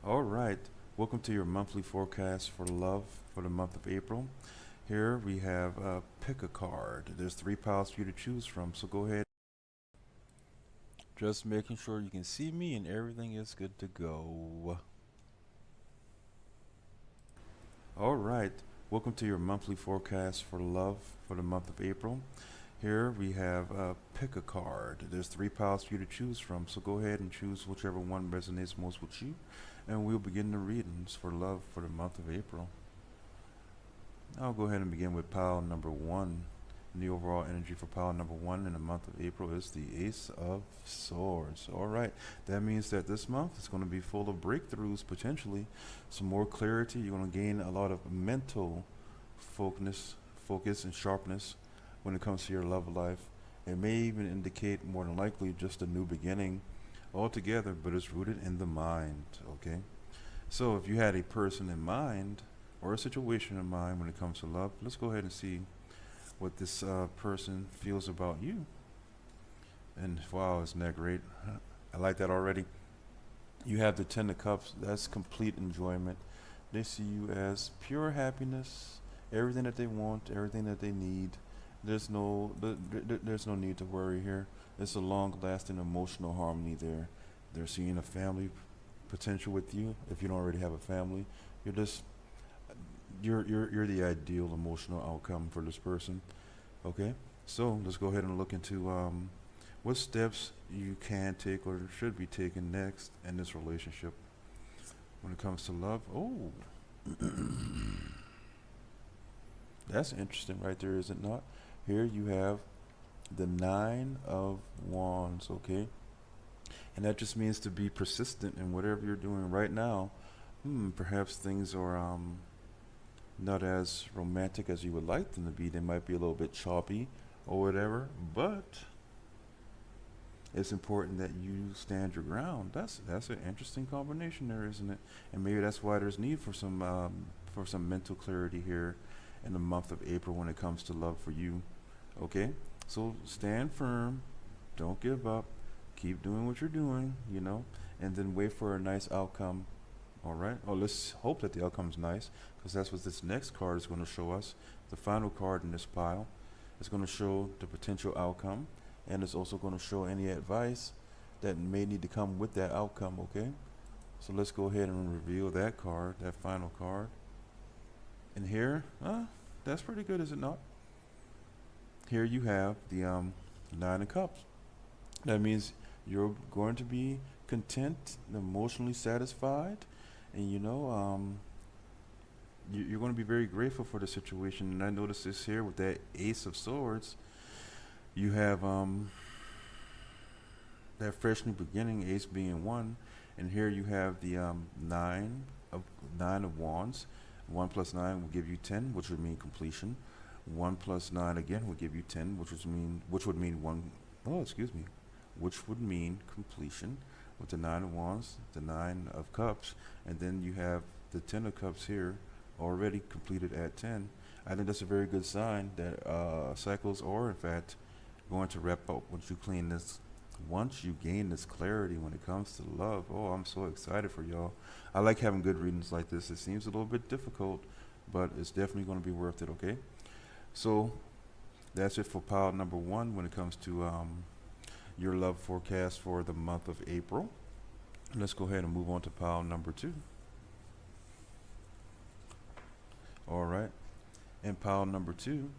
All right. Welcome to your monthly forecast for love for the month of April. Here we have pick a card. There's three piles for you to choose from, so go ahead. Just making sure you can see me and everything is good to go. All right. Welcome to your monthly forecast for love for the month of April. Here we have pick a card. There's three piles for you to choose from, so go ahead and choose whichever one resonates most with you, and we'll begin the readings for love for the month of April. I'll go ahead and begin with pile number one. And the overall energy for pile number one in the month of April is the Ace of Swords. All right, that means that this month is going to be full of breakthroughs, potentially some more clarity. You're going to gain a lot of mental focus and sharpness when it comes to your love life. It may even indicate more than likely just a new beginning altogether, but it's rooted in the mind. Okay, so if you had a person in mind or a situation in mind when it comes to love, let's go ahead and see what this person feels about you. And wow, isn't that great? I like that already. You have the Ten of Cups. That's complete enjoyment. They see you as pure happiness, everything that they want, everything that they need. There's no need to worry here. It's a long-lasting emotional harmony there. They're seeing a family potential with you. If you don't already have a family, you're just you're the ideal emotional outcome for this person. Okay, so let's go ahead and look into what steps you can take or should be taken next in this relationship when it comes to love. Oh, that's interesting right there, is it not? Here you have the Nine of Wands. Okay, and that just means to be persistent in whatever you're doing right now. Perhaps things are not as romantic as you would like them to be. They might be a little bit choppy or whatever, but it's important that you stand your ground. That's an interesting combination there, isn't it? And maybe that's why there's need for some mental clarity here in the month of April when it comes to love for you. Okay, so stand firm, don't give up, keep doing what you're doing, and then wait for a nice outcome. All right. Oh, let's hope that the outcome's nice, because that's what this next card is going to show us. The final card in this pile is going to show the potential outcome, and it's also going to show any advice that may need to come with that outcome. Okay. So let's go ahead and reveal that card, that final card. And here, that's pretty good, is it not? Here you have the Nine of Cups. That means you're going to be content, emotionally satisfied, and you're going to be very grateful for the situation. And I notice this here with that Ace of Swords. You have that fresh new beginning, Ace being one, and here you have the nine of Wands. 1 plus 9 will give you 10, which would mean completion. 1 plus 9 again will give you 10, which would mean one. Oh, excuse me, which would mean completion with the Nine of Wands, the Nine of Cups, and then you have the Ten of Cups here already completed at 10. I think that's a very good sign that cycles are in fact going to wrap up once you gain this clarity when it comes to love. Oh, I'm so excited for y'all. I like having good readings like this. It seems a little bit difficult, but it's definitely going to be worth it, okay? So that's it for pile number one when it comes to your love forecast for the month of April. Let's go ahead and move on to pile number two. All right. In pile number two,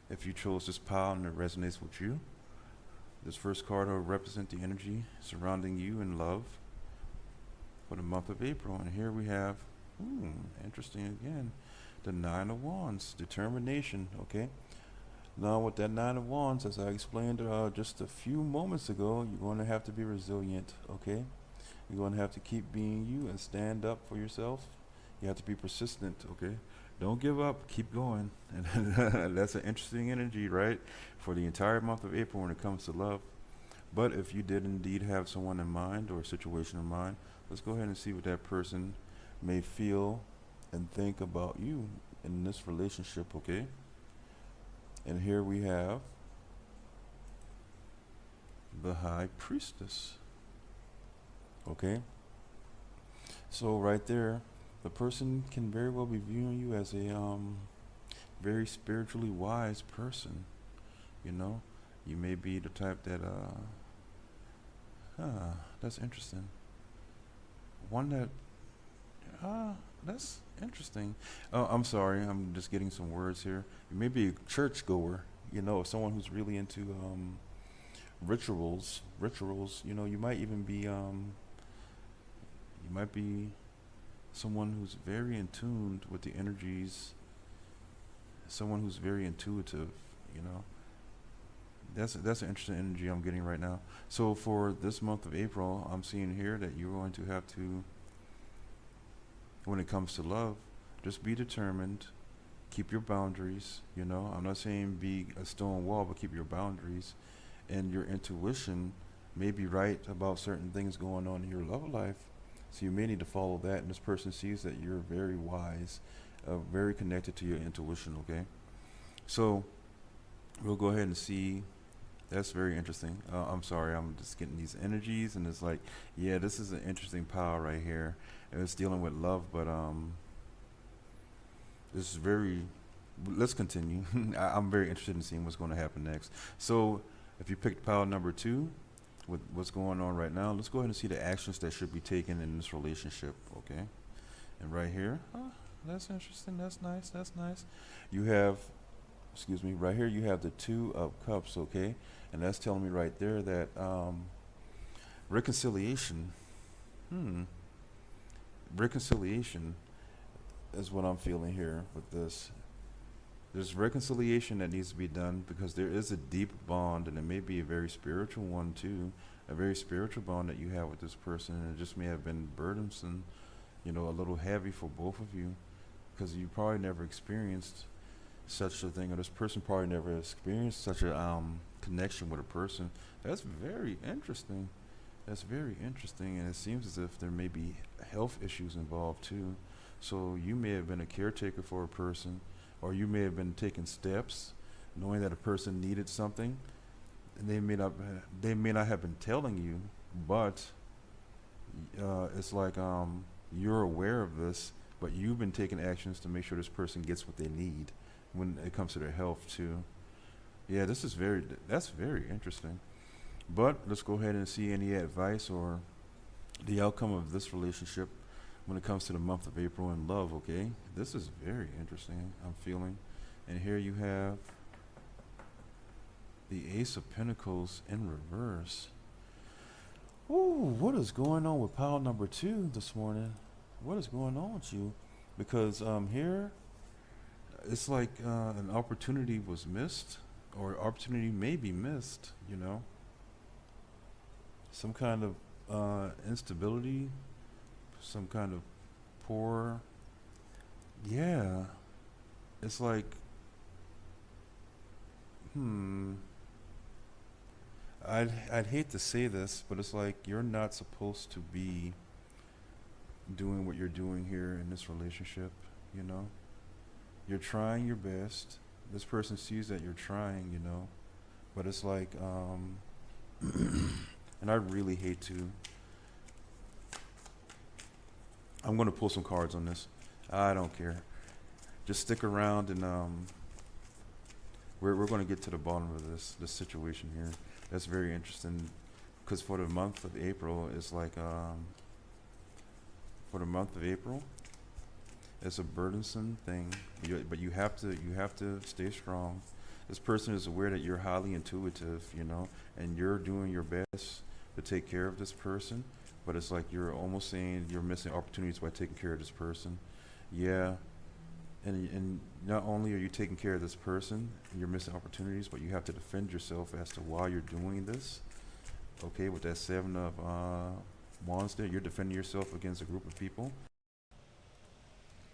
if you chose this pile and it resonates with you, this first card will represent the energy surrounding you in love for the month of April. And here we have, interesting again, the Nine of Wands, determination, okay? Now with that Nine of Wands, as I explained just a few moments ago, you're going to have to be resilient, okay? You're going to have to keep being you and stand up for yourself. You have to be persistent, okay? Don't give up, keep going. And that's an interesting energy, right? For the entire month of April when it comes to love. But if you did indeed have someone in mind or a situation in mind, let's go ahead and see what that person may feel and think about you in this relationship, okay? And here we have the High Priestess. Okay, so right there, the person can very well be viewing you as a very spiritually wise person. You know, you may be the type that that's interesting. One that that's interesting. Oh, I'm sorry, I'm just getting some words here. You may be a churchgoer. You know, someone who's really into rituals. You know, you might be someone who's very in tune with the energies, someone who's very intuitive, you know. That's an interesting energy I'm getting right now. So for this month of April, I'm seeing here that you're going to have to, when it comes to love, just be determined, keep your boundaries, you know. I'm not saying be a stone wall, but keep your boundaries, and your intuition may be right about certain things going on in your love life. So you may need to follow that, and this person sees that you're very wise, very connected to your intuition. Okay, so we'll go ahead and see. That's very interesting. I'm sorry, I'm just getting these energies, and it's like, yeah, this is an interesting pile right here. And it's dealing with love, but this is very. Let's continue. I'm very interested in seeing what's going to happen next. So, if you picked pile number two, with what's going on right now, let's go ahead and see the actions that should be taken in this relationship. Okay, and right here, that's interesting. That's nice. That's nice. You have, excuse me, right here you have the two of cups. Okay, and that's telling me right there that reconciliation. Hmm. Reconciliation is what I'm feeling here with this. There's reconciliation that needs to be done because there is a deep bond, and it may be a very spiritual one too, a very spiritual bond that you have with this person, and it just may have been burdensome, you know, a little heavy for both of you, because you probably never experienced such a thing, or this person probably never experienced such a connection with a person. That's very interesting. That's very interesting, and it seems as if there may be health issues involved too. So you may have been a caretaker for a person, or you may have been taking steps, knowing that a person needed something, and they may not have been telling you, but it's like you're aware of this, but you've been taking actions to make sure this person gets what they need when it comes to their health too. Yeah, that's very interesting. But let's go ahead and see any advice or the outcome of this relationship when it comes to the month of April in love, okay? This is very interesting, I'm feeling. And here you have the Ace of Pentacles in reverse. Ooh, what is going on with pile number two this morning? What is going on with you? Because here, it's like an opportunity was missed, or opportunity may be missed, you know? Some kind of instability, some kind of poor. Yeah, it's like, hmm. I'd hate to say this, but it's like you're not supposed to be doing what you're doing here in this relationship. You know, you're trying your best. This person sees that you're trying. You know, but it's like, and I really hate to. I'm gonna pull some cards on this. I don't care. Just stick around, and we're going to get to the bottom of this situation here. That's very interesting, because for the month of April, it's like for the month of April, it's a burdensome thing. But you have to stay strong. This person is aware that you're highly intuitive, you know, and you're doing your best to take care of this person. But it's like you're almost saying you're missing opportunities by taking care of this person. Yeah, and not only are you taking care of this person, you're missing opportunities, but you have to defend yourself as to why you're doing this. Okay, with that seven of wands there, you're defending yourself against a group of people.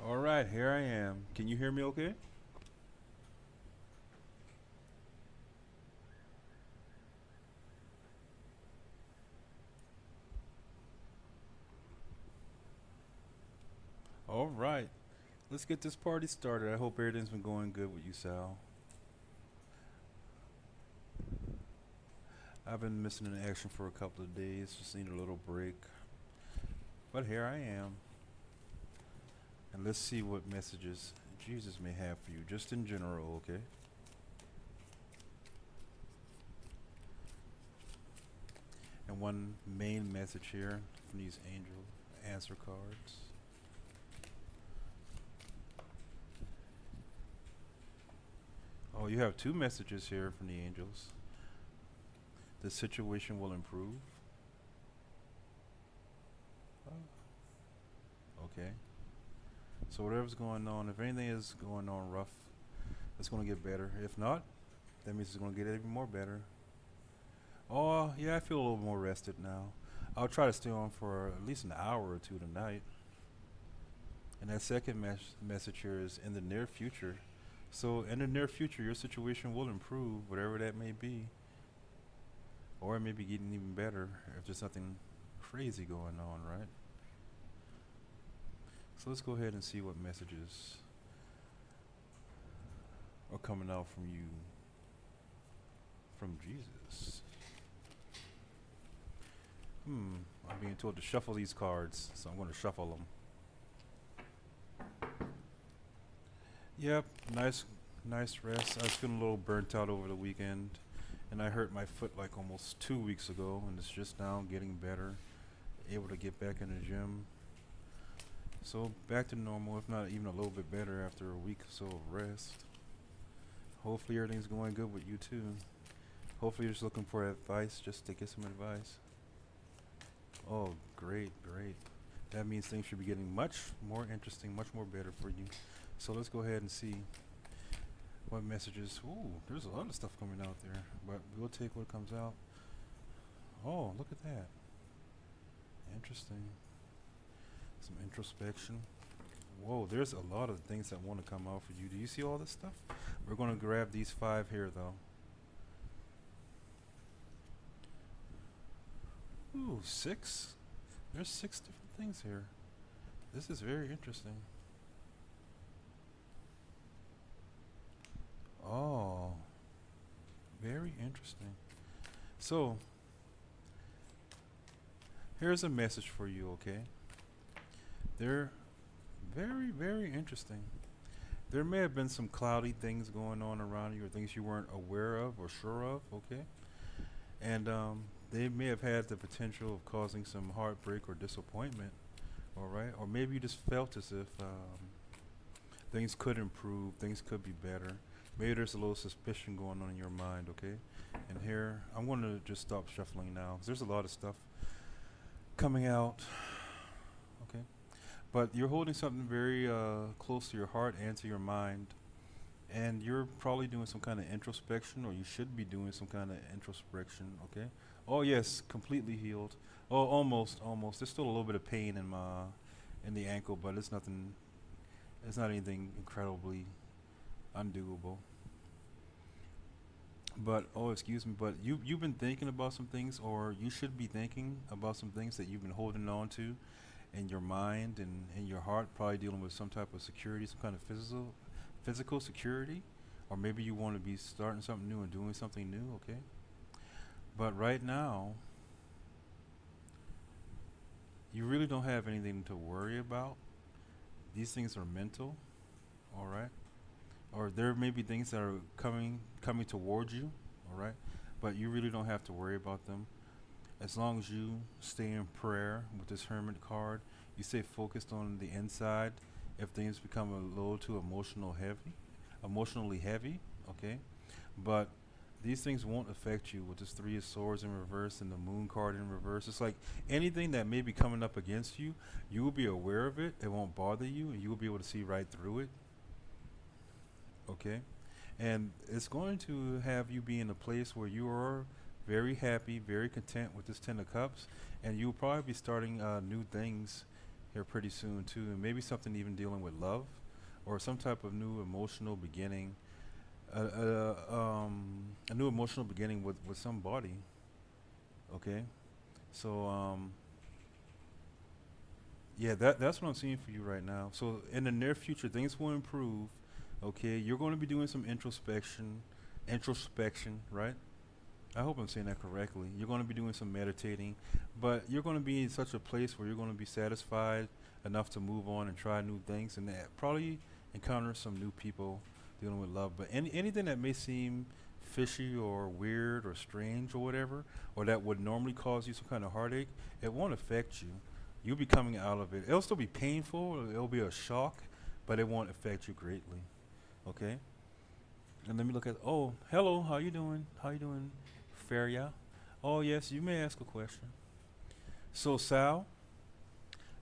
All right, here I am. Can you hear me okay? All right, let's get this party started. I hope everything's been going good with you, Sal. I've been missing in action for a couple of days. Just need a little break. But here I am. And let's see what messages Jesus may have for you, just in general, okay? And one main message here from these angel answer cards. Oh, you have two messages here from the angels. The situation will improve. Oh, okay. So whatever's going on, if anything is going on rough, it's going to get better. If not, that means it's going to get even more better. Oh, yeah, I feel a little more rested now. I'll try to stay on for at least an hour or two tonight. And that second message here is in the near future. So in the near future, your situation will improve, whatever that may be. Or it may be getting even better if there's nothing crazy going on, right? So let's go ahead and see what messages are coming out from you, from Jesus. I'm being told to shuffle these cards, so I'm going to shuffle them. Yep, nice rest. I was feeling a little burnt out over the weekend, and I hurt my foot like almost 2 weeks ago, and it's just now getting better. Able to get back in the gym. So back to normal, if not even a little bit better after a week or so of rest. Hopefully everything's going good with you too. Hopefully you're just looking for advice, just to get some advice. Oh, great. That means things should be getting much more interesting, much more better for you. So let's go ahead and see what messages. Ooh, there's a lot of stuff coming out there, but we'll take what comes out. Oh, look at that. Interesting. Some introspection. Whoa, there's a lot of things that want to come out for you. Do you see all this stuff? We're going to grab these 5 here, though. Ooh, 6. There's 6 different things here. This is very interesting. Oh, very interesting. So, here's a message for you, okay? They're very interesting. There may have been some cloudy things going on around you or things you weren't aware of or sure of, okay? And they may have had the potential of causing some heartbreak or disappointment, all right? Or maybe you just felt as if things could improve, things could be better. Maybe there's a little suspicion going on in your mind, okay? And here, I'm going to just stop shuffling now, 'cause there's a lot of stuff coming out, okay? But you're holding something very close to your heart and to your mind. And you're probably doing some kind of introspection, or you should be doing some kind of introspection, okay? Oh, yes, completely healed. Oh, almost. There's still a little bit of pain in the ankle, but it's nothing. It's not anything incredibly undoable. But oh, excuse me. But you've been thinking about some things, or you should be thinking about some things that you've been holding on to in your mind and in your heart. Probably dealing with some type of security, some kind of physical security, or maybe you want to be starting something new and doing something new. Okay. But right now, you really don't have anything to worry about. These things are mental, all right? Or there may be things that are coming towards you, all right? But you really don't have to worry about them. As long as you stay in prayer with this hermit card, you stay focused on the inside. If things become a little too emotionally heavy, okay? But these things won't affect you with this 3 of Swords in reverse and the Moon card in reverse. It's like anything that may be coming up against you, you will be aware of it. It won't bother you, and you will be able to see right through it. Okay, and it's going to have you be in a place where you are very happy, very content with this 10 of Cups, and you'll probably be starting new things here pretty soon too, and maybe something even dealing with love or some type of new emotional beginning, a new emotional beginning with somebody. Okay, so yeah, that's what I'm seeing for you right now. So in the near future, things will improve. Okay, you're going to be doing some introspection, right? I hope I'm saying that correctly. You're going to be doing some meditating, but you're going to be in such a place where you're going to be satisfied enough to move on and try new things, and probably encounter some new people dealing with love. But anything that may seem fishy or weird or strange or whatever, or that would normally cause you some kind of heartache, it won't affect you. You'll be coming out of it. It'll still be painful. It'll be a shock, but it won't affect you greatly. Okay. And let me look at. Oh, hello. How you doing? How you doing, Feria? Oh yes, you may ask a question. So Sal,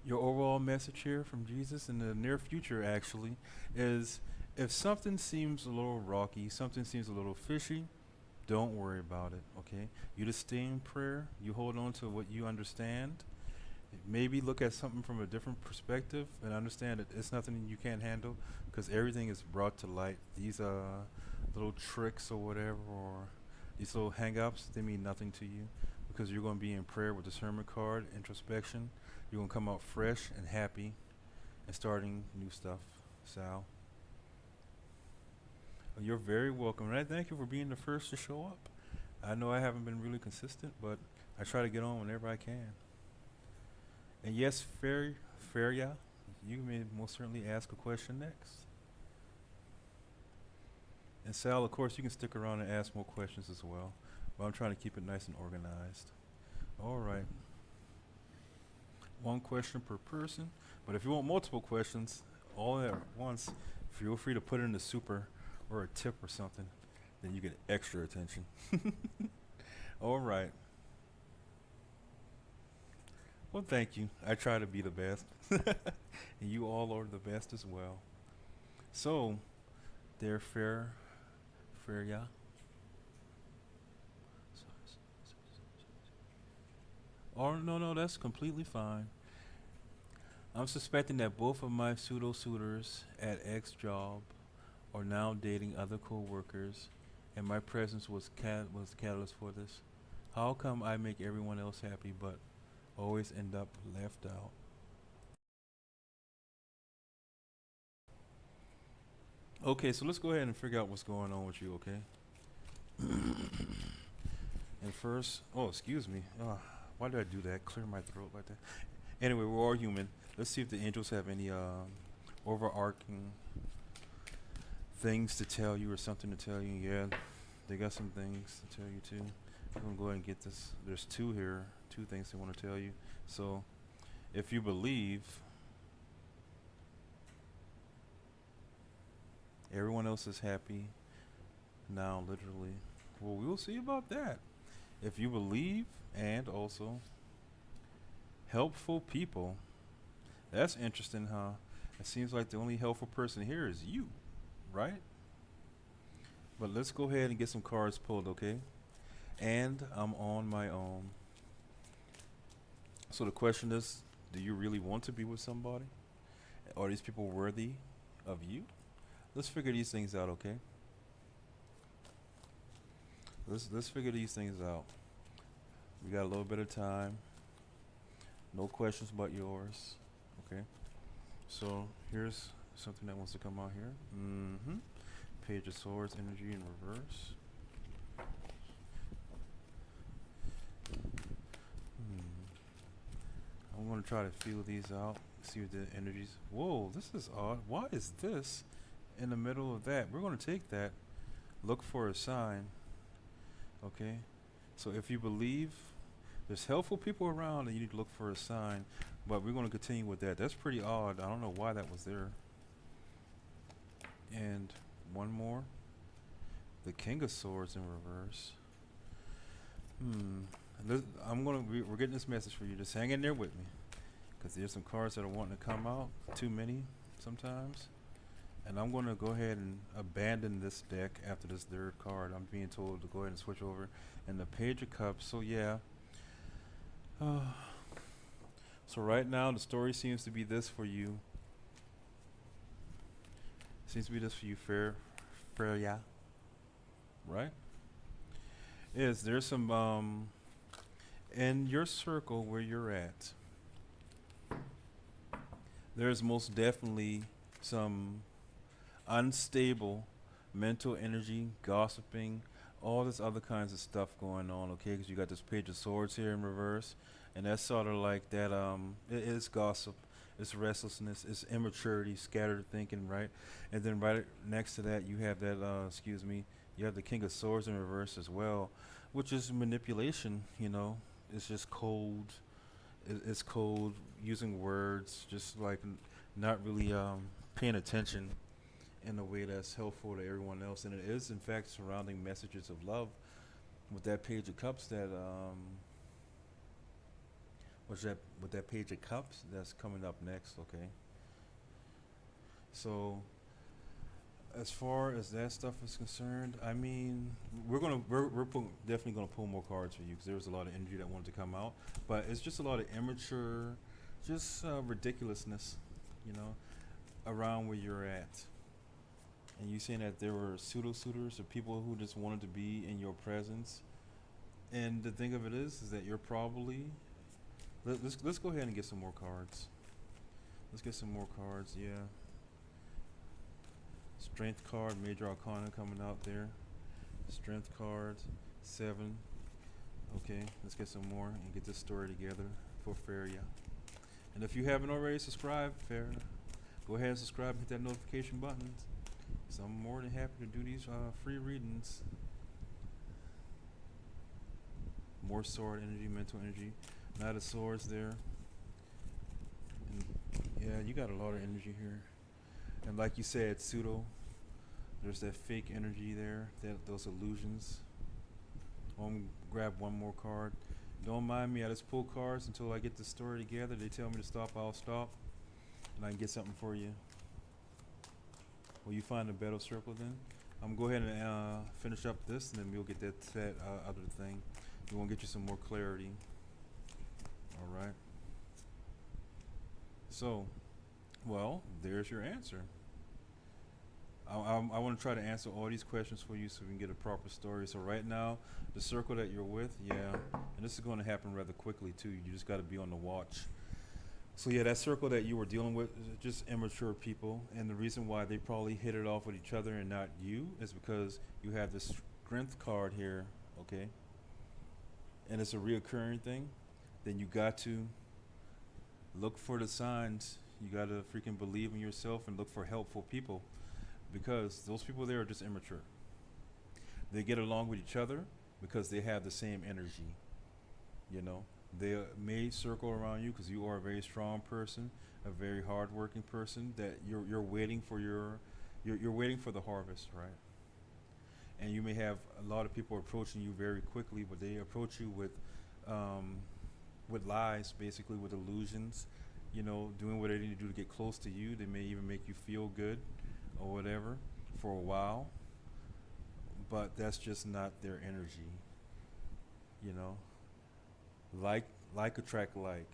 your overall message here from Jesus in the near future actually is, if something seems a little rocky, something seems a little fishy, don't worry about it. Okay. You just stay in prayer. You hold on to what you understand. Maybe look at something from a different perspective and understand that it's nothing you can't handle, because everything is brought to light. These little tricks or whatever, or these little hang-ups, they mean nothing to you, because you're going to be in prayer with discernment card, introspection. You're going to come out fresh and happy and starting new stuff, Sal. You're very welcome. And I thank you for being the first to show up. I know I haven't been really consistent, but I try to get on whenever I can. And yes, Feria, you may most certainly ask a question next. And Sal, of course, you can stick around and ask more questions as well. But I'm trying to keep it nice and organized. All right. One question per person. But if you want multiple questions all at once, feel free to put it in the super or a tip or something. Then you get extra attention. All right. Well, thank you. I try to be the best. And you all are the best as well. So, they're fair, yeah. Or no, no, that's completely fine. I'm suspecting that both of my pseudo suitors at X job are now dating other co-workers, and my presence was the catalyst for this. How come I make everyone else happy, but always end up left out? Okay, so let's go ahead and figure out what's going on with you. Okay. And first, oh, excuse me. Why did I do that? Clear my throat like that. Anyway, we're all human. Let's see if the angels have any overarching things to tell you or something to tell you. Yeah, they got some things to tell you too. I'm gonna go ahead and get this. There's two here, two things they want to tell you. So, if you believe everyone else is happy now, literally, well, we'll see about that. If you believe and also helpful people, that's interesting, huh? It seems like the only helpful person here is you, right? But let's go ahead and get some cards pulled, okay? And I'm on my own. So the question is, do you really want to be with somebody? Are these people worthy of you? Let's figure these things out, okay? Let's figure these things out. We got a little bit of time. No questions but yours. Okay. So here's something that wants to come out here. Mm-hmm. Page of Swords, energy in reverse. Hmm. I'm gonna try to feel these out. See what the energies. Whoa, this is odd. Why is this in the middle of that? We're gonna take that. Look for a sign. Okay. So if you believe there's helpful people around and you need to look for a sign, but we're going to continue with that. That's pretty odd. I don't know why that was there. And one more. The King of Swords in reverse. Hmm. We're getting this message for you. Just hang in there with me, because there's some cards that are wanting to come out. Too many sometimes. And I'm going to go ahead and abandon this deck after this third card. I'm being told to go ahead and switch over. And the Page of Cups. So yeah. Uh, so right now the story seems to be this for you. Seems to be this for you, fair, yeah. Right? Is there's some in your circle where you're at? There's most definitely some unstable mental energy, gossiping, all this other kinds of stuff going on, okay? Because you got this page of swords here in reverse, and that's sort of like that. It is gossip, it's restlessness, it's immaturity, scattered thinking, right? And then right next to that, you have that. Excuse me. You have the King of Swords in reverse as well, which is manipulation. You know, it's just cold. It's cold using words, just like not really paying attention in a way that's helpful to everyone else, and it is in fact surrounding messages of love with that page of cups that what's that with that page of cups that's coming up next, okay? So as far as that stuff is concerned, I mean, definitely gonna pull more cards for you because there's a lot of energy that wanted to come out, but it's just a lot of immature, just ridiculousness, you know, around where you're at. And you saying that there were pseudo suitors or people who just wanted to be in your presence. And the thing of it is that you're probably let's go ahead and get some more cards. Let's get some more cards. Yeah, Strength card, Major Arcana coming out there. Strength cards, 7. Okay, let's get some more and get this story together for Faria. And if you haven't already subscribed, Faria, go ahead and subscribe and hit that notification button. So I'm more than happy to do these free readings. More sword energy, mental energy. Knight of Swords there. And yeah, you got a lot of energy here. And like you said, pseudo. There's that fake energy there, those illusions. Grab one more card. Don't mind me, I just pull cards until I get the story together. They tell me to stop, I'll stop. And I can get something for you. Will you find a better circle then? I'm gonna go ahead and finish up this, and then we'll get that other thing. We want to get you some more clarity. All right. So, well, there's your answer. I want to try to answer all these questions for you so we can get a proper story. So right now, the circle that you're with, yeah, and this is going to happen rather quickly too. You just got to be on the watch. So yeah, that circle that you were dealing with is just immature people, and the reason why they probably hit it off with each other and not you is because you have this strength card here, okay? And it's a reoccurring thing. Then you got to look for the signs. You got to freaking believe in yourself and look for helpful people, because those people there are just immature. They get along with each other because they have the same energy, you know? They may circle around you because you are a very strong person, a very hardworking person. That you're waiting for you're waiting for the harvest, right? And you may have a lot of people approaching you very quickly, but they approach you with lies, basically with illusions. You know, doing what they need to do to get close to you. They may even make you feel good, or whatever, for a while. But that's just not their energy, you know. Like attract like.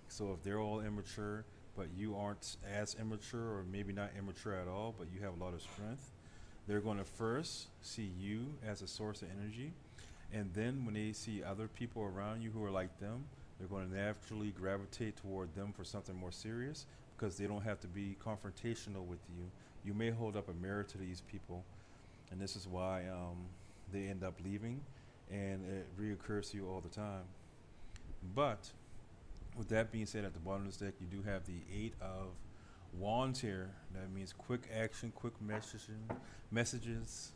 So if they're all immature, but you aren't as immature, or maybe not immature at all, but you have a lot of strength, they're going to first see you as a source of energy, and then when they see other people around you who are like them, they're going to naturally gravitate toward them for something more serious, because they don't have to be confrontational with you. You may hold up a mirror to these people, and this is why they end up leaving, and it reoccurs to you all the time. But with that being said, at the bottom of this deck, you do have the 8 of Wands here. That means quick action, quick messages,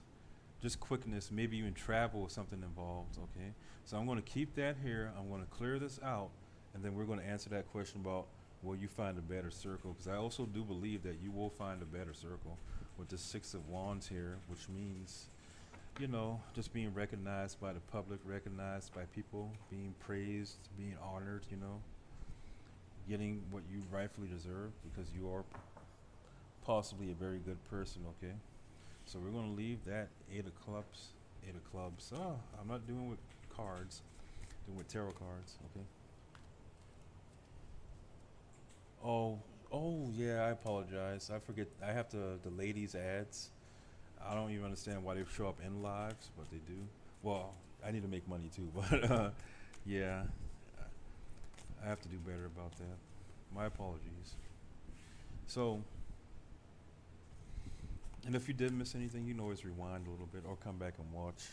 just quickness, maybe even travel or something involved, okay? So I'm going to keep that here. I'm going to clear this out, and then we're going to answer that question about will you find a better circle, because I also do believe that you will find a better circle with the 6 of Wands here, which means, you know, just being recognized by the public, recognized by people, being praised, being honored, you know, getting what you rightfully deserve, because you are possibly a very good person, okay? So we're going to leave that 8 of clubs. Oh, I'm not doing with cards, doing with tarot cards, okay? Oh yeah, I apologize. I forget. I have the ladies ads. I don't even understand why they show up in lives, but they do. Well, I need to make money too, but yeah, I have to do better about that. My apologies. So, and if you did miss anything, you can always rewind a little bit or come back and watch.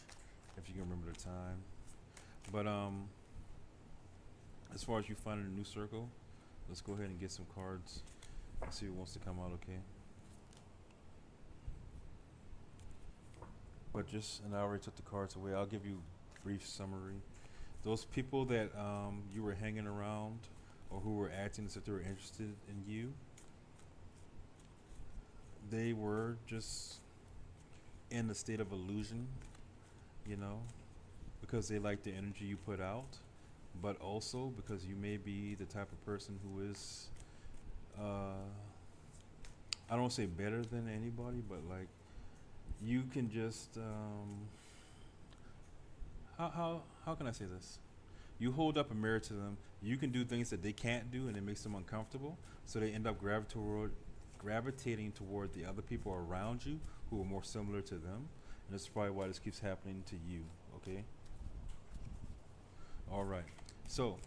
if you can remember the time. But as far as you finding a new circle, let's go ahead and get some cards and see who wants to come out. Okay. But just, and I already took the cards away. I'll give you a brief summary. Those people that you were hanging around, or who were acting as if they were interested in you, they were just in a state of illusion, you know, because they like the energy you put out, but also because you may be the type of person who is, I don't say better than anybody, but like you can just, how can I say this? You hold up a mirror to them. You can do things that they can't do, and it makes them uncomfortable. So they end up gravitating toward the other people around you who are more similar to them. And that's probably why this keeps happening to you. Okay. All right. So,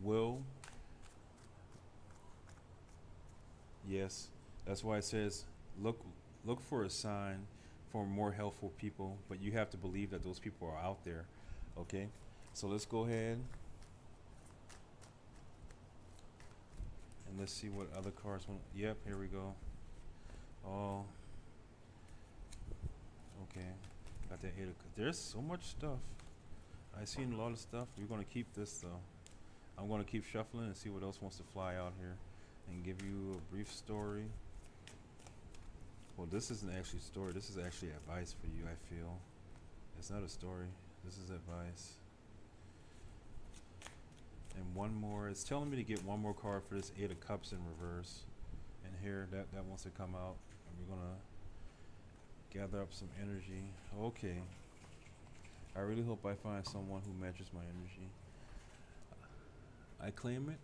will, yes, that's why it says look for a sign for more helpful people, but you have to believe that those people are out there. Okay. So let's go ahead and let's see what other cards want. Yep, here we go. Oh, okay. Got that 8 of. There's so much stuff. I seen a lot of stuff. We're gonna keep this though. I'm gonna keep shuffling and see what else wants to fly out here, and give you a brief story. Well, this isn't actually a story. This is actually advice for you. I feel it's not a story. This is advice. And one more. It's telling me to get one more card for this 8 of Cups in reverse. And here, that wants to come out. And we're gonna gather up some energy. Okay. I really hope I find someone who matches my energy. I claim it.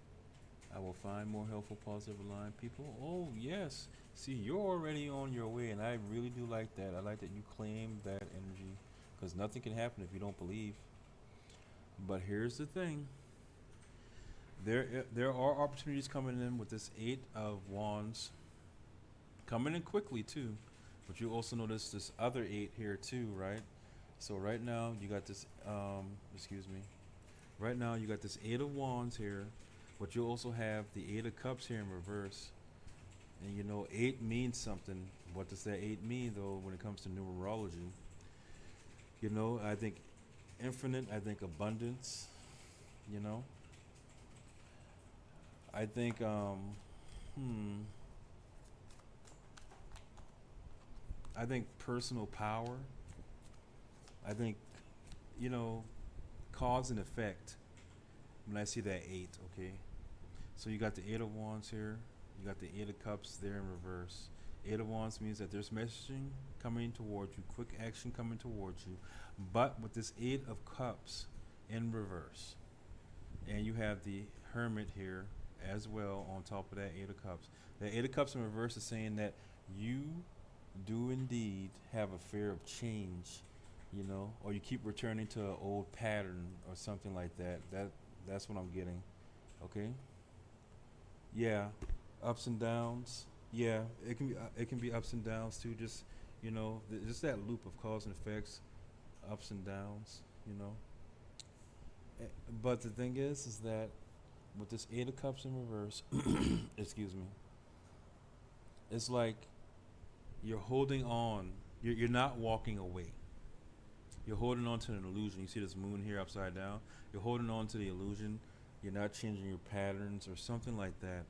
I will find more helpful, positive, aligned people. Oh, yes. See, you're already on your way, and I really do like that. I like that you claim that energy, because nothing can happen if you don't believe. But here's the thing. There are opportunities coming in with this 8 of Wands. Coming in quickly, too. But you also notice this other 8 here, too, right? So right now, you got this, excuse me. Right now, you got this 8 of Wands here, but you also have the 8 of Cups here in reverse. And you know, 8 means something. What does that 8 mean, though, when it comes to numerology? You know, I think infinite, I think abundance, you know. I think, I think personal power. I think, you know, cause and effect when I see that 8, okay? So you got the 8 of Wands here. You got the 8 of Cups there in reverse. 8 of Wands means that there's messaging coming towards you, quick action coming towards you. But with this 8 of Cups in reverse, and you have the Hermit here as well on top of that 8 of Cups. The 8 of Cups in reverse is saying that you do indeed have a fear of change, you know, or you keep returning to an old pattern or something like that. That's what I'm getting. Okay? Yeah, ups and downs. Yeah, it can be ups and downs too. Just, you know, just that loop of cause and effects, ups and downs. You know. But the thing is that with this 8 of Cups in reverse, excuse me, it's like you're holding on. You're not walking away. You're holding on to an illusion. You see this moon here upside down. You're holding on to the illusion. You're not changing your patterns or something like that.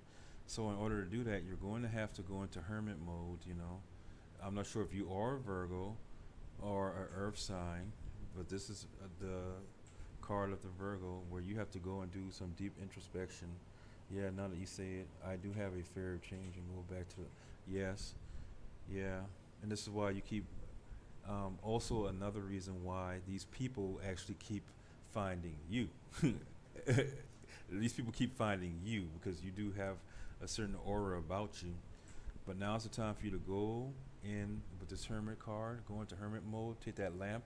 So in order to do that, you're going to have to go into hermit mode, you know. I'm not sure if you are a Virgo or an earth sign, but this is the card of the Virgo, where you have to go and do some deep introspection. Yeah, now that you say it, I do have a fear of change, and go back to it. Yes, yeah, and this is why you keep, also another reason why these people actually keep finding you. These people keep finding you because you do have a certain aura about you. But now's the time for you to go in with this Hermit card, go into hermit mode, take that lamp,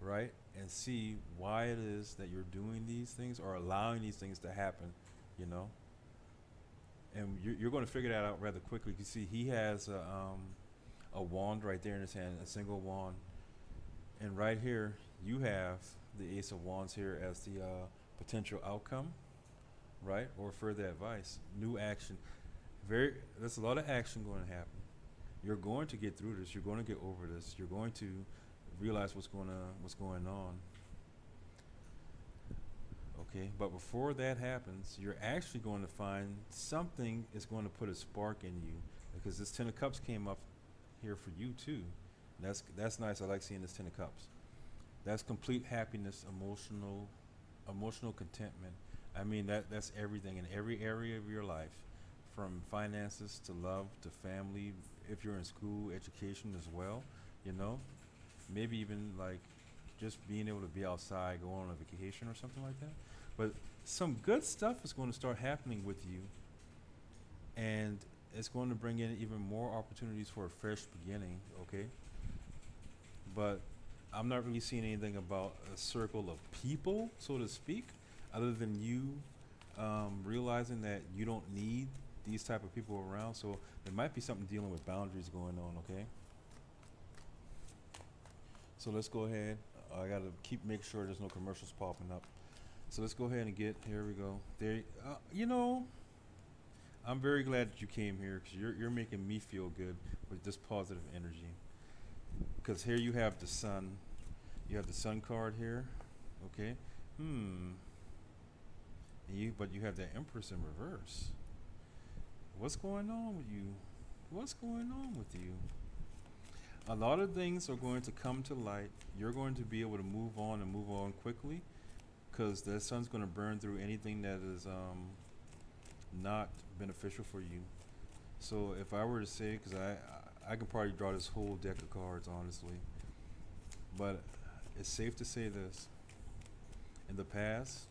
right, and see why it is that you're doing these things or allowing these things to happen, you know. And you're going to figure that out rather quickly. You see, he has a wand right there in his hand, a single wand. And right here, you have the Ace of Wands here as the potential outcome, right? Or further advice, new action. There's a lot of action going to happen. You're going to get through this. You're going to get over this. You're going to realize what's going on. Okay, but before that happens, you're actually going to find something is going to put a spark in you because this Ten of Cups came up here for you too. That's nice. I like seeing this Ten of Cups. That's complete happiness, emotional contentment. I mean that's everything in every area of your life, from finances to love to family. If you're in school, education as well. You know, maybe even like just being able to be outside, go on a vacation or something like that. But some good stuff is going to start happening with you, and it's going to bring in even more opportunities for a fresh beginning. Okay, but I'm not really seeing anything about a circle of people, so to speak, other than you realizing that you don't need these type of people around. So there might be something dealing with boundaries going on. Okay. So let's go ahead. I gotta keep make sure there's no commercials popping up. So let's go ahead and get. Here we go. There. You know, I'm very glad that you came here because you're making me feel good with this positive energy. Because here you have the sun. You have the sun card here. Okay. But you have the Empress in reverse. What's going on with you? What's going on with you? A lot of things are going to come to light. You're going to be able to move on and move on quickly because the sun's going to burn through anything that is not beneficial for you. So if I were to say, because I can probably draw this whole deck of cards, honestly, but it's safe to say this. In the past,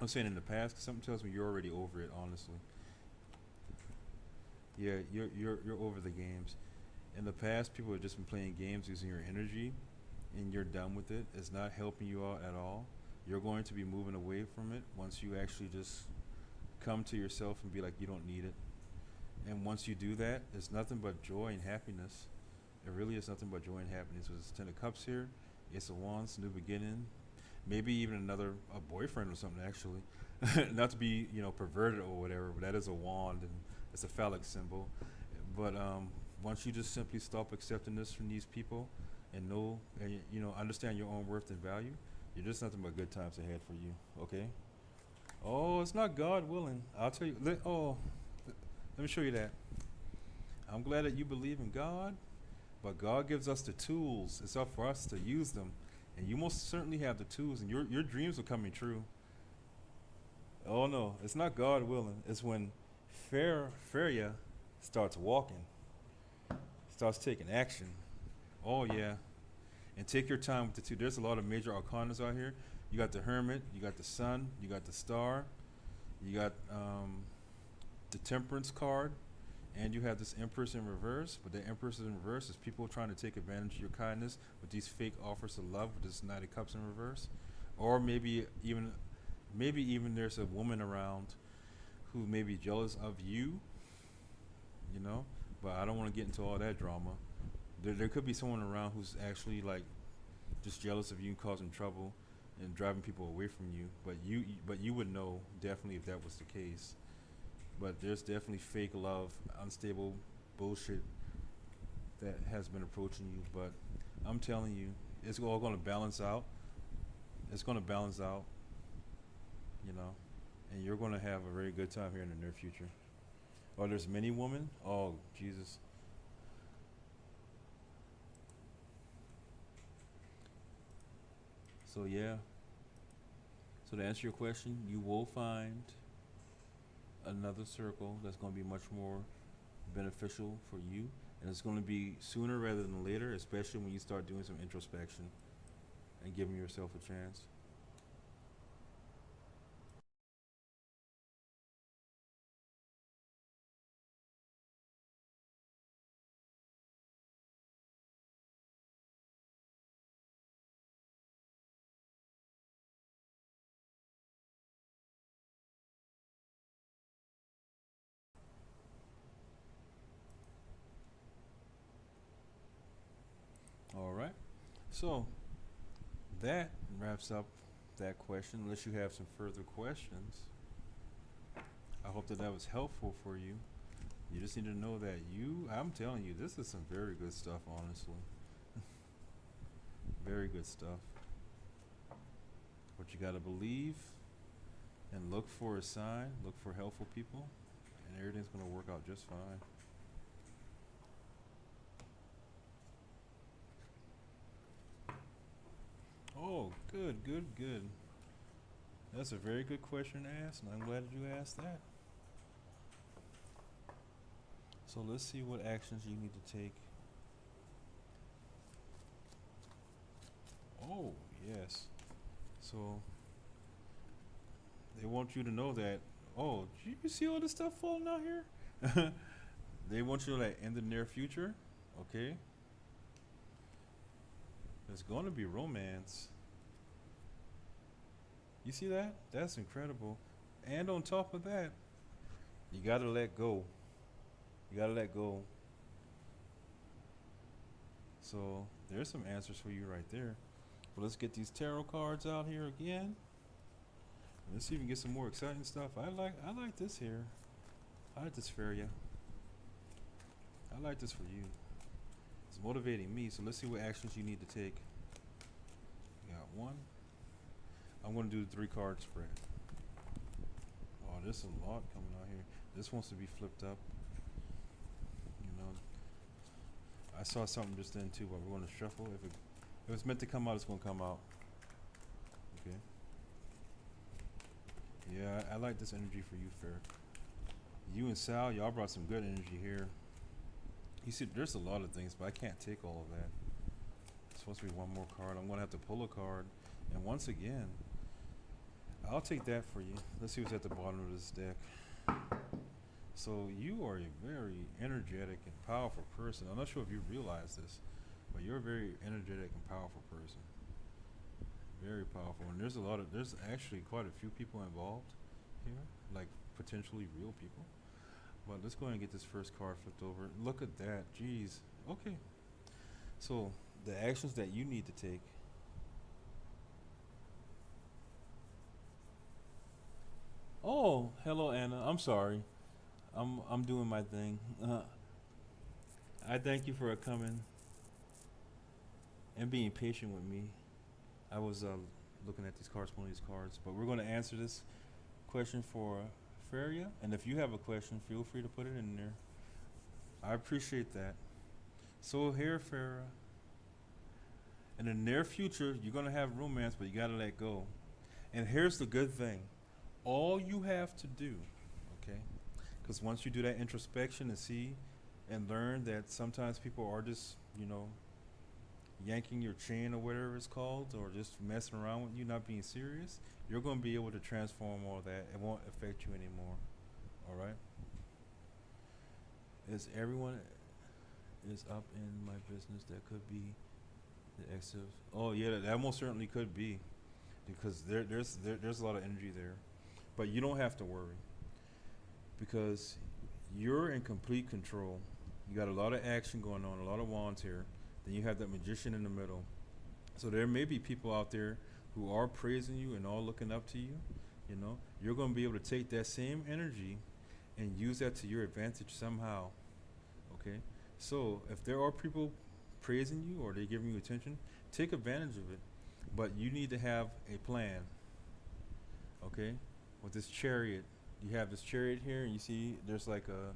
I'm saying in the past because something tells me you're already over it, honestly. Yeah, you're over the games. In the past, people have just been playing games using your energy, and you're done with it. It's not helping you out at all. You're going to be moving away from it once you actually just come to yourself and be like, you don't need it. And once you do that, it's nothing but joy and happiness. It really is nothing but joy and happiness. There's Ten of Cups here, Ace of Wands, new beginning, maybe even a boyfriend or something. Actually, not to be perverted or whatever, but that is a wand and it's a phallic symbol. But once you just simply stop accepting this from these people and know and understand your own worth and value, you're just nothing but good times ahead for you. Okay. Oh, it's not God willing. I'll tell you. Let me show you that. I'm glad that you believe in God, but God gives us the tools. It's up for us to use them. And you most certainly have the tools, and your dreams are coming true. Oh no, it's not God willing. It's when Feria starts walking, starts taking action. Oh yeah, and take your time with the two. There's a lot of major arcanas out here. You got the Hermit, you got the Sun, you got the Star, you got the Temperance card, and you have this Empress in reverse. But the Empress in reverse is people trying to take advantage of your kindness with these fake offers of love with this Knight of Cups in reverse. Or maybe even there's a woman around who may be jealous of you, but I don't want to get into all that drama. There could be someone around who's actually like just jealous of you and causing trouble and driving people away from you. But you would know definitely if that was the case. But there's definitely fake love, unstable bullshit that has been approaching you. But I'm telling you, it's all going to balance out. It's going to balance out, and you're going to have a very good time here in the near future. Oh, there's many women. Oh, Jesus. So yeah. So to answer your question, you will find another circle that's going to be much more beneficial for you, and it's going to be sooner rather than later, especially when you start doing some introspection and giving yourself a chance. So that wraps up that question. Unless you have some further questions, I hope that that was helpful for you. You just need to know that I'm telling you, this is some very good stuff, honestly. Very good stuff. But you got to believe and look for a sign, look for helpful people, and everything's going to work out just fine. Oh, good, good, good. That's a very good question to ask, and I'm glad that you asked that. So let's see what actions you need to take. Oh, yes. So they want you to know that, oh, you see all this stuff falling out here? They want you to, like, in the near future, okay, there's going to be romance. You see that? That's incredible. And on top of that, you got to let go. You got to let go. So there's some answers for you right there. But let's get these tarot cards out here again. Let's see if we can get some more exciting stuff. I like this here. I like this for you. I like this for you. It's motivating me. So let's see what actions you need to take. You got one. I'm going to do the 3-card spread. Oh, there's a lot coming out here. This wants to be flipped up. You know, I saw something just then too, but we're going to shuffle. If it's meant to come out, it's going to come out. Okay. Yeah, I like this energy for you, Fair. You and Sal, y'all brought some good energy here. You see, there's a lot of things, but I can't take all of that. It's supposed to be one more card. I'm going to have to pull a card. And once again, I'll take that for you. Let's see what's at the bottom of this deck. So you are a very energetic and powerful person. I'm not sure if you realize this, but you're a very energetic and powerful person. Very powerful. And there's actually quite a few people involved here, like potentially real people. But let's go ahead and get this first card flipped over. Look at that. Jeez. Okay. So the actions that you need to take. Oh, hello, Anna. I'm sorry. I'm doing my thing. I thank you for coming and being patient with me. I was looking at these cards, pulling these cards, but we're going to answer this question for Feria. And if you have a question, feel free to put it in there. I appreciate that. So here, Farah, in the near future, you're going to have romance, but you got to let go. And here's the good thing. All you have to do, okay, because once you do that introspection and see and learn that sometimes people are just, yanking your chain or whatever it's called, or just messing around with you, not being serious, you're going to be able to transform all that. It won't affect you anymore. All right? Is everyone is up in my business? That could be the ex of. Oh yeah, that most certainly could be, because there's a lot of energy there, but you don't have to worry because you're in complete control. You got a lot of action going on, a lot of wands here. Then you have that magician in the middle. So there may be people out there who are praising you and all looking up to you. You're going to be able to take that same energy and use that to your advantage somehow. Okay? So if there are people praising you or they're giving you attention, take advantage of it. But you need to have a plan. Okay? With this chariot, you have this chariot here, and you see there's like a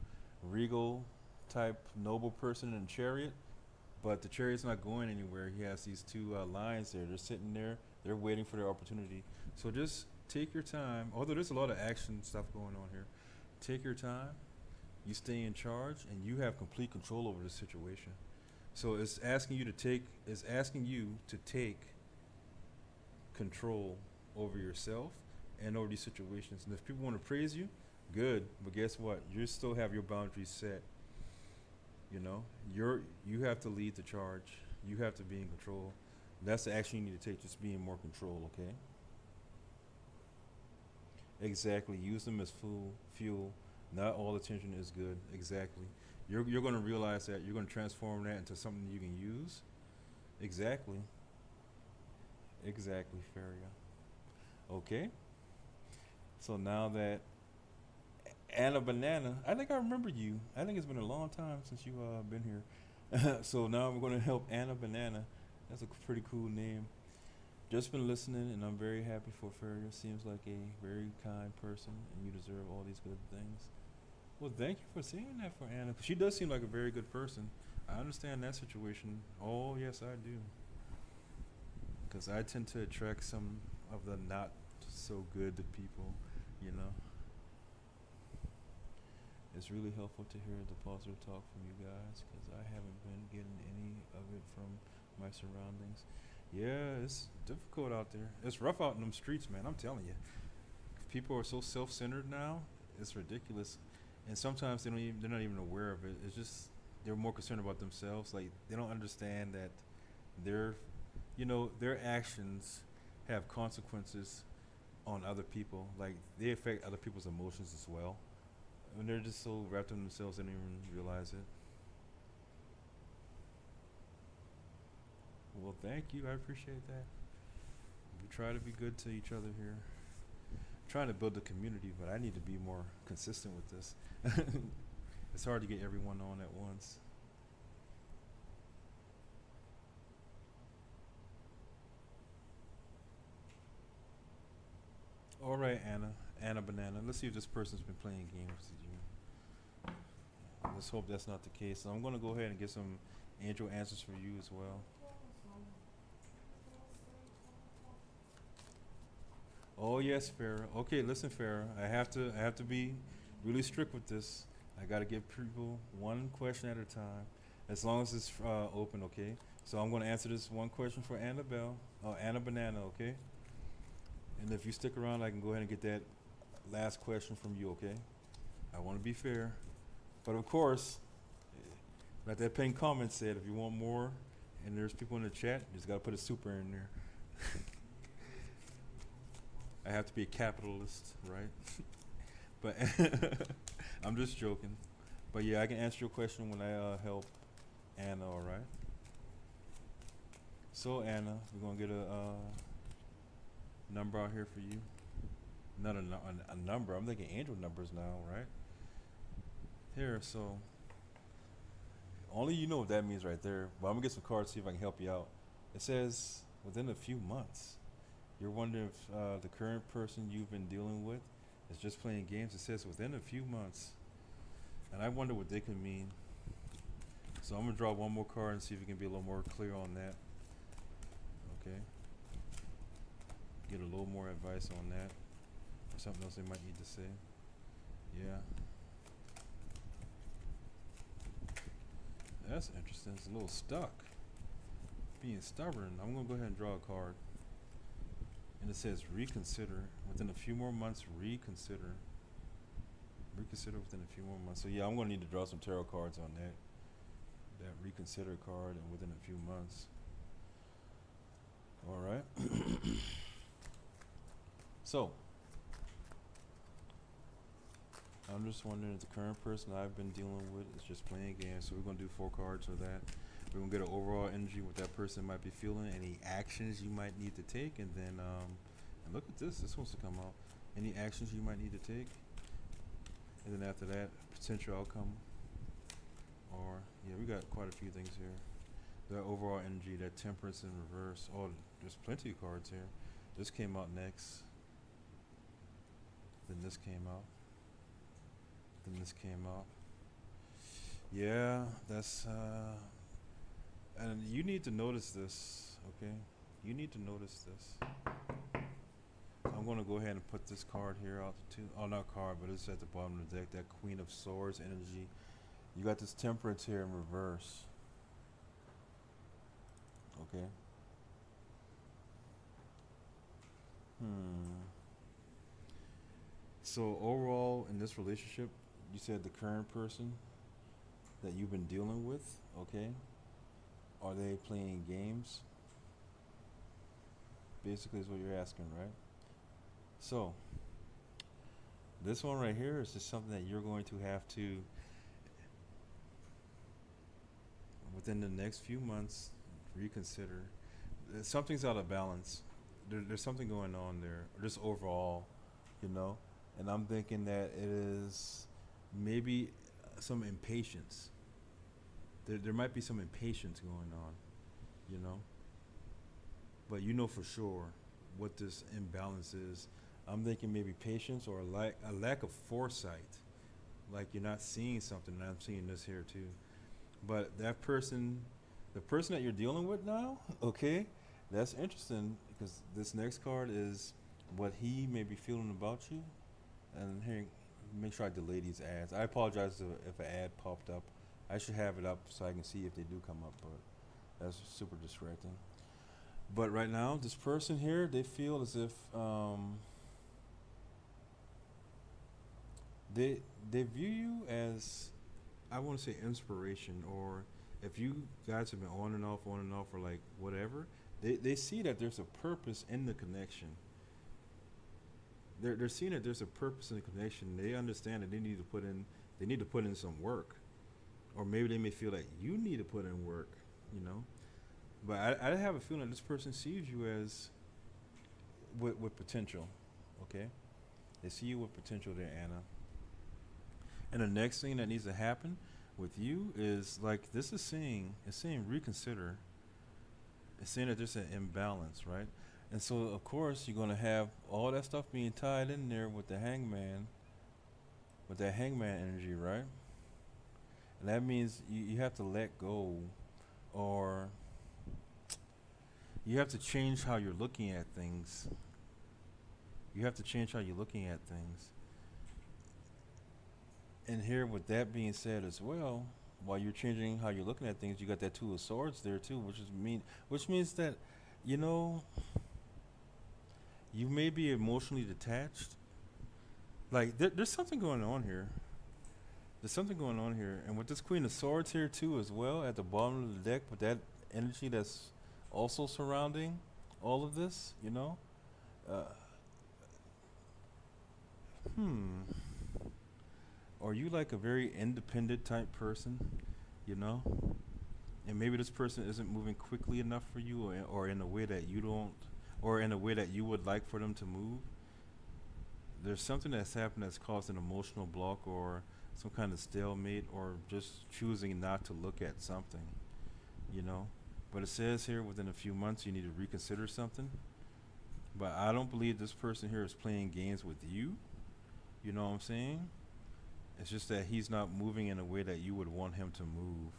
regal type noble person in a chariot, but the chariot's not going anywhere. He has these two lions there. They're sitting there. They're waiting for their opportunity. So just take your time. Although there's a lot of action stuff going on here, take your time. You stay in charge, and you have complete control over the situation. So it's asking you to take control over yourself and over these situations. And if people want to praise you, good. But guess what? You still have your boundaries set. You have to lead the charge. You have to be in control. That's the action you need to take. Just be in more control. Okay. Exactly. Use them as fuel. Not all attention is good. Exactly. You're going to realize that. You're going to transform that into something you can use. Exactly. Exactly, Feria. Okay. So now that Anna Banana, I think I remember you. I think it's been a long time since you been here. So now we're gonna help Anna Banana. That's a pretty cool name. Just been listening, and I'm very happy for Feria. Seems like a very kind person, and you deserve all these good things. Well, thank you for saying that for Anna. 'Cause she does seem like a very good person. I understand that situation. Oh, yes, I do. Because I tend to attract some of the not so good people, you know. It's really helpful to hear the positive talk from you guys because I haven't been getting any of it from my surroundings. Yeah, it's difficult out there. It's rough out in them streets, man. I'm telling you. People are so self-centered now. It's ridiculous, and sometimes they're not even aware of it. It's just they're more concerned about themselves. Like they don't understand that their, their actions have consequences on other people. Like they affect other people's emotions as well. And they're just so wrapped in themselves they don't even realize it. Well, thank you. I appreciate that. We try to be good to each other here. Trying to build a community, but I need to be more consistent with this. It's hard to get everyone on at once. All right, Anna Banana. Let's see if this person's been playing games with you. Let's hope that's not the case. So I'm gonna go ahead and get some angel answers for you as well. Oh yes, Farah. Okay, listen, Farah. I have to be really strict with this. I gotta give people one question at a time, as long as it's open. Okay. So I'm gonna answer this one question for Annabelle. Oh, Anna Banana. Okay. And if you stick around, I can go ahead and get that last question from you. Okay. I want to be fair, but of course, like that pinned comment said, if you want more, and there's people in the chat, you just gotta put a super in there. I have to be a capitalist, right? But I'm just joking. But yeah, I can answer your question when I help Anna. All right. So Anna, we're gonna get a number out here for you. Not a number. I'm thinking angel numbers now, right? Here, so only you know what that means right there. But I'm gonna get some cards, see if I can help you out. It says within a few months. You're wondering if the current person you've been dealing with is just playing games. It says within a few months, and I wonder what they could mean. So I'm gonna draw one more card and see if we can be a little more clear on that. Okay. Get a little more advice on that, or something else they might need to say. Yeah. That's interesting. It's a little stuck. Being stubborn. I'm gonna go ahead and draw a card. And it says reconsider within a few more months. Reconsider within a few more months. So yeah, I'm gonna need to draw some tarot cards on that. That reconsider card and within a few months. All right. So I'm just wondering if the current person I've been dealing with is just playing games. So we're gonna do 4 cards for that. We're gonna get an overall energy what that person might be feeling, any actions you might need to take, and then and look at this. This wants to come out. Any actions you might need to take, and then after that, potential outcome. Or yeah, we got quite a few things here. That overall energy, that temperance in reverse. Oh, there's plenty of cards here. This came out next. Then this came out. Then this came out. Yeah, that's and you need to notice this, okay? You need to notice this. I'm gonna go ahead and put this card here out too. Oh, not card, but it's at the bottom of the deck. That Queen of Swords energy. You got this Temperance here in reverse. Okay. So overall, in this relationship, you said the current person that you've been dealing with, okay? Are they playing games? Basically, is what you're asking, right? So, this one right here is just something that you're going to have to, within the next few months, reconsider. Something's out of balance. there's something going on there, just overall, you know. And I'm thinking that it is maybe some impatience. There might be some impatience going on, you know. But you know for sure what this imbalance is. I'm thinking maybe patience or a lack of foresight. Like you're not seeing something, and I'm seeing this here too. But that person, the person that you're dealing with now, okay, that's interesting because this next card is what he may be feeling about you. And here, make sure I delay these ads. I apologize if an ad popped up. I should have it up so I can see if they do come up, but that's super distracting. But right now, this person here, they feel as if they they view you as, I want to say, inspiration, or if you guys have been on and off, or like whatever, they see that there's a purpose in the connection. They're seeing that there's a purpose in the connection. They understand that they need to put in some work, or maybe they may feel like you need to put in work, you know. But I have a feeling that this person sees you as with potential, okay? They see you with potential there, Anna. And the next thing that needs to happen with you is like this is saying, it's saying reconsider. It's saying that there's an imbalance, right? And so of course you're gonna have all that stuff being tied in there with the hangman, with that hangman energy, right? And that means you have to let go, or you have to change how you're looking at things. You have to change how you're looking at things. And here, with that being said as well, while you're changing how you're looking at things, you got that two of swords there too, which means that, you know, you may be emotionally detached. Like there's something going on here. There's something going on here, and with this Queen of Swords here too, as well, at the bottom of the deck, with that energy that's also surrounding all of this, you know. Uh, hmm. Are you like a very independent type person, you know? And maybe this person isn't moving quickly enough for you, or in a way that you don't, or in a way that you would like for them to move. There's something that's happened that's caused an emotional block, or some kind of stalemate, or just choosing not to look at something, you know? But it says here within a few months you need to reconsider something. But I don't believe this person here is playing games with you. You know what I'm saying? It's just that he's not moving in a way that you would want him to move.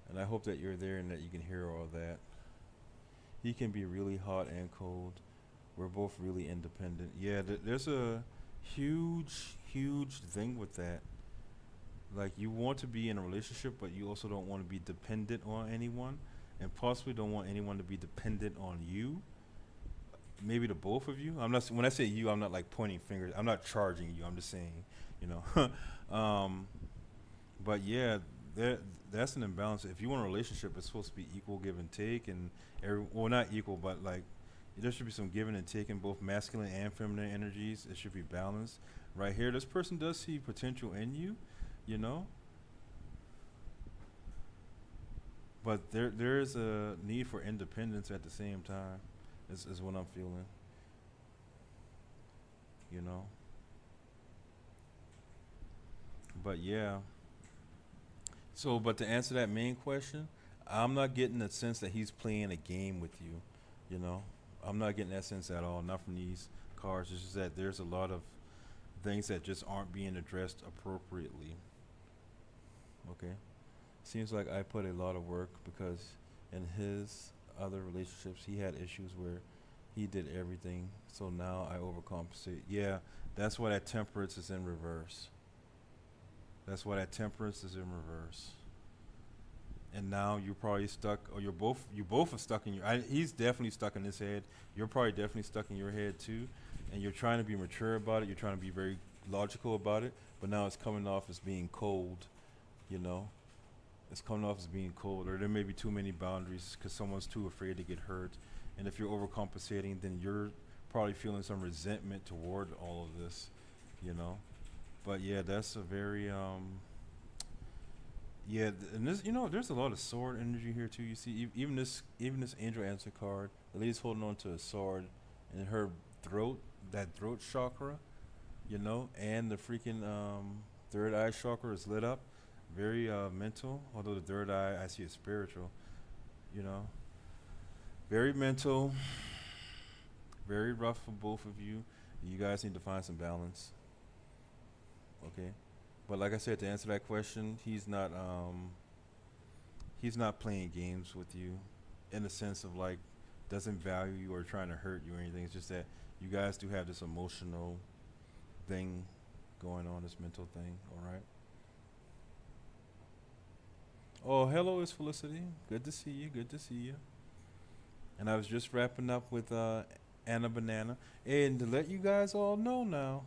And I hope that you're there and that you can hear all that. He can be really hot and cold. We're both really independent. Yeah, there's a huge thing with that. Like, you want to be in a relationship, but you also don't want to be dependent on anyone, and possibly don't want anyone to be dependent on you. Maybe the both of you. I'm not. When I say you, I'm not like pointing fingers. I'm not charging you. I'm just saying, you know. But yeah, that's an imbalance. If you want a relationship, it's supposed to be equal give and take, and well, not equal, but like there should be some giving and taking, both masculine and feminine energies. It should be balanced. Right here, this person does see potential in you, you know. But there is a need for independence at the same time. Is what I'm feeling. You know. But yeah. So, but to answer that main question, I'm not getting the sense that he's playing a game with you. You know, I'm not getting that sense at all. Not from these cards. It's just that there's a lot of things that just aren't being addressed appropriately. Okay. Seems like I put a lot of work, because in his other relationships he had issues where he did everything. So now I overcompensate. Yeah, that's why that temperance is in reverse. That's why that temperance is in reverse. And now you're probably stuck, or you both are stuck in your. He's definitely stuck in his head. You're probably definitely stuck in your head too, and you're trying to be mature about it. You're trying to be very logical about it, but now it's coming off as being cold. You know, it's coming off as being cold, or there may be too many boundaries because someone's too afraid to get hurt. And if you're overcompensating, then you're probably feeling some resentment toward all of this. You know, but yeah, that's a very Yeah, and this, there's a lot of sword energy here too. You see, even this angel answer card, the lady's holding on to a sword, and her throat, that throat chakra, and the freaking third eye chakra is lit up, very mental. Although the third eye, I see is spiritual. You know, very mental, very rough for both of you. You guys need to find some balance. Okay, but like I said, to answer that question, he's not playing games with you, in the sense of like doesn't value you or trying to hurt you or anything. It's just that you guys do have this emotional thing going on, this mental thing. All right. Oh, hello, it's Felicity. Good to see you. Good to see you. And I was just wrapping up with Anna Banana, and to let you guys all know now,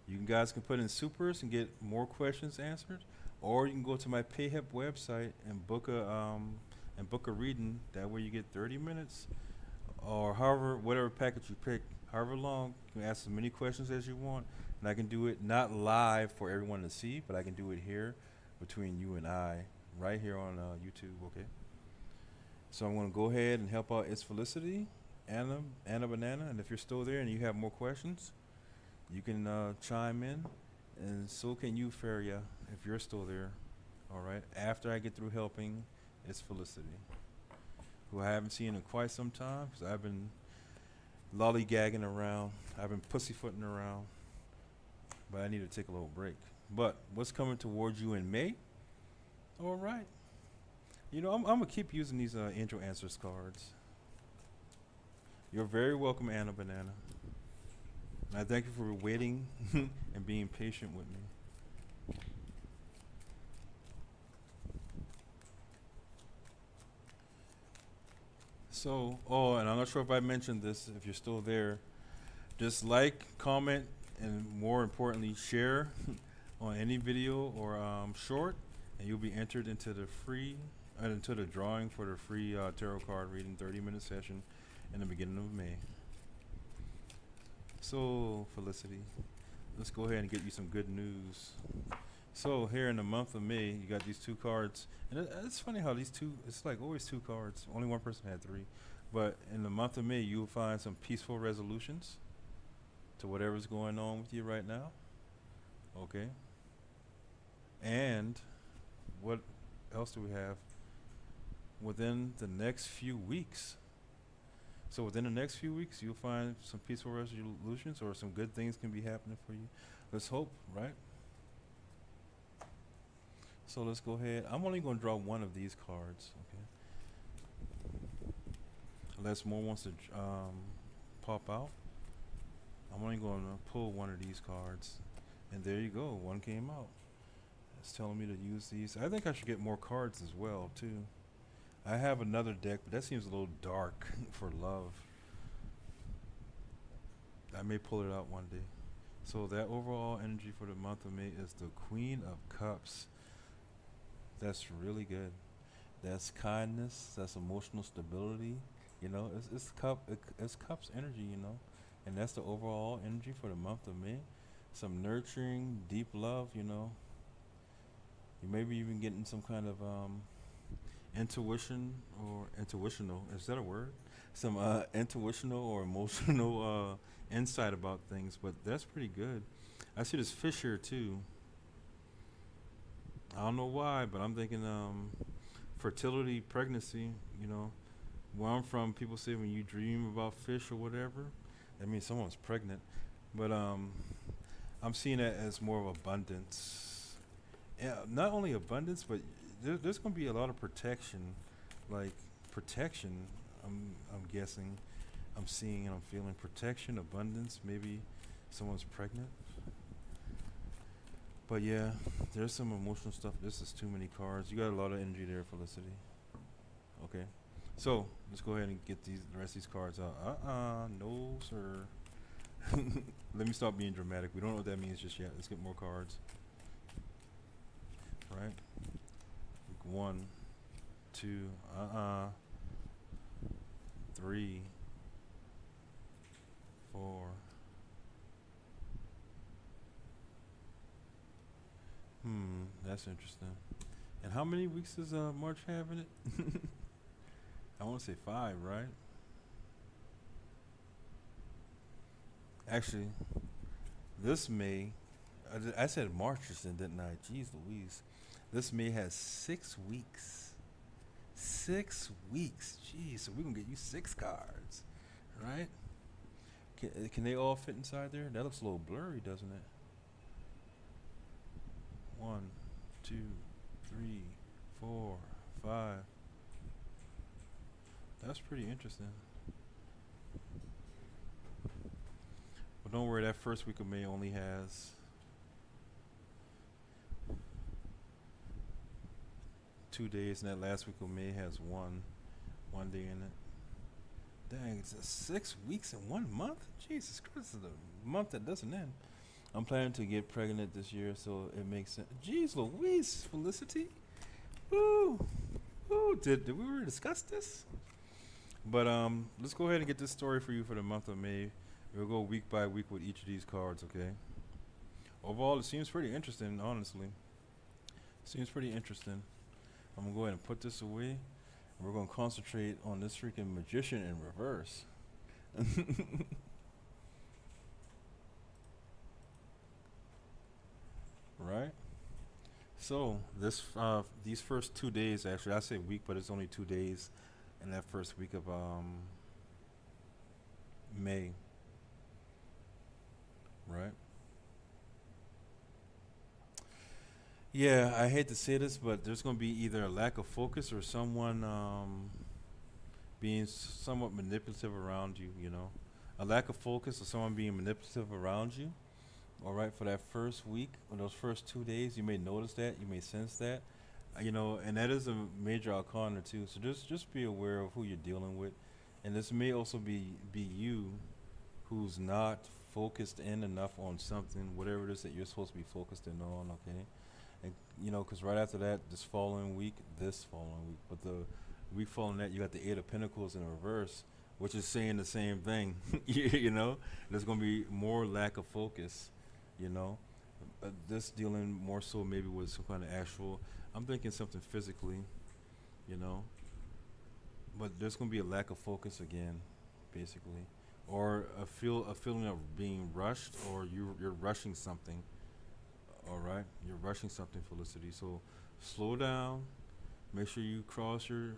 you guys can put in supers and get more questions answered, or you can go to my PayHip website and book a reading. That way, you get 30 minutes, or however whatever package you pick, however long. You can ask as many questions as you want, and I can do it not live for everyone to see, but I can do it here between you and I, right here on YouTube. Okay. So I'm going to go ahead and help out. It's Felicity, Anna Banana, and if you're still there and you have more questions, you can chime in, and so can you, Feria, if you're still there. All right. After I get through helping, it's Felicity, who I haven't seen in quite some time because I've been lollygagging around. I've been pussyfooting around, but I need to take a little break. But what's coming towards you in May? All right. I'm gonna keep using these angel answers cards. You're very welcome, Anna Banana. And I thank you for waiting and being patient with me. So, oh, and I'm not sure if I mentioned this. If you're still there, just like, comment, and more importantly, share on any video or short, and you'll be entered into the drawing for the free tarot card reading 30-minute session in the beginning of May. So, Felicity, let's go ahead and get you some good news. So, here in the month of May, you got these two cards. And it's funny how it's like always two cards. Only one person had three. But in the month of May, you'll find some peaceful resolutions to whatever's going on with you right now. Okay. And what else do we have? Within the next few weeks. So within the next few weeks, you'll find some peaceful resolutions, or some good things can be happening for you. Let's hope, right? So let's go ahead. I'm only going to draw one of these cards, okay? Unless more wants to pop out. I'm only going to pull one of these cards. And there you go, one came out. It's telling me to use these. I think I should get more cards as well, too. I have another deck, but that seems a little dark for love. I may pull it out one day. So that overall energy for the month of May is the Queen of Cups. That's really good. That's kindness. That's emotional stability. It's cups energy. And that's the overall energy for the month of May. Some nurturing, deep love. You may be even getting some kind of intuition or intuitional. Is that a word? Some intuitional or emotional insight about things. But that's pretty good. I see this fish here too. I don't know why, but I'm thinking fertility, pregnancy. Where I'm from, people say when you dream about fish or whatever, that means someone's pregnant. But I'm seeing it as more of abundance. Yeah, not only abundance, but there's going to be a lot of protection. Like protection, I'm guessing, I'm seeing and I'm feeling protection, abundance. Maybe someone's pregnant. But yeah, there's some emotional stuff. This is too many cards. You got a lot of energy there, Felicity. Okay. So let's go ahead and get the rest of these cards out. No, sir. Let me stop being dramatic. We don't know what that means just yet. Let's get more cards. Right? 1, 2, 3, 4. That's interesting. And how many weeks does March have in it? I want to say 5, right? Actually, this May, I said March just then, didn't I? Jeez Louise. This May has 6 weeks. 6 weeks. Jeez, so we're going to get you 6 cards, right? Can they all fit inside there? That looks a little blurry, doesn't it? 1, 2, 3, 4, 5. That's pretty interesting. But don't worry, that first week of May only has 2 days, and that last week of May has one day in it. Dang, it's 6 weeks in 1 month? Jesus Christ, it's a month that doesn't end. I'm planning to get pregnant this year, so it makes sense. Jeez Louise, Felicity. Woo! Woo! Did we already discuss this? But let's go ahead and get this story for you for the month of May. We'll go week by week with each of these cards, okay? Overall, it seems pretty interesting, honestly. Seems pretty interesting. I'm going to go ahead and put this away. And we're going to concentrate on this freaking magician in reverse. Right? So, these first 2 days, actually, I say week, but it's only 2 days in that first week of May. Right? Yeah, I hate to say this, but there's going to be either a lack of focus or someone being somewhat manipulative around you, you know. A lack of focus or someone being manipulative around you. All right, for that first week or those first 2 days, you may notice that, you may sense that, you know, and that is a major arcana too. So just be aware of who you're dealing with, and this may also be you, who's not focused in enough on something, whatever it is that you're supposed to be focused in on. Okay, and you know, because right after that, this following week, but the week following that, you got the Eight of Pentacles in reverse, which is saying the same thing. You know, there's going to be more lack of focus. You know, this dealing more so maybe with some kind of actual, I'm thinking something physically, you know, but there's going to be a lack of focus again, basically, or a feeling of being rushed, or you're rushing something. All right, you're rushing something, Felicity. So slow down, make sure you cross your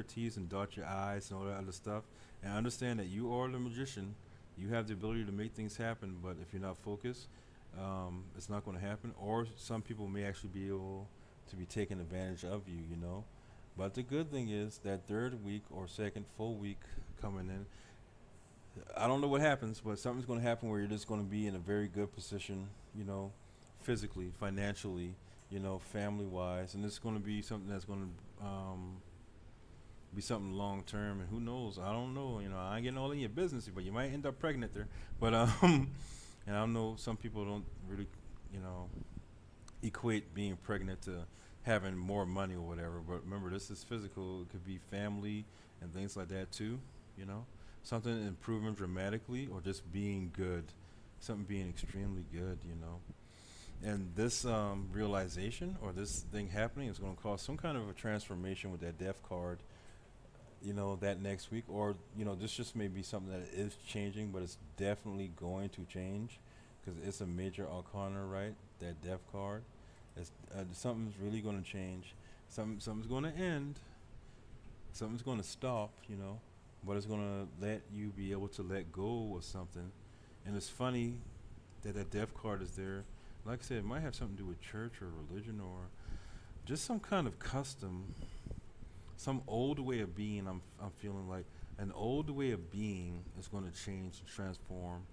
T's and dot your I's and all that other stuff, and understand that you are the magician. You have the ability to make things happen, but if you're not focused, it's not going to happen. Or some people may actually be able to be taken advantage of you, you know. But the good thing is that third week or second full week coming in, I don't know what happens, but something's going to happen where you're just going to be in a very good position, you know, physically, financially, you know, family-wise, and it's going to be something that's going to be something long term. And who knows? I don't know. You know, I ain't getting all in your business, but you might end up pregnant there. But and I know some people don't really, you know, equate being pregnant to having more money or whatever. But remember, this is physical. It could be family and things like that too. You know, something improving dramatically, or just being good, something being extremely good. You know, and this realization or this thing happening is going to cause some kind of a transformation with that death card. You know, that next week, or you know, this just may be something that is changing, but it's definitely going to change because it's a major arcana, right? That death card, it's, something's really going to change. Something's going to end. Something's going to stop. You know, but it's going to let you be able to let go of something. And it's funny that that death card is there. Like I said, it might have something to do with church or religion or just some kind of custom. Some old way of being. I'm feeling like an old way of being is going to change and transform.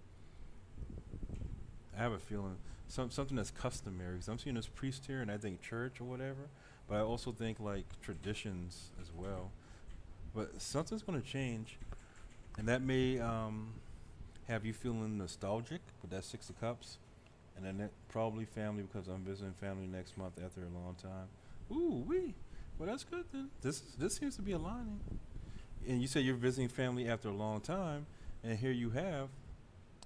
I have a feeling something that's customary. Because I'm seeing this priest here, and I think church or whatever. But I also think like traditions as well. But something's going to change, and that may have you feeling nostalgic with that Six of Cups, and then that probably family, because I'm visiting family next month after a long time. Ooh wee. Well, that's good then. This seems to be aligning. And you say you're visiting family after a long time, and here you have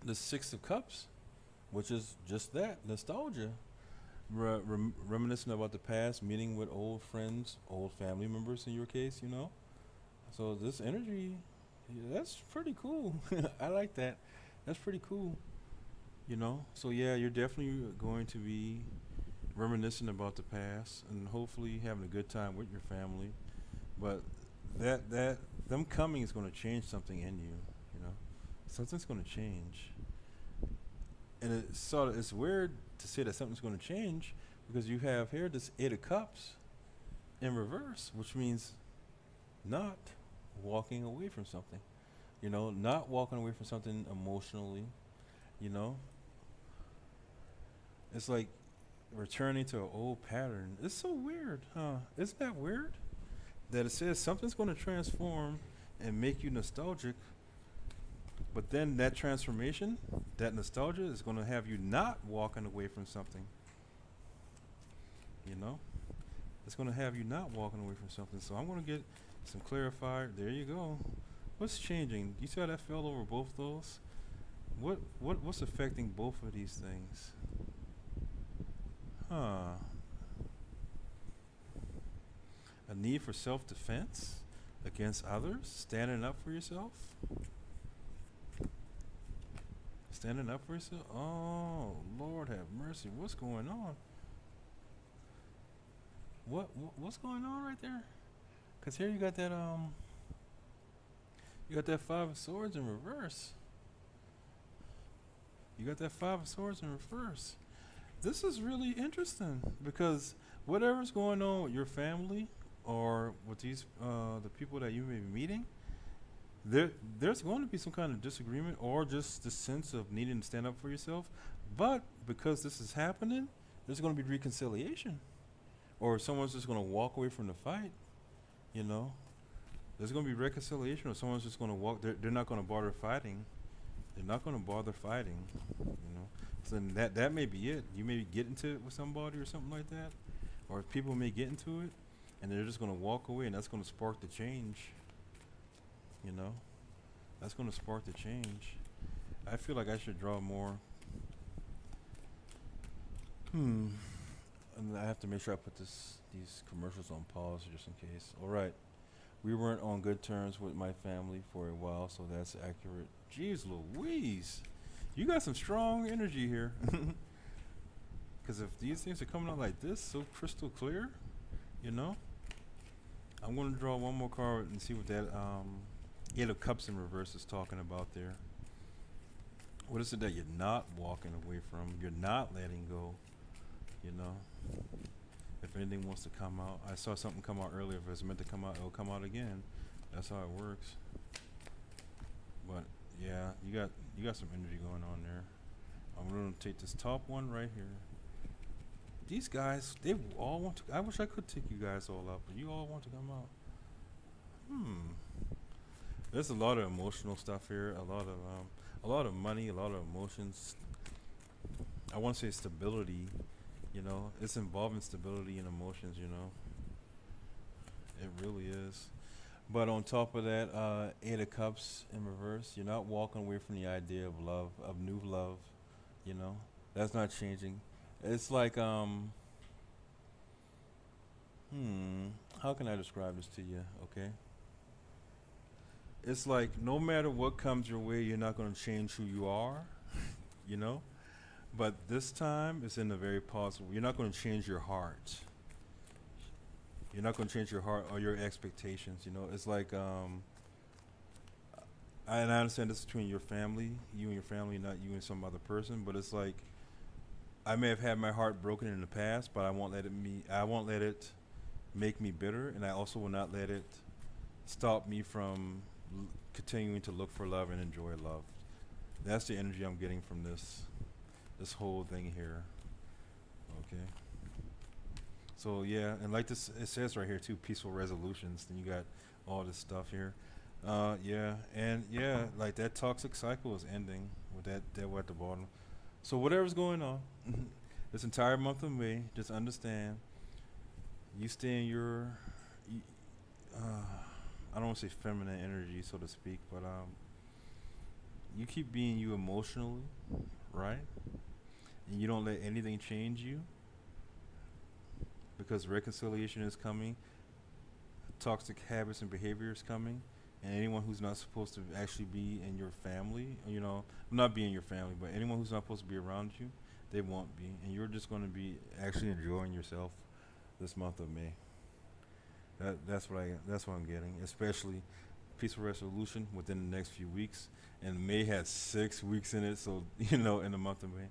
the Six of Cups, which is just that, nostalgia. reminiscing about the past, meeting with old friends, old family members in your case, you know. So this energy, yeah, that's pretty cool. I like that. That's pretty cool, you know. So yeah, you're definitely going to be reminiscing about the past and hopefully having a good time with your family. But that them coming is going to change something in you, you know. Something's going to change, and it's weird to say that something's going to change because you have here this Eight of Cups in reverse, which means not walking away from something. You know, not walking away from something emotionally. You know, it's like returning to an old pattern. It's so weird, huh? Isn't that weird? That it says something's going to transform and make you nostalgic, but then that transformation, that nostalgia, is going to have you not walking away from something. You know, it's going to have you not walking away from something. So I'm going to get some clarifier. There you go. What's changing? You see how that fell over both those? What's affecting both of these things? Huh. A need for self-defense against others, standing up for yourself. Standing up for yourself. Oh, Lord have mercy. What's going on? What's going on right there? Cause here you got that Five of Swords in reverse. You got that Five of Swords in reverse. This is really interesting because whatever's going on with your family or with these the people that you may be meeting, there's going to be some kind of disagreement or just the sense of needing to stand up for yourself. But because this is happening, there's going to be reconciliation, or someone's just going to walk away from the fight. You know, there's going to be reconciliation, or someone's just going to walk. They're not going to bother fighting. They're not going to bother fighting. You know, so then that may be it. You may get into it with somebody or something like that, or people may get into it, and they're just going to walk away, and that's going to spark the change. You know, that's going to spark the change. I feel like I should draw more. And I have to make sure I put these commercials on pause just in case. All right. We weren't on good terms with my family for a while, so that's accurate. Jeez Louise. You got some strong energy here. Because if these things are coming out like this, so crystal clear, you know, I'm going to draw one more card and see what that Eight of Cups in reverse is talking about there. What is it that you're not walking away from? You're not letting go, you know? If anything wants to come out. I saw something come out earlier. If it's meant to come out, it'll come out again. That's how it works. But yeah, you got some energy going on there. I'm gonna take this top one right here. These guys, they all want to. I wish I could take you guys all out, but you all want to come out. There's a lot of emotional stuff here. A lot of money, a lot of emotions. I want to say stability. You know, it's involving stability and emotions, you know. It really is. But on top of that, Eight of Cups in reverse, you're not walking away from the idea of love, of new love, you know. That's not changing. It's like, how can I describe this to you, okay? It's like no matter what comes your way, you're not going to change who you are, you know? But this time, it's in a very positive. You're not going to change your heart. You're not going to change your heart or your expectations. You know, it's like, and I understand this between your family, you and your family, not you and some other person. But it's like, I may have had my heart broken in the past, but I won't let it make me bitter, and I also will not let it stop me from continuing to look for love and enjoy love. That's the energy I'm getting from this whole thing here. Okay. So yeah, and like this, it says right here too, peaceful resolutions. Then you got all this stuff here. Yeah, and yeah, like that toxic cycle is ending with that devil at the bottom. So whatever's going on, this entire month of May, just understand, you stay in your, I don't want to say feminine energy, so to speak, but you keep being you emotionally, right? And you don't let anything change you. because reconciliation is coming, toxic habits and behavior is coming, and anyone who's not supposed to actually be in your family, not be in your family, but anyone who's not supposed to be around you, they won't be, and you're just going to be actually enjoying yourself this month of May. That's what I'm getting, especially peaceful resolution within the next few weeks. And May has 6 weeks in it, so in the month of May,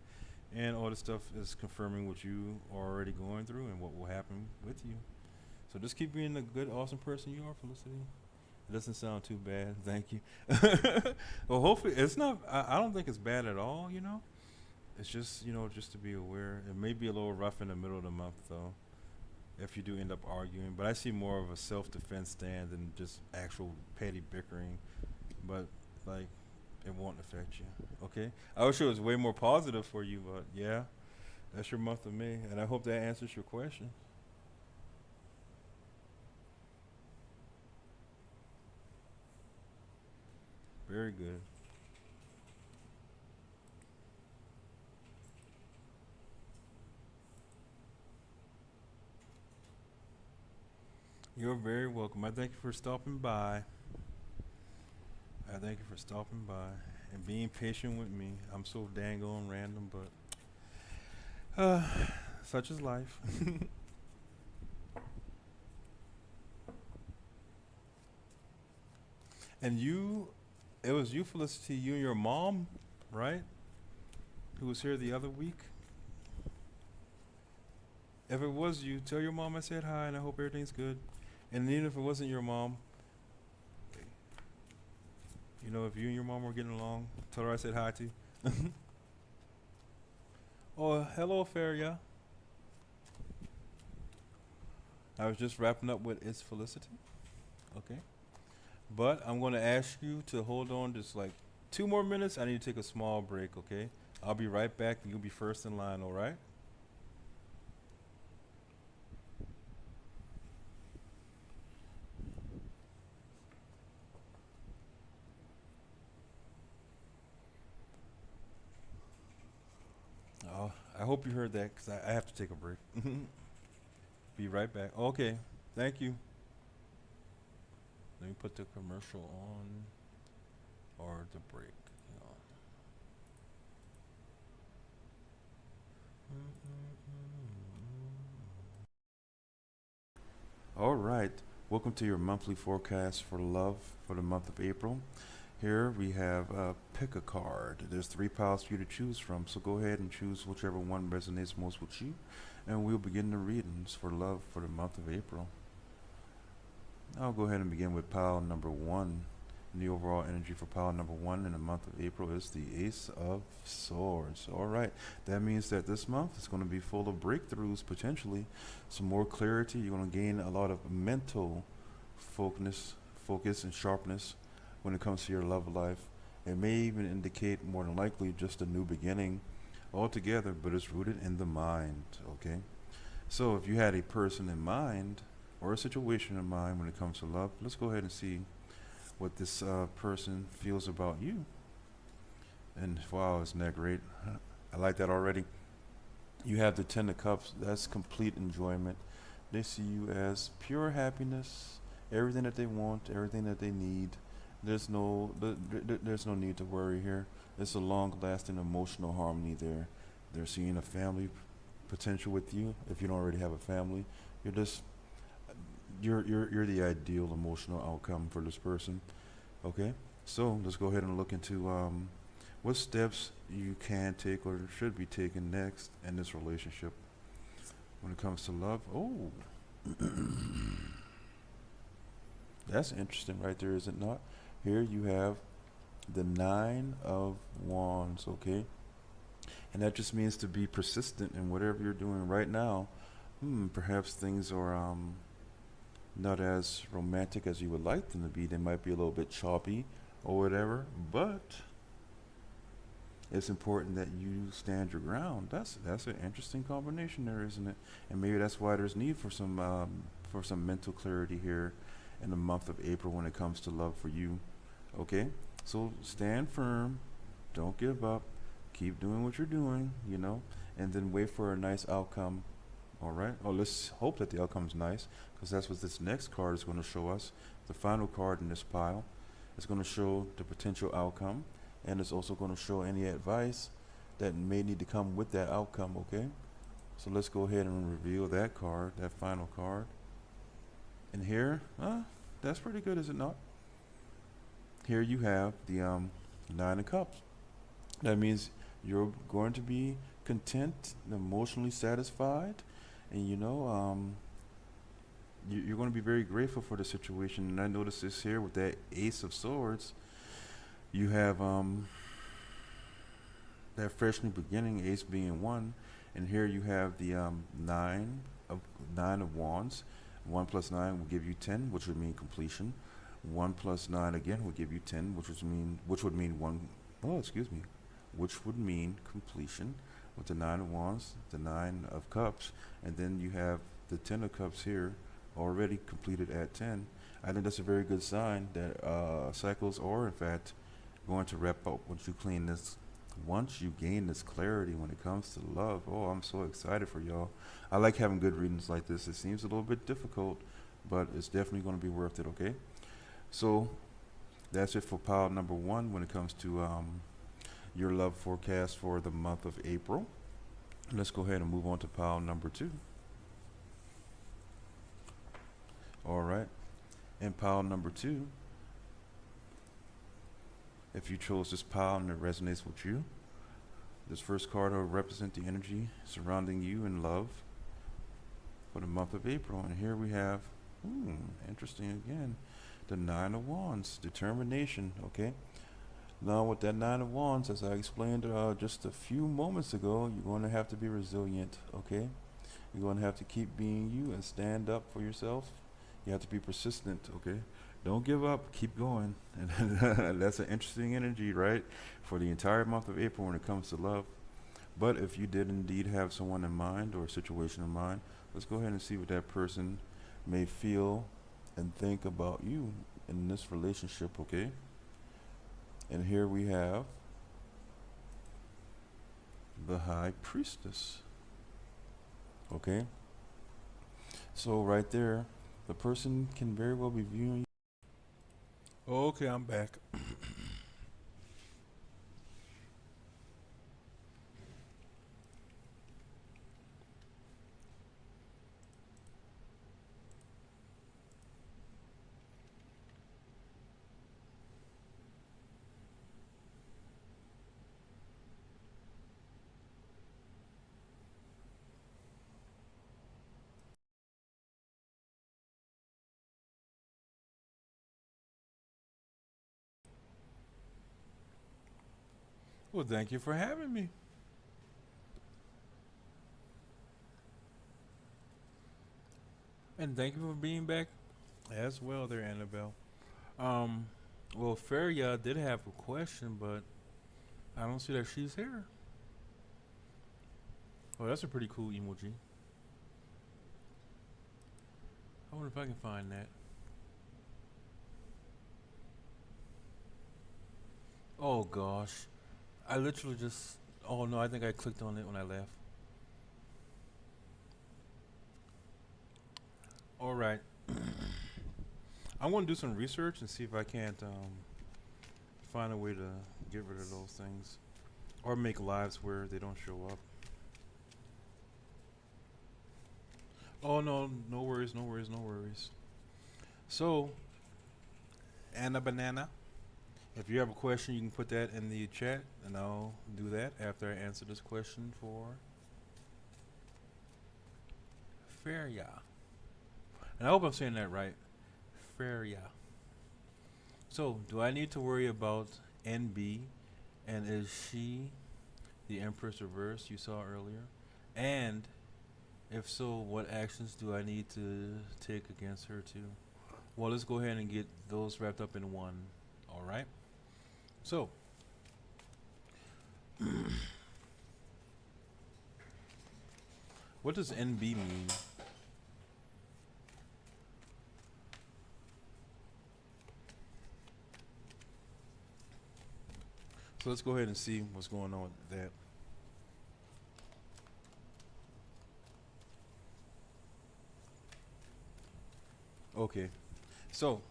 and all this stuff is confirming what you are already going through and what will happen with you. So just keep being the good, awesome person you are, Felicity. It doesn't sound too bad. Thank you. Well, hopefully it's not. I don't think it's bad at all. It's just just to be aware. It may be a little rough in the middle of the month though, if you do end up arguing. But I see more of a self-defense stand than just actual petty bickering. But like, it won't affect you. Okay. I wish it was way more positive for you, but yeah, that's your month of May, and I hope that answers your question. Very good. You're very welcome. I thank you for stopping by. I thank you for stopping by and being patient with me. I'm so dang on random, but such is life. And it was you, Felicity, you and your mom, right? Who was here the other week? If it was you, tell your mom I said hi and I hope everything's good. And even if it wasn't your mom, if you and your mom were getting along, tell her I said hi to you. Oh, hello, Feria. I was just wrapping up with It's Felicity. Okay. But I'm going to ask you to hold on just like 2 more minutes. I need to take a small break, okay? I'll be right back and you'll be first in line, all right? Oh, I hope you heard that because I have to take a break. Be right back. Okay. Thank you. Let me put the commercial on or the break. All right. Welcome to your monthly forecast for love for the month of April. Here we have pick a card. There's 3 piles for you to choose from, so go ahead and choose whichever one resonates most with you, and we'll begin the readings for love for the month of April. I'll go ahead and begin with pile number 1. And the overall energy for pile number 1 in the month of April is the Ace of Swords. All right, that means that this month is going to be full of breakthroughs, potentially some more clarity. You're going to gain a lot of mental focus and sharpness when it comes to your love life. It may even indicate, more than likely, just a new beginning altogether, but it's rooted in the mind. Okay, so if you had a person in mind or a situation in mind when it comes to love, let's go ahead and see what this person feels about you. And wow, isn't that great? I like that already. You have the Ten of Cups. That's complete enjoyment. They see you as pure happiness, everything that they want, everything that they need. There's no need to worry here. It's a long-lasting emotional harmony there. They're seeing a family potential with you. If you don't already have a family, you're just you're the ideal emotional outcome for this person. Okay, so let's go ahead and look into what steps you can take or should be taken next in this relationship when it comes to love. Oh, that's interesting right there, is it not? Here you have the Nine of Wands. Okay, and that just means to be persistent in whatever you're doing right now. Perhaps things are not as romantic as you would like them to be. They might be a little bit choppy or whatever, but it's important that you stand your ground. That's an interesting combination there, isn't it? And maybe that's why there's need for some mental clarity here in the month of April when it comes to love for you. Okay, so stand firm, don't give up, keep doing what you're doing, and then wait for a nice outcome All right. Oh, let's hope that the outcome's nice, because that's what this next card is going to show us. The final card in this pile is going to show the potential outcome, and it's also going to show any advice that may need to come with that outcome. Okay. So let's go ahead and reveal that card, that final card. And here, that's pretty good, is it not? Here you have the Nine of Cups. That means you're going to be content, emotionally satisfied, and you're going to be very grateful for the situation. And I notice this here with that Ace of Swords. You have that fresh new beginning, Ace being one, and here you have the nine of Wands. 1 plus 9 will give you 10, which would mean completion. 1 plus 9 again would give you 10, which would mean one. Oh, excuse me, which would mean completion. With the 9 of Wands, the 9 of Cups, and then you have the 10 of Cups here, already completed at 10. I think that's a very good sign that cycles are in fact going to wrap up once you clean this. Once you gain this clarity when it comes to love, oh, I'm so excited for y'all. I like having good readings like this. It seems a little bit difficult, but it's definitely going to be worth it. Okay, so that's it for pile number one when it comes to your love forecast for the month of April. Let's go ahead and move on to pile number two. All right. In pile number two, if you chose this pile and it resonates with you, this first card will represent the energy surrounding you in love for the month of April. And here we have, interesting again, the 9 of Wands, determination. Okay. Now, with that 9 of Wands, as I explained just a few moments ago, you're going to have to be resilient, okay? You're going to have to keep being you and stand up for yourself. You have to be persistent, okay? Don't give up, keep going. And that's an interesting energy, right? For the entire month of April when it comes to love. But if you did indeed have someone in mind or a situation in mind, let's go ahead and see what that person may feel and think about you in this relationship, okay? And here we have the High Priestess. Okay? So right there, the person can very well be viewing. Okay, I'm back. Well, thank you for having me. And thank you for being back as well there, Annabelle. Um, well, Feria did have a question, but I don't see that she's here. Oh, that's a pretty cool emoji. I wonder if I can find that. Oh gosh. I literally just. Oh no, I think I clicked on it when I left. All right. I'm going to do some research and see if I can't find a way to get rid of those things or make lives where they don't show up. Oh no, no worries, no worries, no worries. So, Anna Banana, if you have a question, you can put that in the chat, and I'll do that after I answer this question for Feria. And I hope I'm saying that right. Feria. So, do I need to worry about NB? And is she the Empress Reverse you saw earlier? And if so, what actions do I need to take against her too? Well, let's go ahead and get those wrapped up in one. All right. So, what does NB mean? So let's go ahead and see what's going on with that. Okay. So,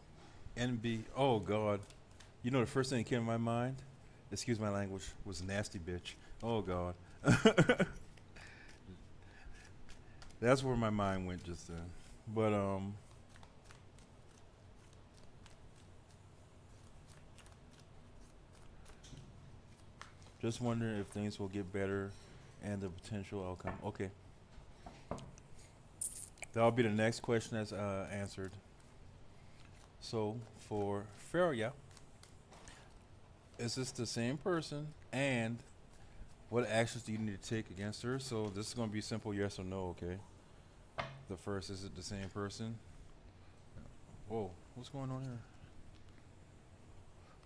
NB. Oh God. You know the first thing that came to my mind, excuse my language, was nasty bitch. Oh God. That's where my mind went just then. But just wondering if things will get better and the potential outcome. Okay. That'll be the next question that's answered. So for Feria, is this the same person? And what actions do you need to take against her? So this is going to be simple yes or no, okay? The first, is it the same person? Whoa, what's going on here?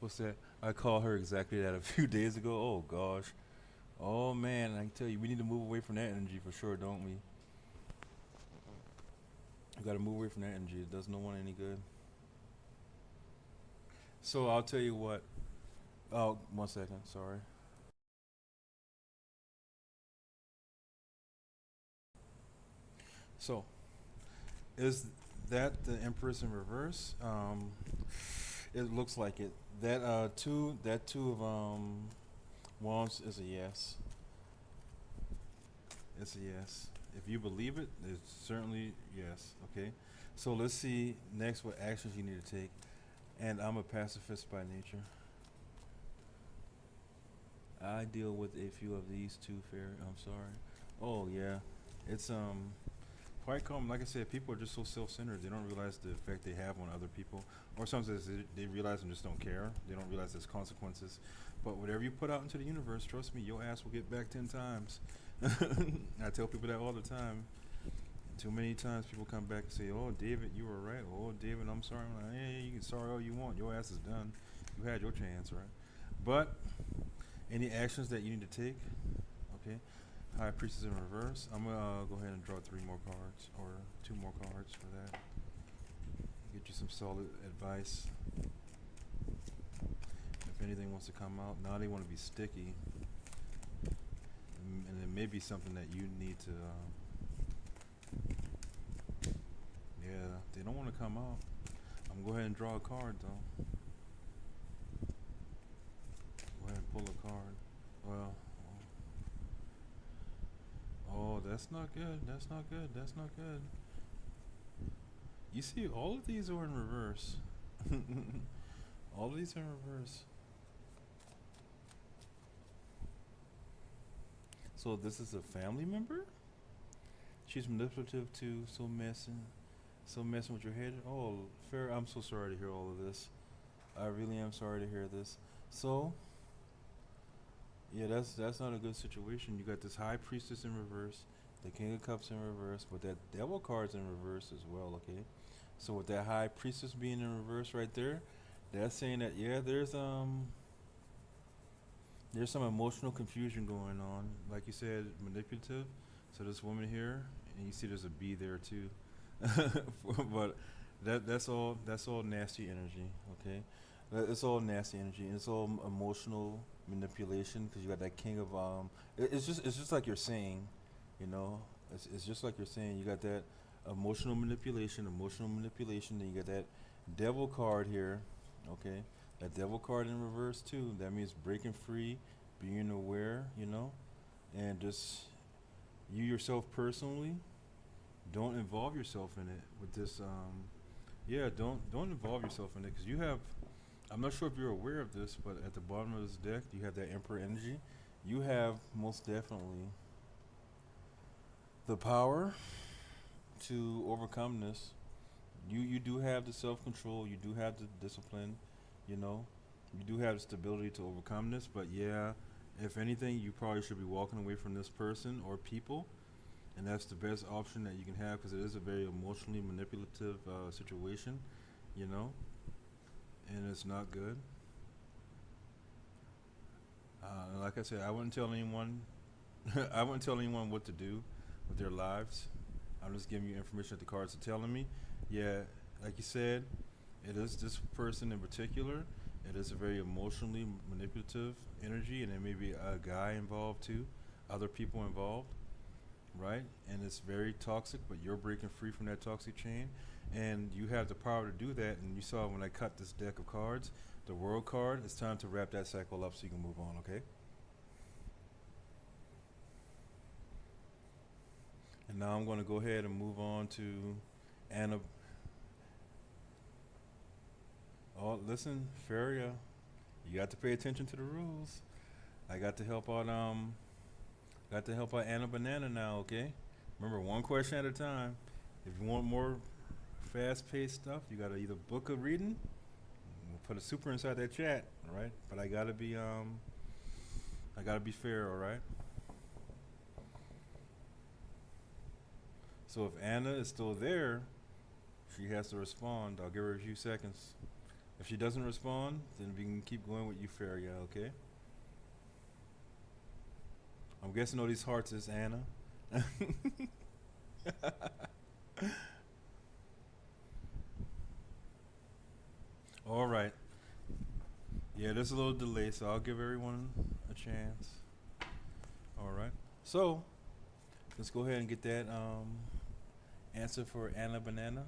What's that? I called her exactly that a few days ago. Oh gosh. Oh man, I can tell you, we need to move away from that energy for sure, don't we? We got to move away from that energy. It does no one any good. So I'll tell you what. Oh, 1 second. Sorry. So, is that the Empress in reverse? It looks like it. That two of wands is a yes. It's a yes. If you believe it, it's certainly yes. Okay. So let's see next what actions you need to take. And I'm a pacifist by nature. I deal with a few of these two fair. I'm sorry. Oh yeah, it's quite common. Like I said, people are just so self-centered. They don't realize the effect they have on other people, or sometimes they realize and just don't care. They don't realize there's consequences. But whatever you put out into the universe, trust me, your ass will get back 10 times. I tell people that all the time. Too many times people come back and say, "Oh, David, you were right." "Oh, David, I'm sorry." I'm like, "Hey, you can sorry all you want. Your ass is done. You had your chance, right?" But any actions that you need to take, okay? High Priestess in reverse. I'm gonna go ahead and draw 3 more cards, or 2 more cards for that. Get you some solid advice. If anything wants to come out, now they want to be sticky, and it may be something that you need to. Yeah, they don't want to come out. I'm gonna go ahead and draw a card though. Go ahead and pull a card. Well, oh, that's not good. That's not good. That's not good. You see, all of these are in reverse. All of these are in reverse. So this is a family member? She's manipulative too, so messing with your head. Oh, fair. I'm so sorry to hear all of this. I really am sorry to hear this. So, yeah, that's not a good situation. You got this High Priestess in reverse, the King of Cups in reverse, but that Devil card's in reverse as well. Okay, so with that High Priestess being in reverse right there, that's saying that yeah, there's some emotional confusion going on. Like you said, manipulative. So this woman here, and you see there's a B there too. But that's all nasty energy. Okay, it's all nasty energy, and it's all emotional manipulation because you got that king of it's just like you're saying, you know, it's just like you're saying. You got that emotional manipulation. Then you got that devil card here. Okay, that devil card in reverse too. That means breaking free, being aware, you know, and just you yourself personally don't involve yourself in it with this yeah, don't involve yourself in it because you have, I'm not sure if you're aware of this, but at the bottom of this deck you have that emperor energy. You have most definitely the power to overcome this. You do have the self-control, you do have the discipline, you know, you do have the stability to overcome this. But yeah, if anything, you probably should be walking away from this person or people, and that's the best option that you can have because it is a very emotionally manipulative situation, you know, and it's not good. Like I said, I wouldn't tell anyone. I wouldn't tell anyone what to do with their lives. I'm just giving you information that the cards are telling me. Yeah, like you said, it is this person in particular. It is a very emotionally manipulative energy, and there may be a guy involved too, other people involved, right? And it's very toxic, but you're breaking free from that toxic chain. and you have the power to do that. And you saw when I cut this deck of cards, the World card. It's time to wrap that cycle up so you can move on. Okay. And now I'm going to go ahead and move on to Anna. Oh, listen, Feria, you got to pay attention to the rules. I got to help out Anna Banana now, okay? Remember, one question at a time. If you want more fast-paced stuff, you gotta either book a reading, we'll put a super inside that chat, all right? But I gotta be fair, all right? So if Anna is still there, she has to respond. I'll give her a few seconds. If she doesn't respond, then we can keep going with Euphoria, okay? I'm guessing all these hearts is Anna. All right. Yeah, there's a little delay, so I'll give everyone a chance. All right. So let's go ahead and get that answer for Anna Banana,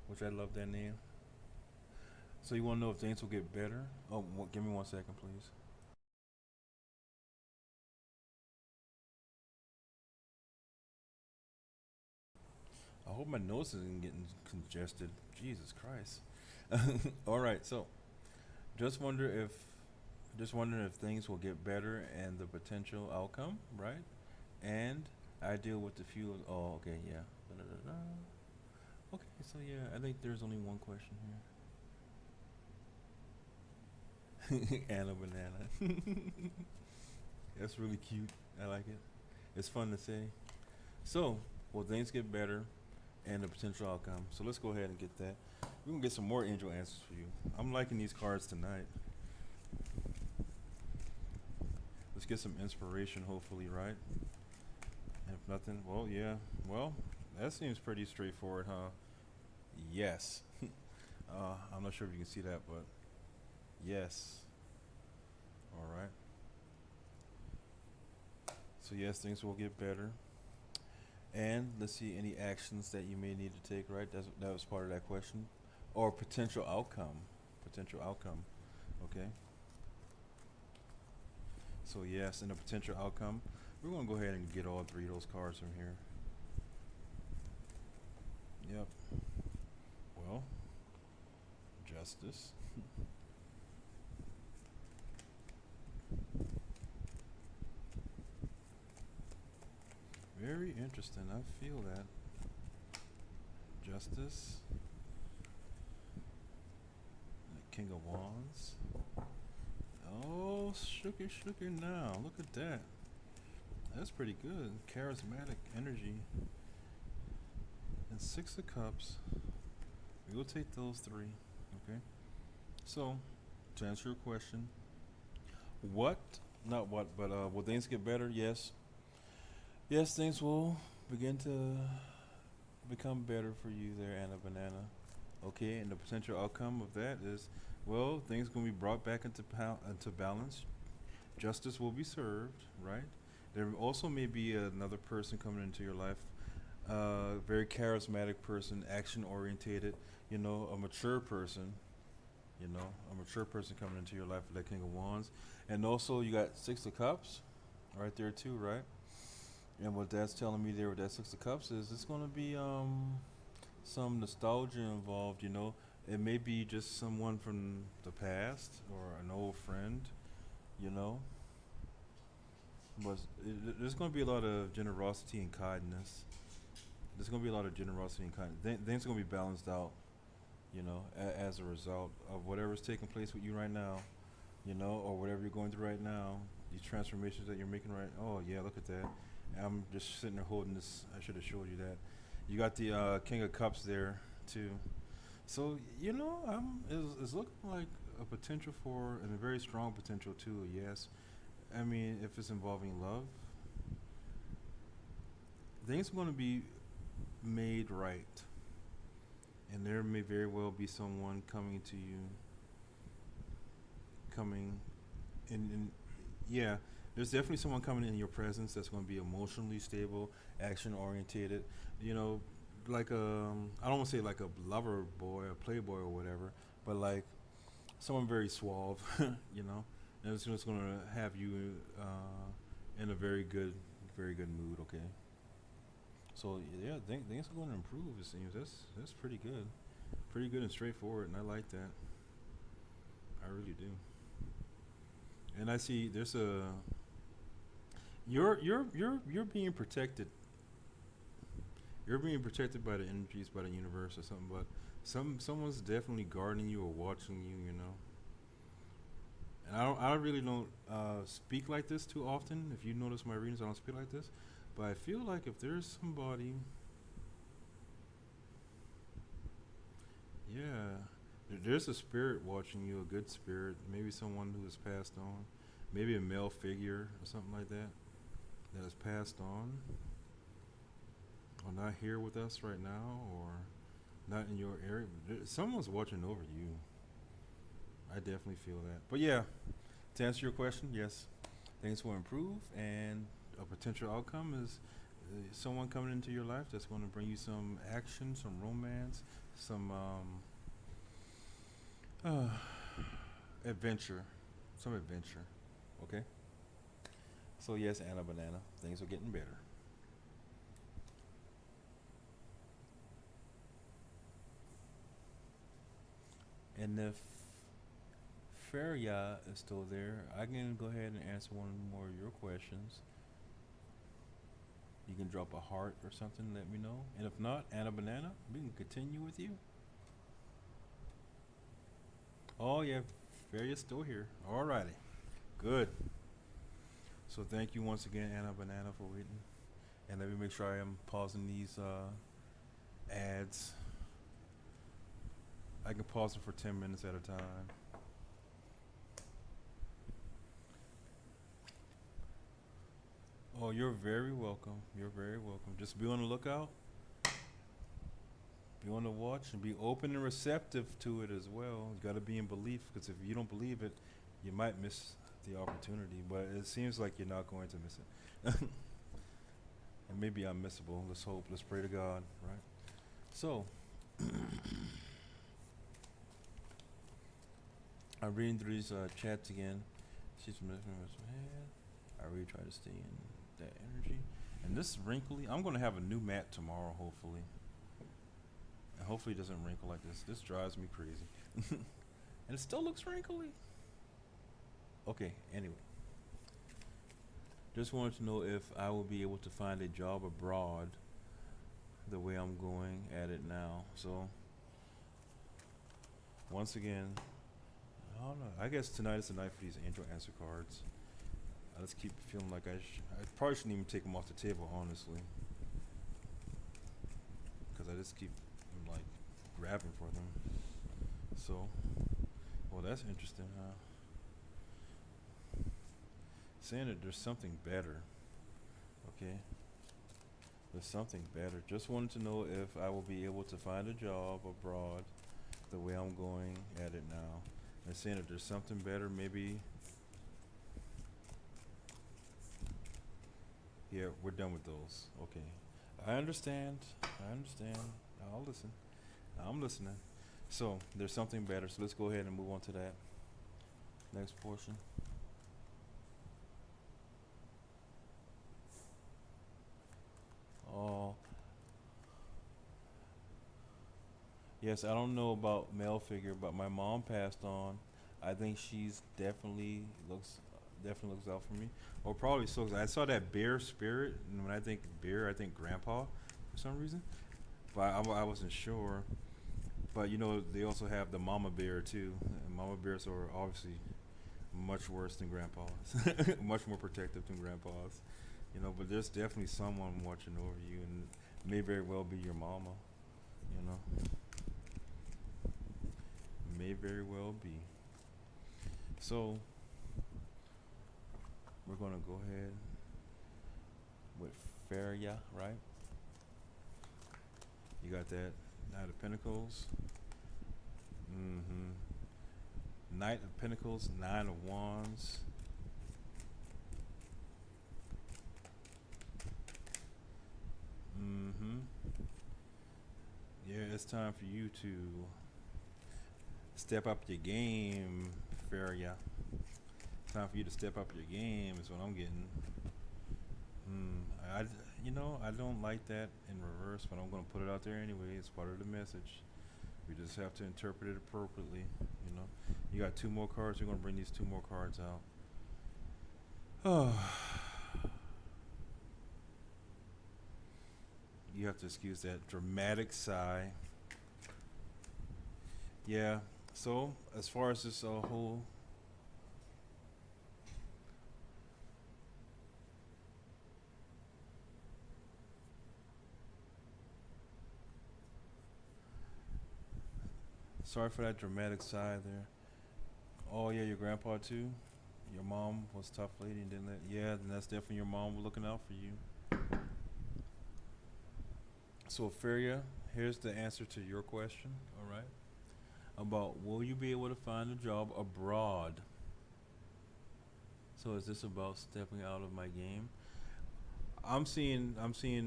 which I love that name. So you want to know if things will get better? Oh, give me 1 second, please. I hope my nose isn't getting congested. Jesus Christ. All right, so just wonder if, just wondering if things will get better and the potential outcome, right? And I deal with the few. Oh, okay, yeah. Da-da-da-da. Okay, so yeah, I think there's only one question here. Anna Banana. That's really cute. I like it. It's fun to say. So, will things get better and the potential outcome? So let's go ahead and get that. We're gonna get some more angel answers for you. I'm liking these cards tonight. Let's get some inspiration, hopefully, right? If nothing, well, yeah. Well, that seems pretty straightforward, huh? Yes. I'm not sure if you can see that, but yes. All right. So yes, things will get better. And let's see any actions that you may need to take, right? That was part of that question. Or potential outcome. Potential outcome. Okay. So yes, and a potential outcome. We're gonna go ahead and get all three of those cards from here. Yep. Well, justice. Very interesting. I feel that. Justice. The King of Wands. Oh, shooky now. Look at that. That's pretty good. Charismatic energy. And Six of Cups. We will take those three. Okay. So, to answer your question, what, not what, but will things get better? Yes. Yes, things will begin to become better for you there, Anna Banana. Okay, and the potential outcome of that is, well, things going to be brought back into balance. Justice will be served, right? There also may be another person coming into your life, very charismatic person, action orientated, a mature person, a mature person coming into your life with that King of Wands. And also you got Six of Cups right there too, right? And what that's telling me there with that Six of Cups is it's going to be some nostalgia involved, It may be just someone from the past or an old friend, you know. But there's going to be a lot of generosity and kindness. There's going to be a lot of generosity and kindness. Things are going to be balanced out, as a result of whatever's taking place with you right now, or whatever you're going through right now. These transformations that you're making right. Oh yeah, look at that. I'm just sitting there holding this. I should have showed you that. You got the King of Cups there too. So it's looking like a potential for, and a very strong potential too. Yes, I mean if it's involving love, things are going to be made right, and there may very well be someone coming to you, coming in yeah, there's definitely someone coming in your presence that's going to be emotionally stable, action orientated, you know, like I don't want to say like a lover boy, a playboy or whatever, but like someone very suave, you know, and it's just gonna have you in a very good mood. Okay, so yeah, things are going to improve. It seems that's pretty good and straightforward, and I like that. I really do. And I see there's a you're being protected. You're being protected by the energies, by the universe or something. But someone's definitely guarding you or watching you. You know. And I really don't speak like this too often. If you notice my readings, I don't speak like this. But I feel like if there's somebody, yeah, there's a spirit watching you, a good spirit, maybe someone who has passed on, maybe a male figure or something like that that has passed on, or not here with us right now, or not in your area. Someone's watching over you. I definitely feel that. But yeah, to answer your question, yes, things will improve, and a potential outcome is someone coming into your life that's going to bring you some action, some romance, some adventure, some adventure. Okay. So yes, Anna Banana, things are getting better. And if Feria is still there, I can go ahead and answer one more of your questions. You can drop a heart or something, let me know. And if not, Anna Banana, we can continue with you. Oh yeah, Feria's still here. Alrighty. Good. So thank you once again, Anna Banana, for waiting. And let me make sure I am pausing these ads. I can pause them for 10 minutes at a time. Oh, you're very welcome. You're very welcome. Just be on the lookout, be on the watch, and be open and receptive to it as well. You got to be in belief, because if you don't believe it, you might miss the opportunity. But it seems like you're not going to miss it. And maybe I'm missable. Let's hope. Let's pray to God, right? So, I'm reading through these chats again. She's from I really try to stay in that energy. And this wrinkly, I'm going to have a new mat tomorrow, hopefully. And hopefully it doesn't wrinkle like this. This drives me crazy. And it still looks wrinkly. Okay, anyway. Just wanted to know if I will be able to find a job abroad the way I'm going at it now. So, once again, I don't know. I guess tonight is the night for these angel answer cards. I just keep feeling like I probably shouldn't even take them off the table, honestly. Because I just keep, like, grabbing for them. So, well, that's interesting, huh? Saying that there's something better. Okay? There's something better. Just wanted to know if I will be able to find a job abroad the way I'm going at it now. And saying that there's something better, maybe. Yeah, we're done with those. Okay. I understand. I understand. I'll listen. I'm listening. So, there's something better. So, let's go ahead and move on to that next portion. Oh, yes, I don't know about male figure, but my mom passed on. I think she's definitely looks out for me. Or probably so. 'Cause I saw that bear spirit, and when I think bear, I think grandpa for some reason. But I wasn't sure. But you know, they also have the mama bear too. And mama bears are obviously much worse than grandpas, much more protective than grandpas. You know, but there's definitely someone watching over you, and may very well be your mama. You know, may very well be. So we're gonna go ahead with Feria, right? You got that Knight of Pentacles. Mm-hmm. Knight of Pentacles, Nine of Wands. Mm-hmm. Yeah, it's time for you to step up your game, Faria. Time for you to step up your game is what I'm getting. I, I don't like that in reverse, but I'm gonna put it out there anyway. It's part of the message. We just have to interpret it appropriately. You got two more cards. We're gonna bring these two more cards out. Oh, you have to excuse that dramatic sigh. Yeah. So as far as this whole, sorry for that dramatic sigh there. Oh yeah, your grandpa too. Your mom was a tough lady and didn't let. Yeah, then that's definitely your mom looking out for you. So, Feria, here's the answer to your question, all right? About will you be able to find a job abroad? So, is this about stepping out of my game? I'm seeing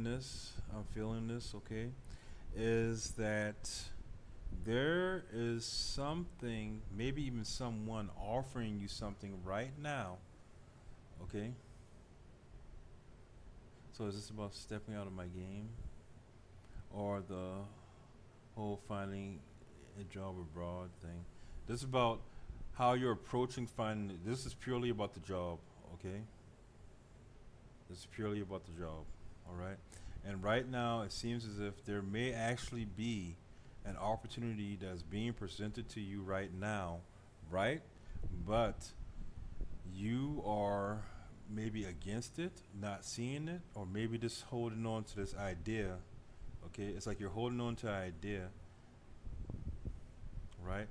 this, I'm feeling this, okay? Is that there is something, maybe even someone offering you something right now, okay? So, is this about stepping out of my game? Or the whole finding a job abroad thing. This is about how you're approaching finding. This is purely about the job, okay? This is purely about the job, all right? And right now, it seems as if there may actually be an opportunity that's being presented to you right now, right? But you are maybe against it, not seeing it, or maybe just holding on to this idea. Okay, it's like you're holding on to an idea, right?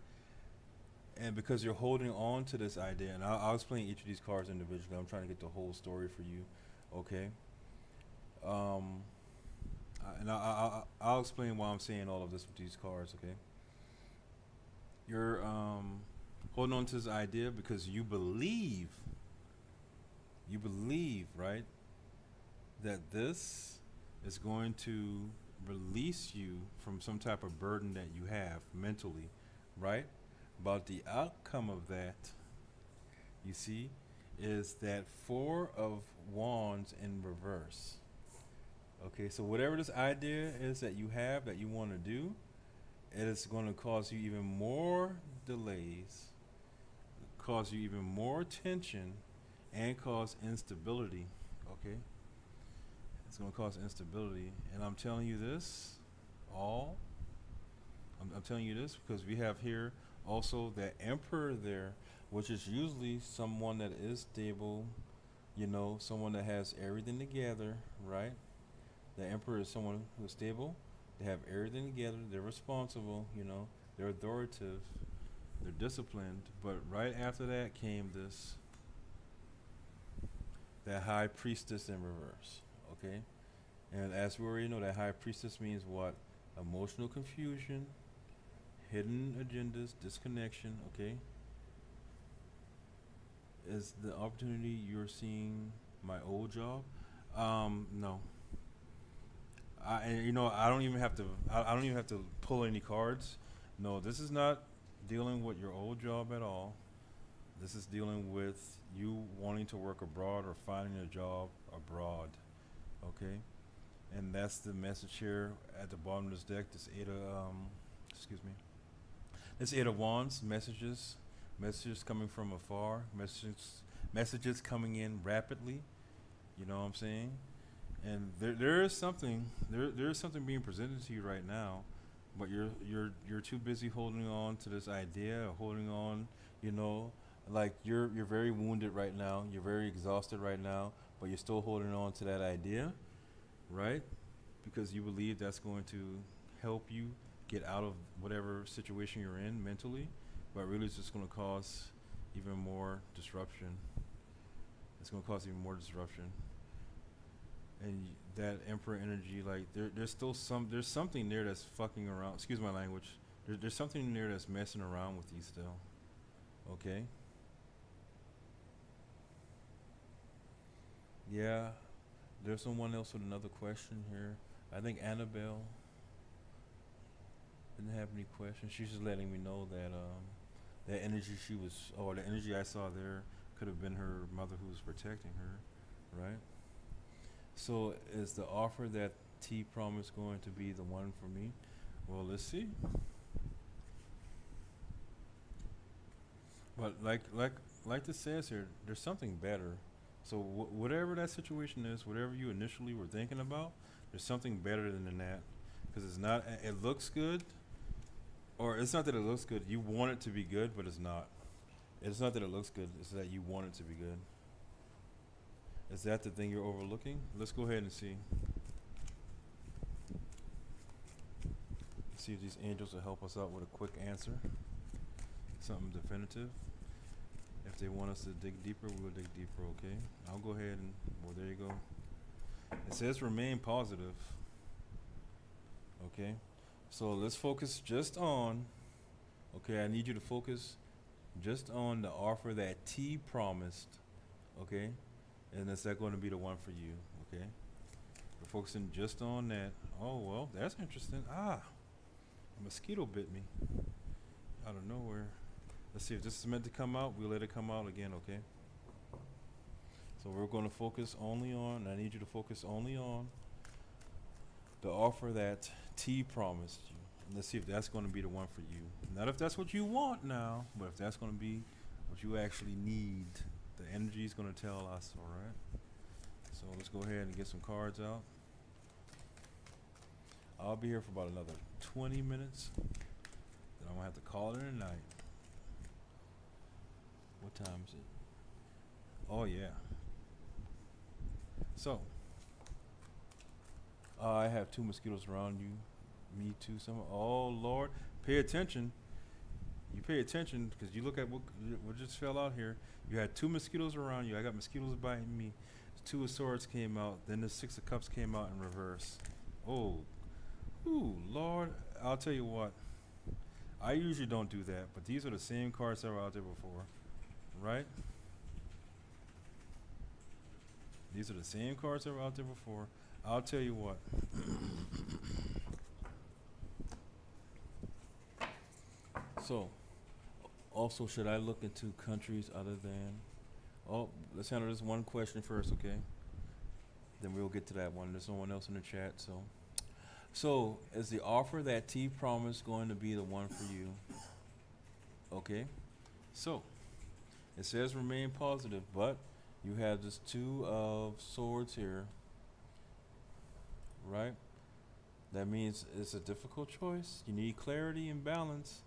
And because you're holding on to this idea, and I'll explain each of these cards individually. I'm trying to get the whole story for you, okay? Um, I'll explain why I'm saying all of this with these cards, okay? You're holding on to this idea because you believe, right, that this is going to release you from some type of burden that you have mentally, right? But the outcome of that, you see, is that Four of Wands in reverse. Okay, so whatever this idea is that you have that you want to do, it is going to cause you even more delays, cause you even more tension, and cause instability. Okay, it's going to cause instability, and I'm telling you this all. I'm telling you this because we have here also the Emperor there, which is usually someone that is stable, someone that has everything together, right? The Emperor is someone who's stable. They have everything together. They're responsible. They're authoritative. They're disciplined. But right after that came that High Priestess in reverse. Okay, and as we already know, that High Priestess means what? Emotional confusion, hidden agendas, disconnection. Okay, is the opportunity you're seeing my old job? No. I don't even have to. I don't even have to pull any cards. No, this is not dealing with your old job at all. This is dealing with you wanting to work abroad or finding a job abroad. Okay, and that's the message here at the bottom of this deck. This excuse me. This Eight of Wands messages coming from afar, messages coming in rapidly. You know what I'm saying? And there is something there is something being presented to you right now, but you're too busy holding on to this idea, or holding on, you know, like you're very wounded right now, you're very exhausted right now, but you're still holding on to that idea, right? Because you believe that's going to help you get out of whatever situation you're in mentally, but really it's just going to cause even more disruption. It's going to cause even more disruption. And that Emperor energy, like there's something there that's fucking around. Excuse my language. There's something there that's messing around with you still. Okay. Yeah. There's someone else with another question here. I think Annabelle. Didn't have any questions. She's just letting me know that that energy she was, or the energy I saw there, could have been her mother who was protecting her, right? So is the offer that T promised going to be the one for me? Well, let's see. But like this says here, there's something better. So whatever that situation is, whatever you initially were thinking about, there's something better than that. Because it's not. It looks good, or it's not that it looks good. You want it to be good, but it's not. It's not that it looks good. It's that you want it to be good. Is that the thing you're overlooking? Let's go ahead and see. See if these angels will help us out with a quick answer. Something definitive. If they want us to dig deeper, we'll dig deeper, okay? I'll go ahead and, well, there you go. It says remain positive, okay? So let's focus just on, okay, I need you to focus just on the offer that T promised, okay? And is that going to be the one for you, okay? We're focusing just on that. Oh, well, that's interesting. Ah, a mosquito bit me out of nowhere. Let's see if this is meant to come out. We'll let it come out again, okay? So we're going to focus only on, I need you to focus only on the offer that T promised you. And let's see if that's going to be the one for you. Not if that's what you want now, but if that's going to be what you actually need. The energy is going to tell us, all right? So let's go ahead and get some cards out. I'll be here for about another 20 minutes. Then I'm going to have to call it a night. What time is it? Oh, yeah. So, I have 2 mosquitoes around you. Me too. Oh, Lord. Pay attention. You pay attention because you look at what just fell out here. You had 2 mosquitoes around you. I got mosquitoes biting me. 2 of Swords came out. Then the 6 of Cups came out in reverse. Oh, ooh, Lord. I'll tell you what. I usually don't do that, but these are the same cards that were out there before, right? These are the same cards that were out there before. I'll tell you what. So, also, should I look into countries other than? Oh, let's handle this one question first, okay? Then we'll get to that one. There's no one else in the chat, so. So, is the offer that T promised going to be the one for you? Okay. So, it says remain positive, but you have this 2 of Swords here, right? That means it's a difficult choice. You need clarity and balance.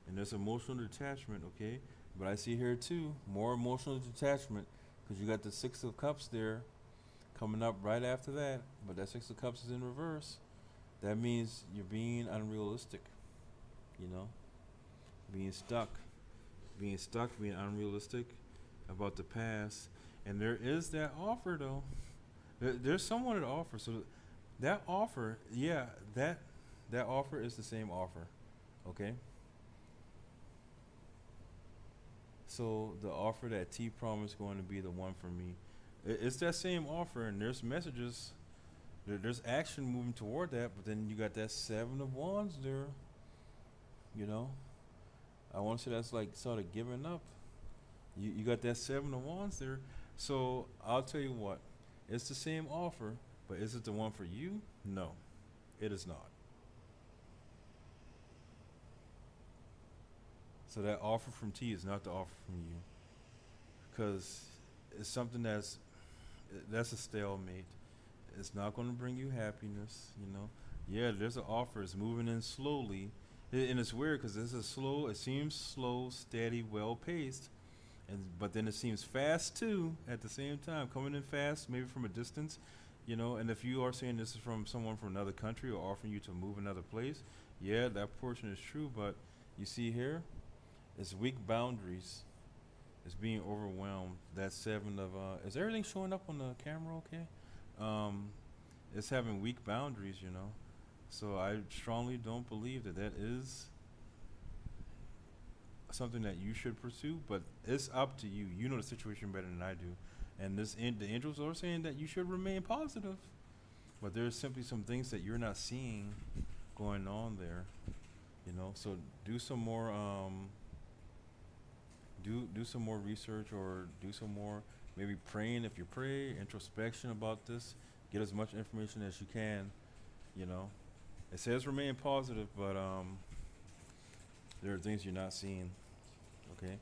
And there's emotional detachment, okay? But I see here too, more emotional detachment because you got the 6 of Cups there coming up right after that. But that 6 of Cups is in reverse. That means you're being unrealistic, you know? Being stuck, being unrealistic about the past. And there is that offer though. There's someone to offer. So that offer, yeah, that offer is the same offer, okay? So the offer that T promised going to be the one for me. It's that same offer, and there's messages. There's action moving toward that, but then you got that 7 of Wands there. You know, I want to say that's like sort of giving up. You got that 7 of Wands there. So I'll tell you what, it's the same offer, but is it the one for you? No, it is not. So that offer from T is not the offer from you, because it's something that's a stalemate. It's not going to bring you happiness, you know. Yeah, there's an offer. It's moving in slowly, and it's weird because this is slow. It seems slow, steady, well paced, but then it seems fast too at the same time, coming in fast, maybe from a distance, you know. And if you are saying this is from someone from another country or offering you to move another place, yeah, that portion is true. But you see here, it's weak boundaries. It's being overwhelmed. That 7 of is everything showing up on the camera okay? It's having weak boundaries, you know. So I strongly don't believe that is something that you should pursue, but it's up to you. You know the situation better than I do. And the angels are saying that you should remain positive, but there's simply some things that you're not seeing going on there. So do some more do some more research, or do some more maybe praying if you pray, introspection about this. Get as much information as you can. You know, it says remain positive, but there are things you're not seeing. Okay.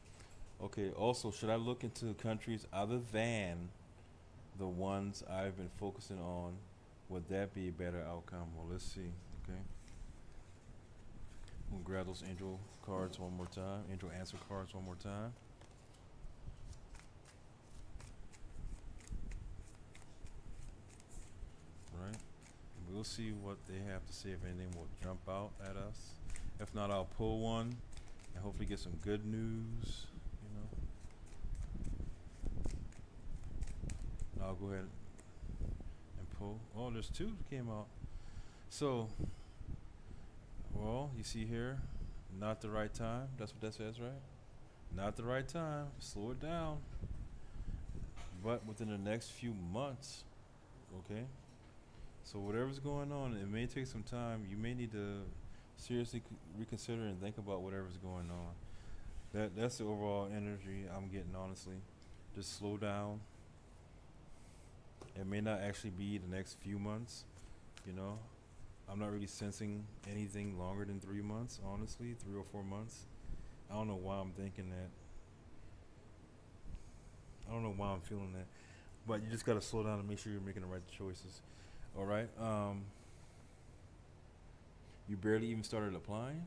Okay. Also, should I look into countries other than the ones I've been focusing on? Would that be a better outcome? Well, let's see. Okay. We'll grab those angel cards one more time. Angel answer cards one more time. Right. We'll see what they have to say, if anything will jump out at us. If not, I'll pull one and hopefully get some good news. And I'll go ahead and pull. Oh, there's two that came out. So, well, you see here, not the right time. That's what that says, right? Not the right time. Slow it down. But within the next few months, okay? So whatever's going on, it may take some time. You may need to seriously reconsider and think about whatever's going on. That's the overall energy I'm getting, honestly. Just slow down. It may not actually be the next few months, you know. I'm not really sensing anything longer than 3 months, honestly, 3 or 4 months. I don't know why I'm thinking that. I don't know why I'm feeling that. But you just gotta slow down and make sure you're making the right choices. All right. You barely even started applying.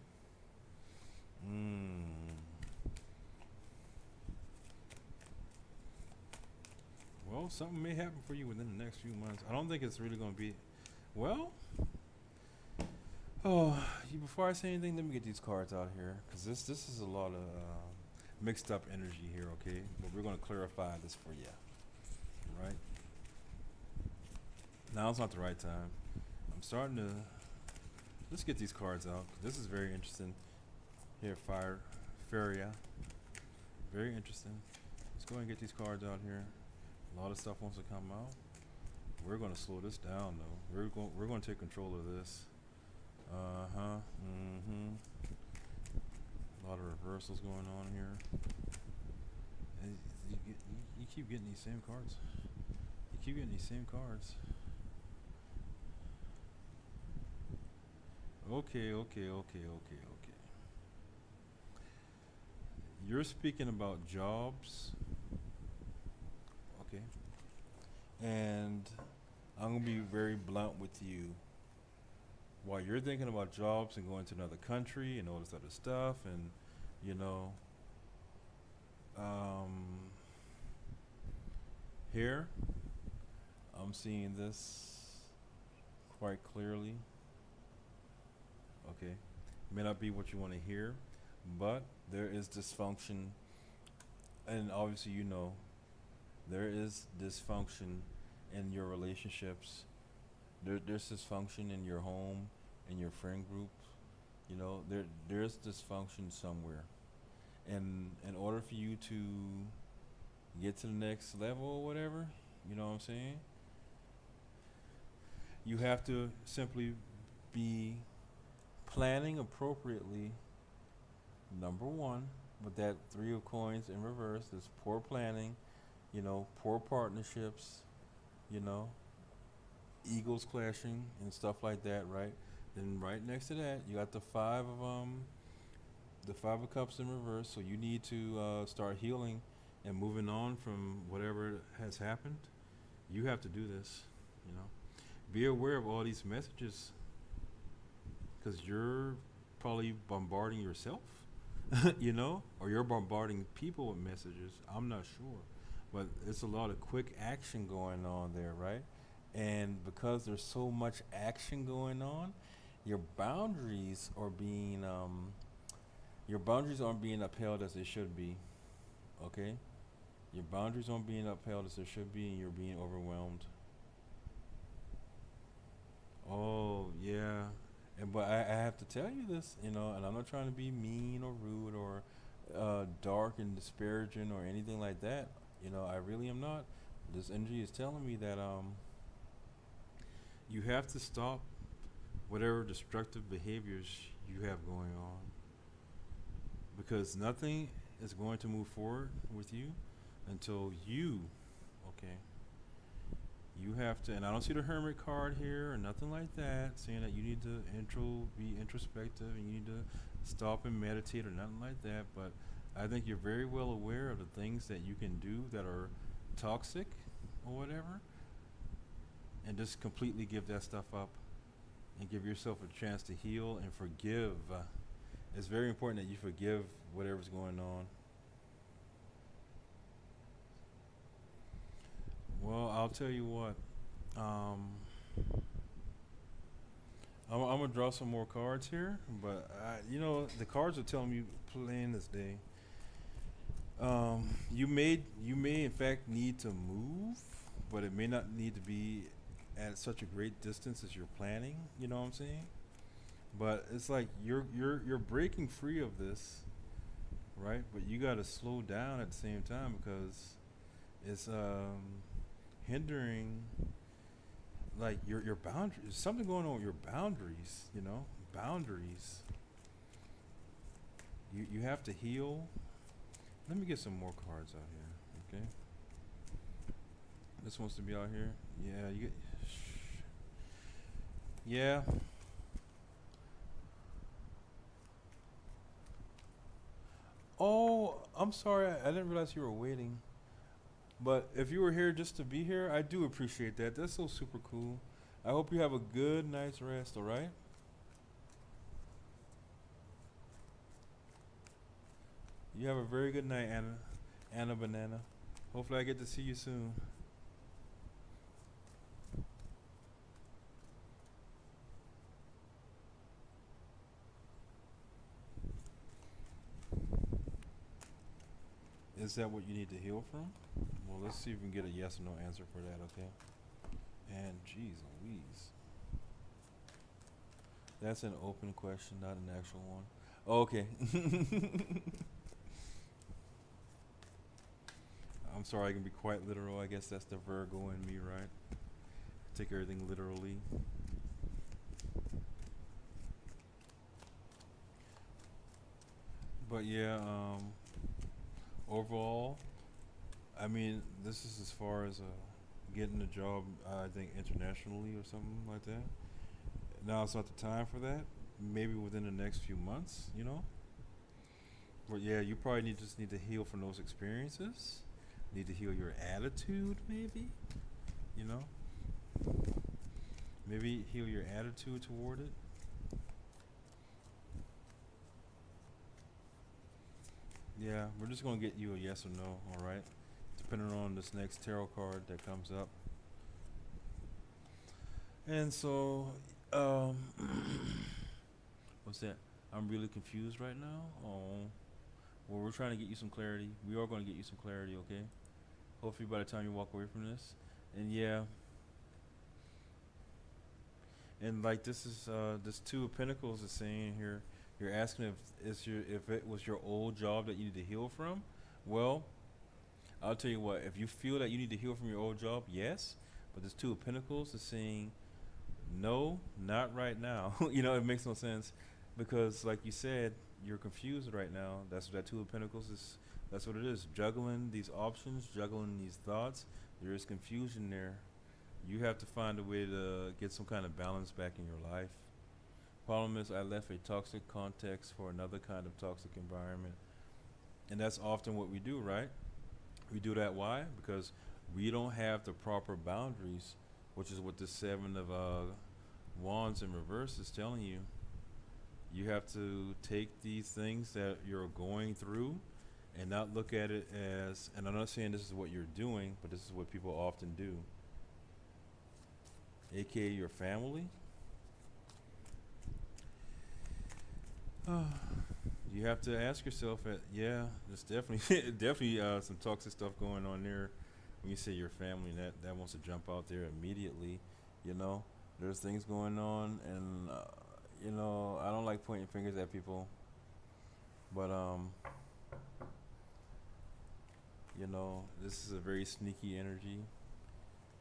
Mm. Well, something may happen for you within the next few months. I don't think it's really going to be. Well, oh, before I say anything, let me get these cards out here, because this is a lot of mixed up energy here. Okay, but we're going to clarify this for you. Right. Now it's not the right time. I'm starting to. Let's get these cards out. This is very interesting. Here, fire, Feria. Very interesting. Let's go ahead and get these cards out here. A lot of stuff wants to come out. We're going to slow this down, though. We're going to take control of this. A lot of reversals going on here. And you keep getting these same cards. You keep getting these same cards. Okay. You're speaking about jobs. Okay. And I'm going to be very blunt with you. While you're thinking about jobs and going to another country and all this other stuff, and, you know, um, here, I'm seeing this quite clearly. Okay. May not be what you want to hear, but there is dysfunction, and obviously, there is dysfunction in your relationships. There's dysfunction in your home, in your friend group. There's dysfunction somewhere. And in order for you to get to the next level or whatever, you know what I'm saying? You have to simply be planning appropriately. Number one, with that three of coins in reverse, is poor planning, poor partnerships, you know, egos clashing and stuff like that, right? Then right next to that, you got the five of cups in reverse. So you need to start healing and moving on from whatever has happened. You have to do this, Be aware of all these messages, because you're probably bombarding yourself, or you're bombarding people with messages. I'm not sure, but it's a lot of quick action going on there, right? And because there's so much action going on, your boundaries are being your boundaries aren't being upheld as they should be. Okay, your boundaries aren't being upheld as they should be, and you're being overwhelmed. Oh yeah, but I have to tell you this, and I'm not trying to be mean or rude or dark and disparaging or anything like that. I really am not. This energy is telling me that you have to stop whatever destructive behaviors you have going on, because nothing is going to move forward with you until you, okay, you have to, and I don't see the hermit card here or nothing like that, saying that you need to be introspective and you need to stop and meditate or nothing like that. But I think you're very well aware of the things that you can do that are toxic or whatever, and just completely give that stuff up and give yourself a chance to heal and forgive. It's very important that you forgive whatever's going on. Well, I'll tell you what. Um, I'm gonna draw some more cards here, but the cards are telling me plain this day. You may in fact need to move, but it may not need to be at such a great distance as you're planning. You know what I'm saying? But it's like you're breaking free of this, right? But you got to slow down at the same time because it's hindering like your boundaries. There's something going on with your boundaries. Boundaries. You have to heal. Let me get some more cards out here. Okay. This wants to be out here. Yeah, you get. Yeah. Oh, I'm sorry. I didn't realize you were waiting. But if you were here just to be here, I do appreciate that. That's so super cool. I hope you have a good night's rest, all right? You have a very good night, Anna. Anna Banana. Hopefully I get to see you soon. Is that what you need to heal from? Well, let's see if we can get a yes or no answer for that, okay? And geez Louise. That's an open question, not an actual one. Oh, okay. I'm sorry, I can be quite literal. I guess that's the Virgo in me, right? Take everything literally. But yeah, overall, I mean, this is as far as getting a job, I think internationally or something like that. Now it's not the time for that. Maybe within the next few months. But yeah, you probably just need to heal from those experiences. Need to heal your attitude, maybe. You know, maybe heal your attitude toward it. Yeah, we're just gonna get you a yes or no, all right? Depending on this next tarot card that comes up. And so, um, what's that? I'm really confused right now. Oh, well, we're trying to get you some clarity. We are going to get you some clarity, okay? Hopefully, by the time you walk away from this, and yeah, and like this Two of Pentacles is saying here. You're asking if it was your old job that you need to heal from. Well, I'll tell you what. If you feel that you need to heal from your old job, yes. But this Two of Pentacles is saying no, not right now. It makes no sense because, like you said, you're confused right now. That's what that Two of Pentacles is. That's what it is. Juggling these options, juggling these thoughts. There is confusion there. You have to find a way to get some kind of balance back in your life. Problem is, I left a toxic context for another kind of toxic environment. And that's often what we do, right? We do that why? Because we don't have the proper boundaries, which is what the Seven of Wands in reverse is telling you. You have to take these things that you're going through and not look at it as, and I'm not saying this is what you're doing, but this is what people often do, aka your family. You have to ask yourself, yeah, there's definitely definitely some toxic stuff going on there. When you say your family, that wants to jump out there immediately. There's things going on, and I don't like pointing fingers at people, but this is a very sneaky energy,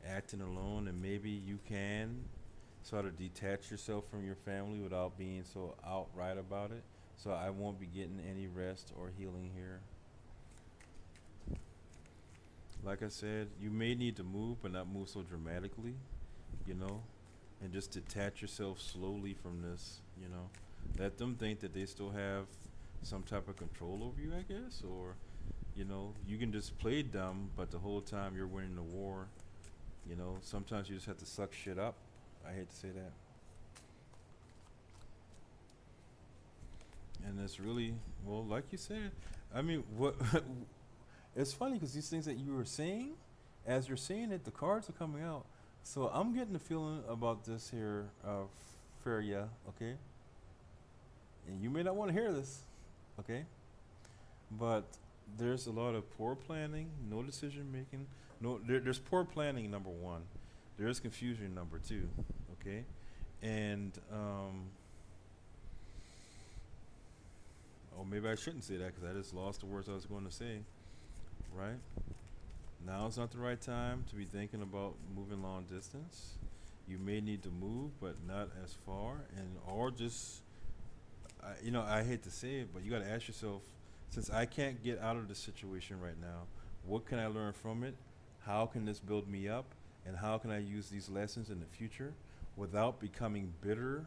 acting alone, and maybe you can sort of detach yourself from your family without being so outright about it. So I won't be getting any rest or healing here. Like I said, you may need to move, but not move so dramatically, you know, and just detach yourself slowly from this, you know. Let them think that they still have some type of control over you, I guess, or, you know, you can just play dumb, but the whole time you're winning the war, you know. Sometimes you just have to suck shit up. I hate to say that. And it's really, well, like you said, I mean, what it's funny because these things that you were saying, as you're saying it, the cards are coming out. So I'm getting the feeling about this here, Feria, okay? And you may not want to hear this, okay? But there's a lot of poor planning, no decision making. No, there's poor planning, number one. There's confusion, number two, okay? And, oh, maybe I shouldn't say that because I just lost the words I was going to say, right? Now is not the right time to be thinking about moving long distance. You may need to move, but not as far, and or just, you know, I hate to say it, but you got to ask yourself, since I can't get out of this situation right now, what can I learn from it? How can this build me up? And how can I use these lessons in the future without becoming bitter,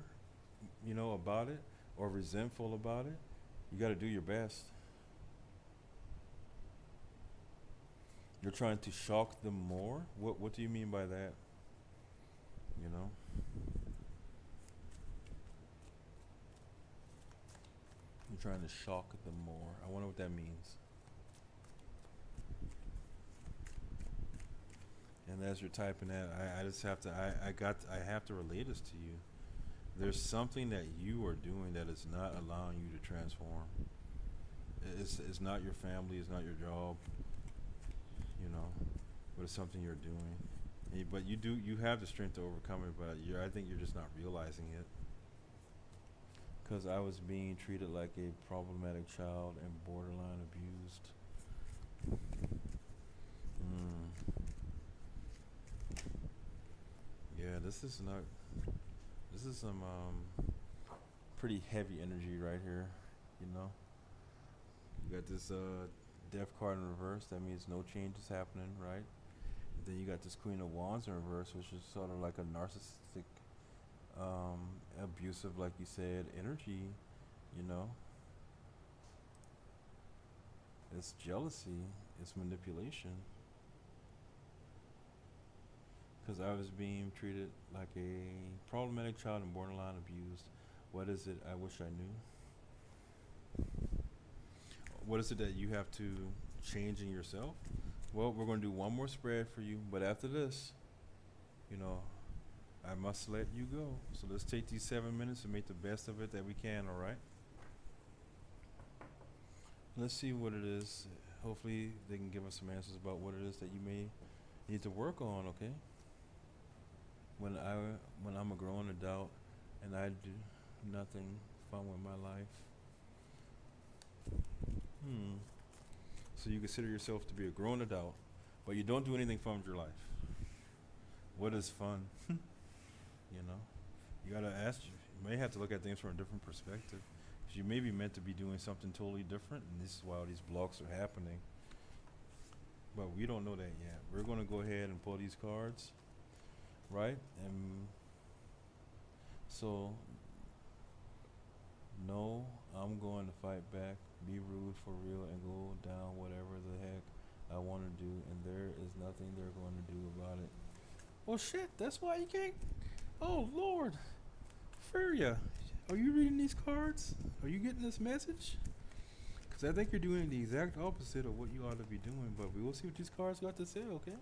you know, about it or resentful about it? You got to do your best. You're trying to shock them more? What do you mean by that? You know? You're trying to shock them more. I wonder what that means. And as you're typing that, I just have to I have to relate this to you. There's something that you are doing that is not allowing you to transform. It's not your family, it's not your job, you know, but it's something you're doing. But you have the strength to overcome it, but I think you're just not realizing it. Because I was being treated like a problematic child and borderline abused. Mm. Yeah, this is not. This is some pretty heavy energy right here. You know, you got this death card in reverse. That means no change is happening, right? Then you got this Queen of Wands in reverse, which is sort of like a narcissistic, abusive, like you said, energy. You know, it's jealousy, it's manipulation. Because I was being treated like a problematic child and borderline abused. What is it I wish I knew? What is it that you have to change in yourself? Well, we're going to do one more spread for you, but after this, you know, I must let you go. So let's take these 7 minutes and make the best of it that we can, all right? Let's see what it is. Hopefully they can give us some answers about what it is that you may need to work on, okay? When I'm a grown adult and I do nothing fun with my life. So you consider yourself to be a grown adult, but you don't do anything fun with your life. What is fun? You know, you gotta ask. You may have to look at things from a different perspective, because you may be meant to be doing something totally different, and this is why all these blocks are happening. But we don't know that yet. We're gonna go ahead and pull these cards, right? And so, no, I'm going to fight back, be rude for real, and go down whatever the heck I want to do, and there is nothing they're going to do about it. Well, shit, that's why you can't. Oh, Lord. Furia, are you reading these cards? Are you getting this message? Because I think you're doing the exact opposite of what you ought to be doing, but we will see what these cards got to say, okay?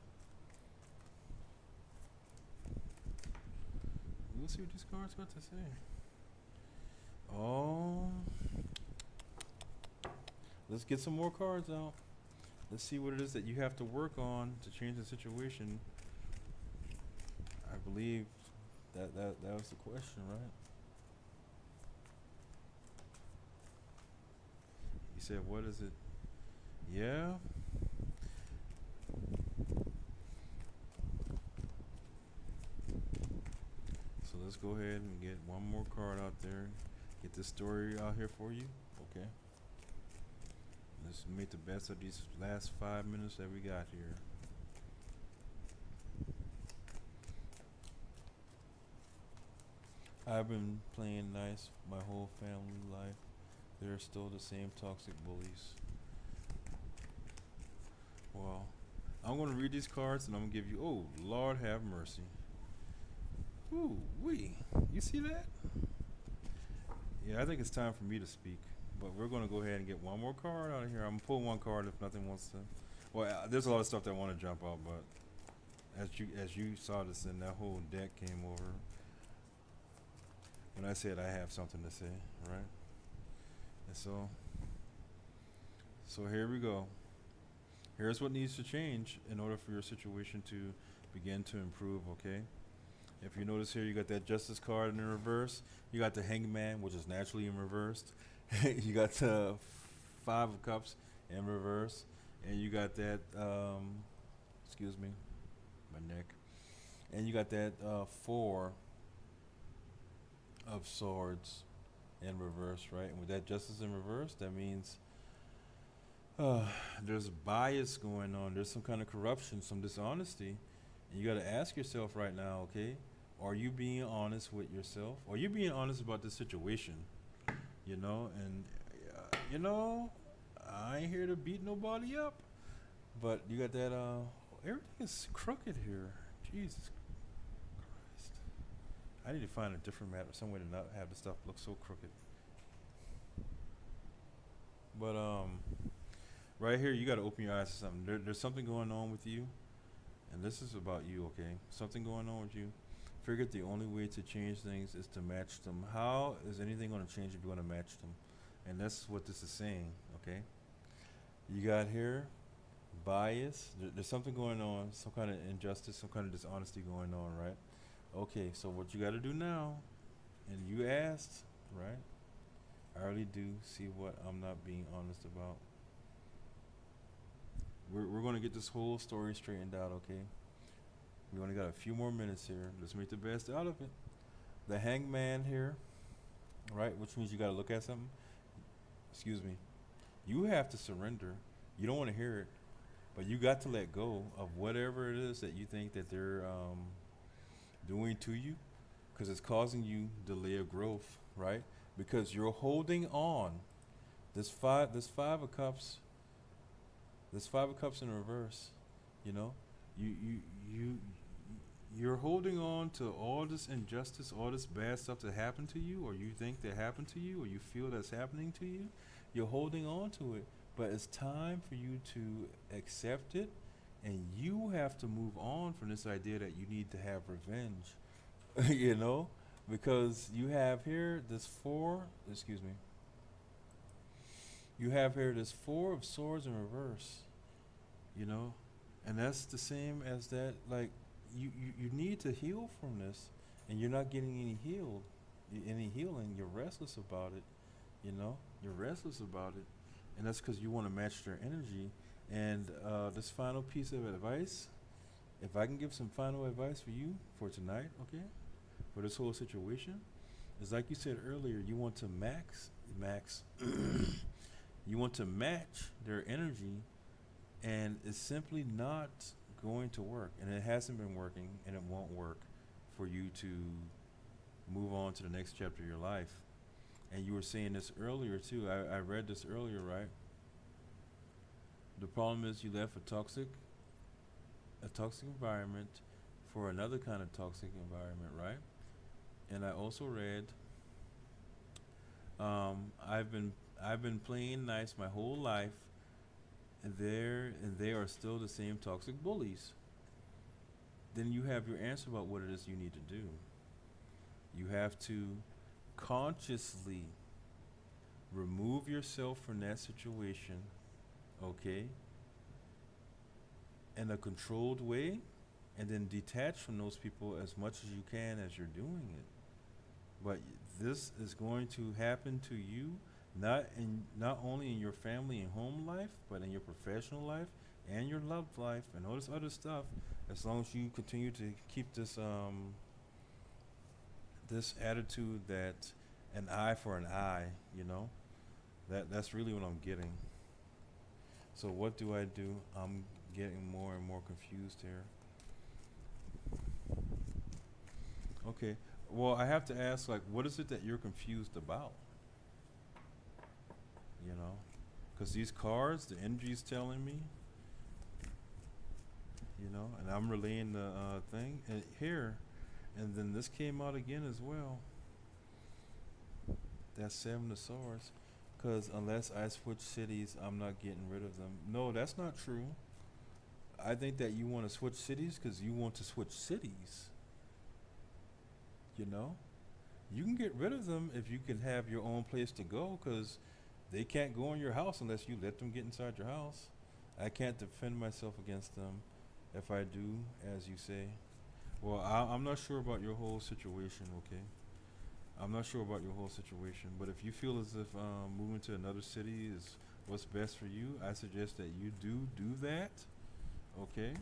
We'll see what these cards got to say. Oh, let's get some more cards out. Let's see what it is that you have to work on to change the situation. I believe that was the question, right? You said, what is it? Yeah. So So let's go ahead and get one more card out there. Get this story out here for you. Okay. Let's make the best of these last 5 minutes that we got here. I've been playing nice my whole family life. They're still the same toxic bullies. Well, I'm gonna read these cards and I'm gonna give you. Oh, Lord have mercy. Ooh, wee. You see that? Yeah, I think it's time for me to speak. But we're gonna go ahead and get one more card out of here. I'm gonna pull one card if nothing wants to. Well, there's a lot of stuff that want to jump out, but as you saw this, and that whole deck came over. When I said I have something to say, right? And so here we go. Here's what needs to change in order for your situation to begin to improve, okay? If you notice here, you got that Justice card in the reverse. You got the Hangman, which is naturally in reversed. You got the Five of Cups in reverse. And you got that, excuse me, my neck. And you got that Four of Swords in reverse, right? And with that Justice in reverse, that means there's bias going on. There's some kind of corruption, some dishonesty. And you got to ask yourself right now, okay, are you being honest with yourself? Are you being honest about this situation? You know, and I ain't here to beat nobody up, but you got that. Everything is crooked here. Jesus Christ! I need to find a different matter, some way to not have the stuff look so crooked. But right here, you got to open your eyes to something. There's something going on with you, and this is about you, okay? Something going on with you. Figured the only way to change things is to match them. How is anything going to change if you want to match them? And that's what this is saying, okay? You got here bias. There's something going on, some kind of injustice, some kind of dishonesty going on, right? Okay, so what you got to do now, and you asked, right? I really do see what I'm not being honest about. We're going to get this whole story straightened out, okay? We only got a few more minutes here. Let's make the best out of it. The Hangman here, right? Which means you got to look at something. Excuse me. You have to surrender. You don't want to hear it, but you got to let go of whatever it is that you think that they're doing to you, because it's causing you delay of growth, right? Because you're holding on. This five of cups. This Five of Cups in reverse. You know, you're holding on to all this injustice, all this bad stuff that happened to you, or you think that happened to you, or you feel that's happening to you. You're holding on to it, but it's time for you to accept it, and you have to move on from this idea that you need to have revenge. You know, because you have here this four. Excuse me. You have here this Four of Swords in reverse. You know, and that's the same as that. Like you need to heal from this, and you're not getting any healing. You're restless about it. You know, you're restless about it, and that's because you want to match their energy. And this final piece of advice, if I can give some final advice for you for tonight, okay, for this whole situation, is like you said earlier, you want to max, you want to match their energy, and it's simply not going to work, and it hasn't been working, and it won't work for you to move on to the next chapter of your life. And you were saying this earlier too. I read this earlier, right? The problem is you left a toxic environment for another kind of toxic environment, right? And I also read, I've been playing nice my whole life, and they are still the same toxic bullies. Then you have your answer about what it is you need to do. You have to consciously remove yourself from that situation, okay, in a controlled way, and then detach from those people as much as you can as you're doing it. But this is going to happen to you, not only in your family and home life, but in your professional life and your love life and all this other stuff. As long as you continue to keep this this attitude that an eye for an eye, you know, that's really what I'm getting. So what do I do? I'm getting more and more confused here. Okay. Well, I have to ask, like, what is it that you're confused about? You know, because these cards, the energy is telling me, you know, and I'm relaying the thing and here, and then this came out again as well. That's Seven of Swords. Because unless I switch cities, I'm not getting rid of them. No, that's not true. I think that you want to switch cities because you want to switch cities. You know, you can get rid of them if you can have your own place to go because they can't go in your house unless you let them get inside your house. I can't defend myself against them if I do, as you say. Well, I'm not sure about your whole situation, okay? I'm not sure about your whole situation, but if you feel as if moving to another city is what's best for you, I suggest that you do that, okay?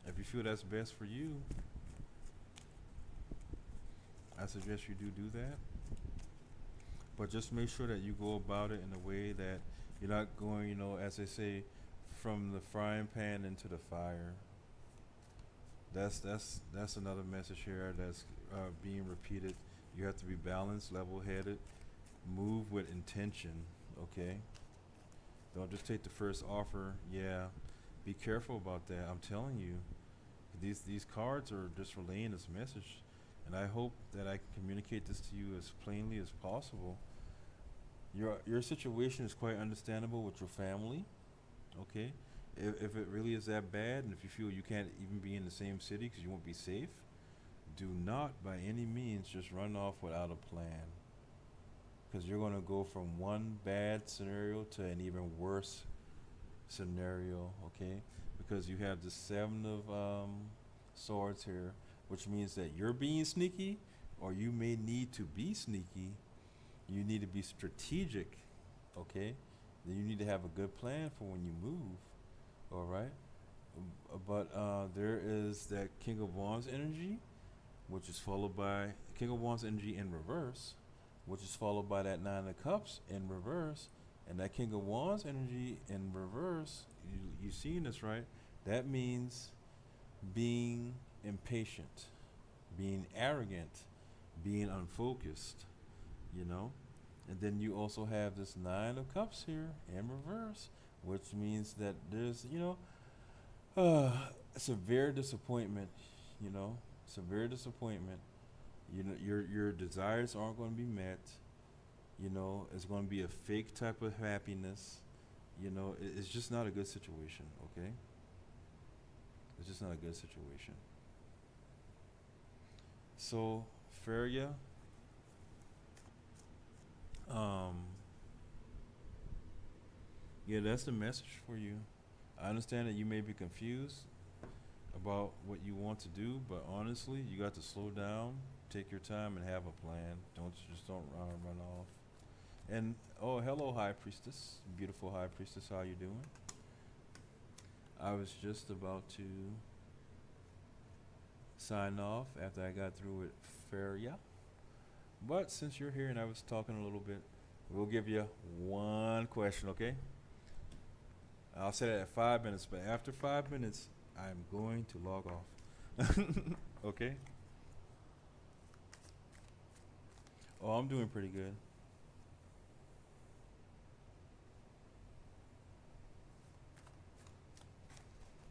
If you feel that's best for you, I suggest you do that. But just make sure that you go about it in a way that you're not going, you know, as they say, from the frying pan into the fire. That's another message here that's being repeated. You have to be balanced, level-headed, move with intention. Okay, don't just take the first offer. Yeah, be careful about that. I'm telling you, these cards are just relaying this message, and I hope that I can communicate this to you as plainly as possible. Your situation is quite understandable with your family. Okay, if it really is that bad, and if you feel you can't even be in the same city because you won't be safe, do not by any means just run off without a plan, because you're going to go from one bad scenario to an even worse scenario. Okay, because you have the Seven of swords here, which means that you're being sneaky, or you may need to be sneaky. You need to be strategic. Okay, then you need to have a good plan for when you move. All right. But there is that King of Wands energy, which is followed by King of Wands energy in reverse, which is followed by that Nine of Cups in reverse, and that King of Wands energy in reverse. You seen this, right? That means being impatient, being arrogant, being unfocused. You know, and then you also have this Nine of Cups here in reverse, which means that there's, you know, severe disappointment. You know, severe disappointment. You know, your desires aren't going to be met. You know, it's going to be a fake type of happiness. You know, it's just not a good situation. Okay, it's just not a good situation. So, Feria, um, yeah, that's the message for you. I understand that you may be confused about what you want to do, but honestly, you got to slow down, take your time, and have a plan. Don't run off. And oh, hello, High Priestess, beautiful High Priestess. How you doing? I was just about to sign off after I got through with Feria, but since you're here and I was talking a little bit, we'll give you one question, okay? I'll say that at 5 minutes, but after 5 minutes, I'm going to log off. Okay? Oh, I'm doing pretty good.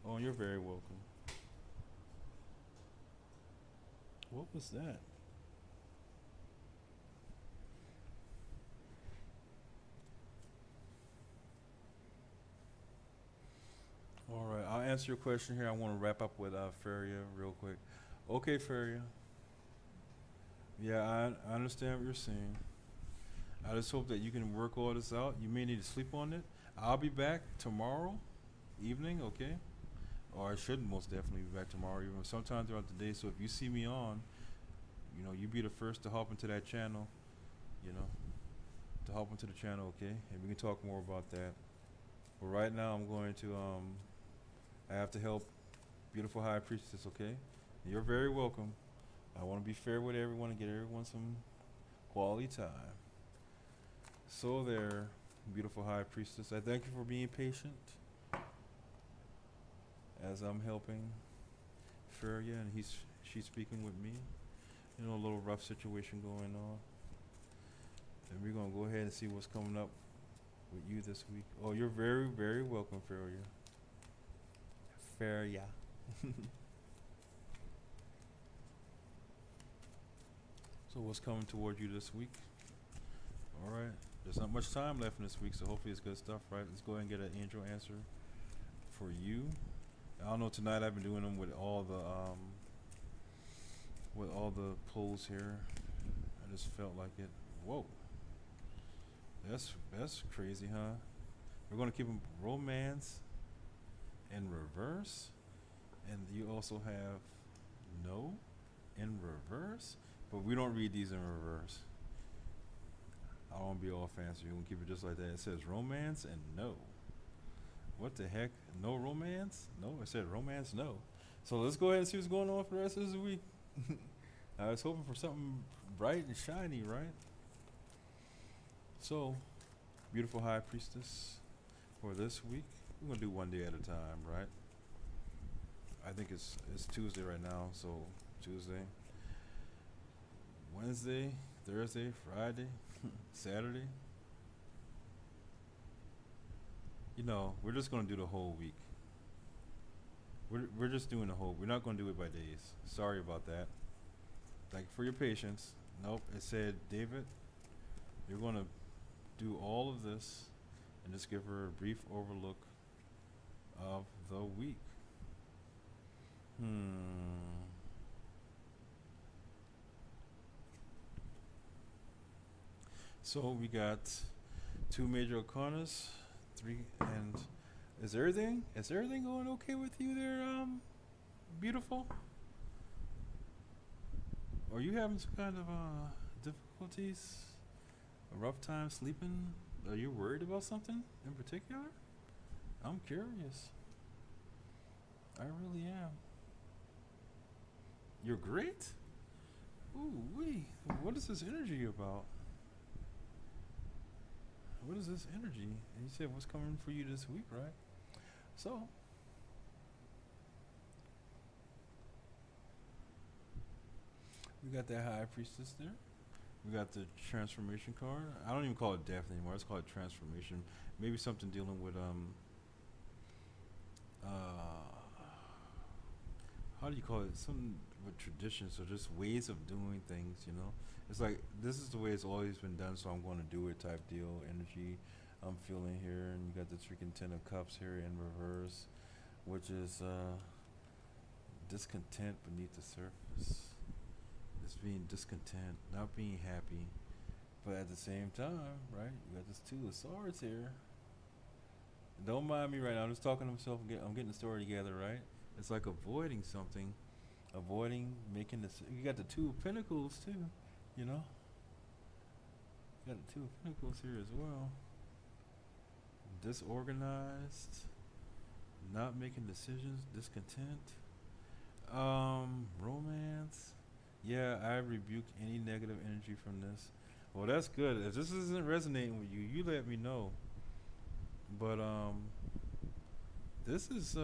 Oh, you're very welcome. What was that? All right, I'll answer your question here. I want to wrap up with Feria real quick. Okay, Feria. Yeah, I understand what you're saying. I just hope that you can work all this out. You may need to sleep on it. I'll be back tomorrow evening, okay? Or I should most definitely be back tomorrow evening, sometime throughout the day. So if you see me on, you know, you be the first to hop into that channel, you know, to hop into the channel, okay? And we can talk more about that. But right now I'm going to, I have to help beautiful High Priestess, okay? You're very welcome. I want to be fair with everyone and get everyone some quality time. So there, beautiful high priestess. I thank you for being patient as I'm helping Feria and she's speaking with me. You know, a little rough situation going on. And we're gonna go ahead and see what's coming up with you this week. Oh, you're very, very welcome, Feria. Feria. So what's coming toward you this week? All right. There's not much time left in this week, so hopefully it's good stuff, right? Let's go ahead and get an angel answer for you. I don't know. Tonight I've been doing them with all the polls here. I just felt like it. Whoa. That's crazy, huh? We're gonna keep them romance in reverse, and you also have no in reverse, but we don't read these in reverse. I don't want to be all fancy. We're gonna keep it just like that. It says romance and no. What the heck? No romance? No, it said romance, no. So let's go ahead and see what's going on for the rest of this week. I was hoping for something bright and shiny, right? So, beautiful high priestess, for this week, we're gonna do one day at a time, right? I think it's Tuesday right now, so Tuesday, Wednesday, Thursday, Friday, Saturday. You know, we're just gonna do the whole week. We're just doing the whole. We're not gonna do it by days. Sorry about that. Thank you for your patience. Nope, it said, David, you're gonna do all of this and just give her a brief overlook of the week. So we got two major arcanas, three, and is everything going okay with you there, beautiful? Are you having some kind of difficulties? A rough time sleeping? Are you worried about something in particular? I'm curious. I really am. You're great? Ooh wee. What is this energy about? What is this energy? And you said what's coming for you this week, right? So we got that high priestess there. We got the transformation card. I don't even call it death anymore. Let's call it transformation. Maybe something dealing with how do you call it? Something with traditions or just ways of doing things. You know, it's like this is the way it's always been done, so I'm going to do it type deal. Energy I'm feeling here, and you got the freaking Ten of Cups here in reverse, which is discontent beneath the surface. It's being discontent, not being happy, but at the same time, right? You got this Two of Swords here. Don't mind me right now. I'm just talking to myself. I'm getting the story together, right? It's like avoiding something, avoiding making this. You got the Two of Pentacles too, you know. You got the Two of Pentacles here as well. Disorganized, not making decisions, discontent. Romance. Yeah, I rebuke any negative energy from this. Well, that's good. If this isn't resonating with you, you let me know. But this is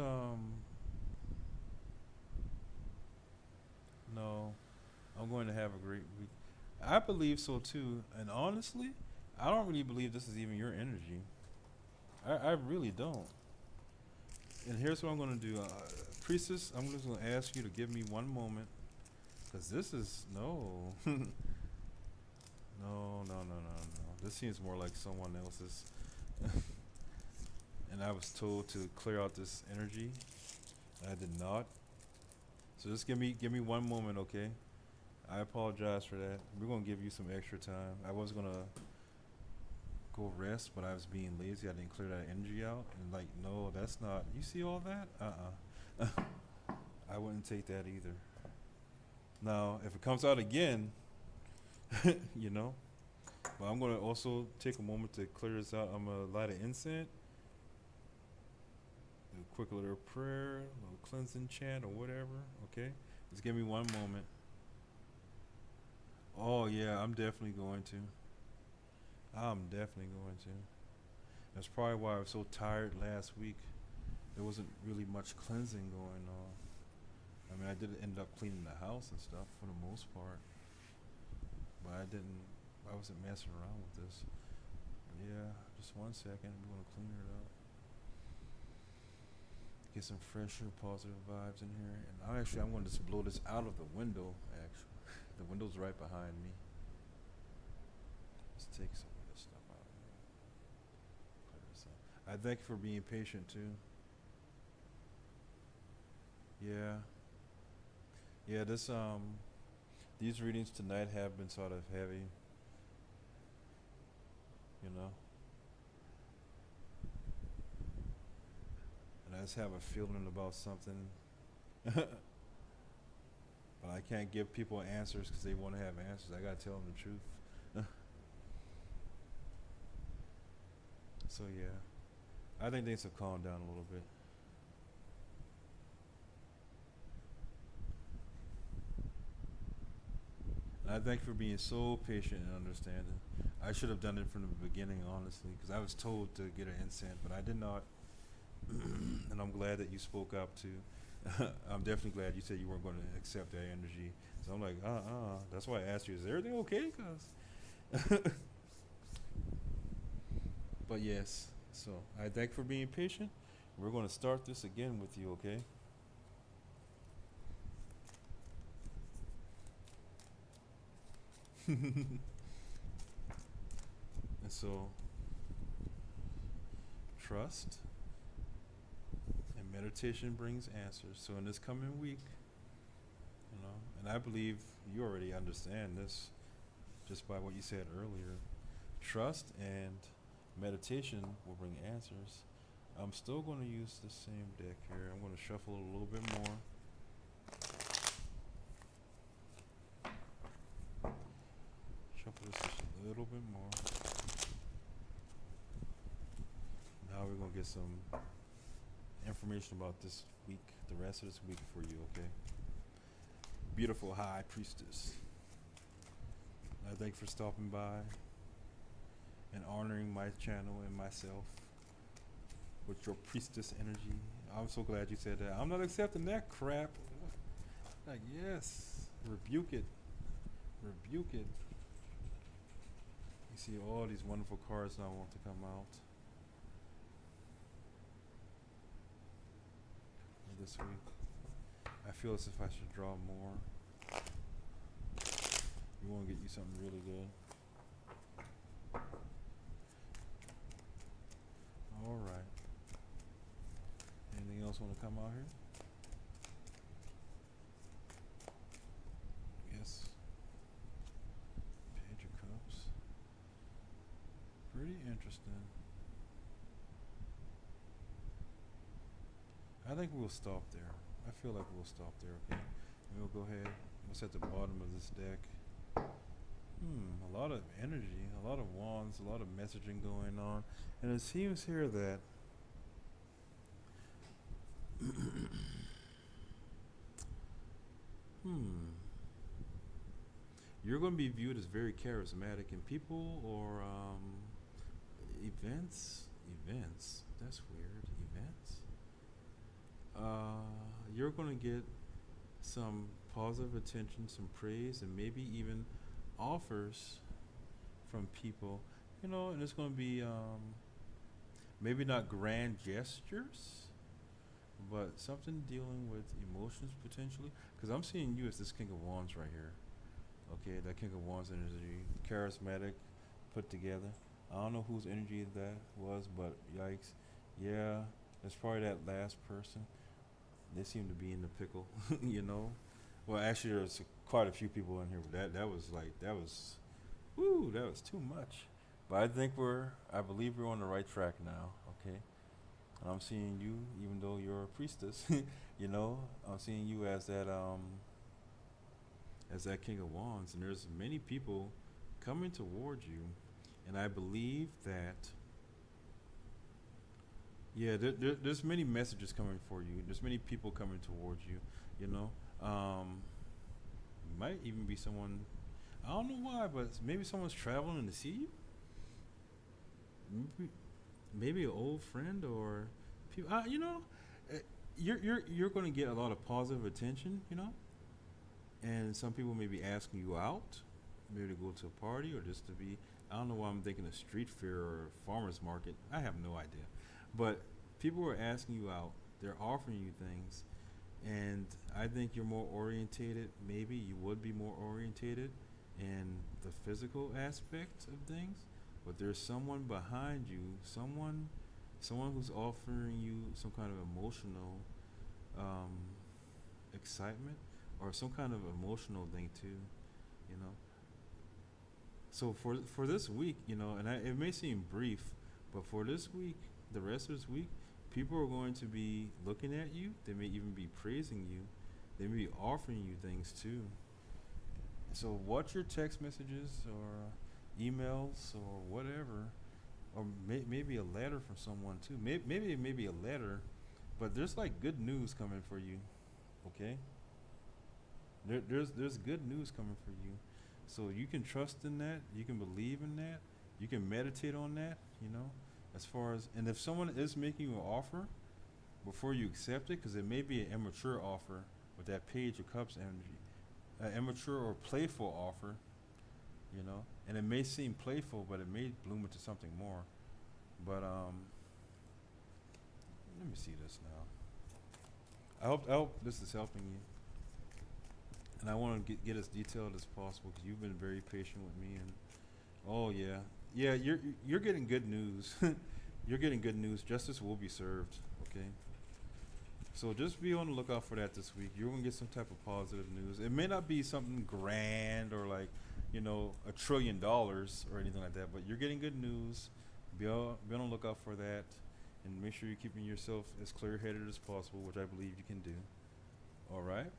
no, I'm going to have a great week. I believe so too. And honestly, I don't really believe this is even your energy. I really don't. And here's what I'm going to do. Priestess, I'm just going to ask you to give me one moment. Because this is, no. No. This seems more like someone else's. And I was told to clear out this energy. I did not. So just give me 1 moment, okay? I apologize for that. We're going to give you some extra time. I was going to go rest, but I was being lazy. I didn't clear that energy out. And like, no, that's not. You see all that? I wouldn't take that either. Now, if it comes out again, you know, but I'm going to also take a moment to clear this out. I'm going to light an incense, do a quick little prayer, a little cleansing chant or whatever, okay? Just give me 1 moment. Oh yeah, I'm definitely going to. I'm definitely going to. That's probably why I was so tired last week. There wasn't really much cleansing going on. I mean, I did end up cleaning the house and stuff for the most part, but I didn't. I wasn't messing around with this. Yeah, just one second. We want to clean it up. Get some fresher, positive vibes in here. And I'm going to just blow this out of the window. Actually, the window's right behind me. Let's take some of this stuff out of here. Clear this up. I thank you for being patient too. Yeah, yeah. These readings tonight have been sort of heavy. You know, and I just have a feeling about something. But I can't give people answers because they want to have answers. I gotta tell them the truth. So yeah, I think things have calmed down a little bit. And I thank you for being so patient and understanding. I should have done it from the beginning, honestly, because I was told to get an incense, but I did not. And I'm glad that you spoke up too. I'm definitely glad you said you weren't going to accept that energy. So I'm like, That's why I asked you, is everything okay? Cause but yes, so I thank you for being patient. We're going to start this again with you, okay? And so, trust and meditation brings answers. So in this coming week, and I believe you already understand this just by what you said earlier. Trust and meditation will bring answers. I'm still going to use the same deck here. I'm going to shuffle it a little bit more. Shuffle this just a little bit more. Now we're going to get some information about this week, the rest of this week for you, okay? Beautiful High Priestess. I thank you for stopping by and honoring my channel and myself with your priestess energy. I'm so glad you said that. I'm not accepting that crap. Like, yes, rebuke it. Rebuke it. You see all these wonderful cards now want to come out. This week. I feel as if I should draw more. We want to get you something really good. All right. Anything else want to come out here? Yes. Page of Cups. Pretty interesting. I think we'll stop there. I feel like we'll stop there, okay? And we'll go ahead. What's at the bottom of this deck? A lot of energy, a lot of wands, a lot of messaging going on. And it seems here that you're going to be viewed as very charismatic in people or events. Events. That's weird. Events. You're going to get some positive attention, some praise, and maybe even offers from people, and it's going to be maybe not grand gestures, but something dealing with emotions potentially. Because I'm seeing you as this King of Wands right here. Okay, that King of Wands energy, charismatic, put together. I don't know whose energy that was, but yikes. Yeah, it's probably that last person. They seem to be in the pickle, Well, actually, there's quite a few people in here, but that was too much. But I believe we're on the right track now, okay? And I'm seeing you, even though you're a priestess, I'm seeing you as that King of Wands, and there's many people coming towards you, and I believe that there's many messages coming for you. There's many people coming towards you. Might even be someone. I don't know why, but maybe someone's traveling to see you. Maybe, maybe an old friend or people. Uh, you're going to get a lot of positive attention. And some people may be asking you out, maybe to go to a party or just to be. I don't know why I'm thinking of street fair or farmers market. I have no idea, but people are asking you out. They're offering you things, and I think you're more orientated. Maybe you would be more orientated in the physical aspect of things, but there's someone behind you, someone who's offering you some kind of emotional um, excitement or some kind of emotional thing too, you know. So for this week, and it may seem brief, but for this week, the rest of this week, people are going to be looking at you. They may even be praising you. They may be offering you things too. So watch your text messages or emails or whatever, or maybe a letter from someone too. Maybe it may be a letter, but there's like good news coming for you. Okay, there's good news coming for you. So you can trust in that. You can believe in that. You can meditate on that. As far as, and if someone is making you an offer, before you accept it, because it may be an immature offer with that Page of Cups energy, an immature or playful offer, and it may seem playful, but it may bloom into something more. But let me see this now. I hope this is helping you, and I want to get as detailed as possible because you've been very patient with me. And oh yeah, you're getting good news. You're getting good news. Justice will be served. Okay. So just be on the lookout for that this week. You're gonna get some type of positive news. It may not be something grand or like, $1 trillion or anything like that, but you're getting good news. Be on the lookout for that, and make sure you're keeping yourself as clear-headed as possible, which I believe you can do. All right.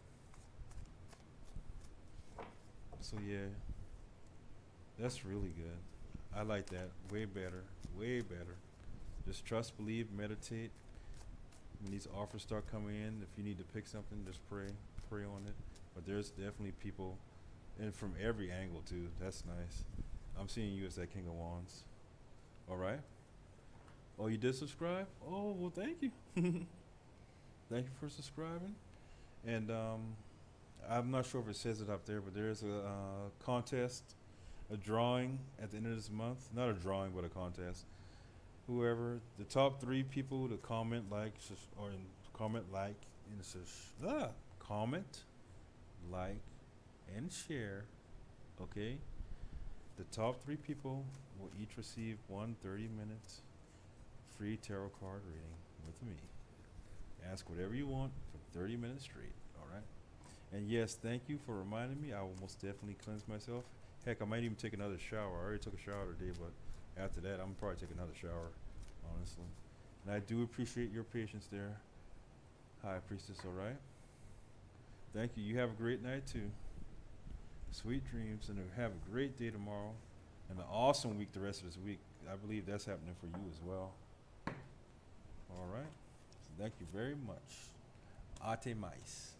So yeah, that's really good. I like that. Way better. Way better. Just trust, believe, meditate. When these offers start coming in, if you need to pick something, just pray on it. But there's definitely people, and from every angle too. That's nice. I'm seeing you as that King of Wands. All right. Oh, you did subscribe? Oh, well, thank you. Thank you for subscribing. And I'm not sure if it says it up there, but there's a contest, a drawing at the end of this month. Not a drawing, but a contest. Whoever, the top 3 people to comment, like, or comment, like, and it says, comment, like, and share, okay? The top 3 people will each receive one 30-minute free tarot card reading with me. Ask whatever you want for 30 minutes straight, all right? And yes, thank you for reminding me. I will most definitely cleanse myself. Heck, I might even take another shower. I already took a shower today, but after that, I'm probably take another shower, honestly. And I do appreciate your patience there, High Priestess, all right? Thank you. You have a great night, too. Sweet dreams, and have a great day tomorrow, and an awesome week the rest of this week. I believe that's happening for you as well. All right? So thank you very much. Ate mais.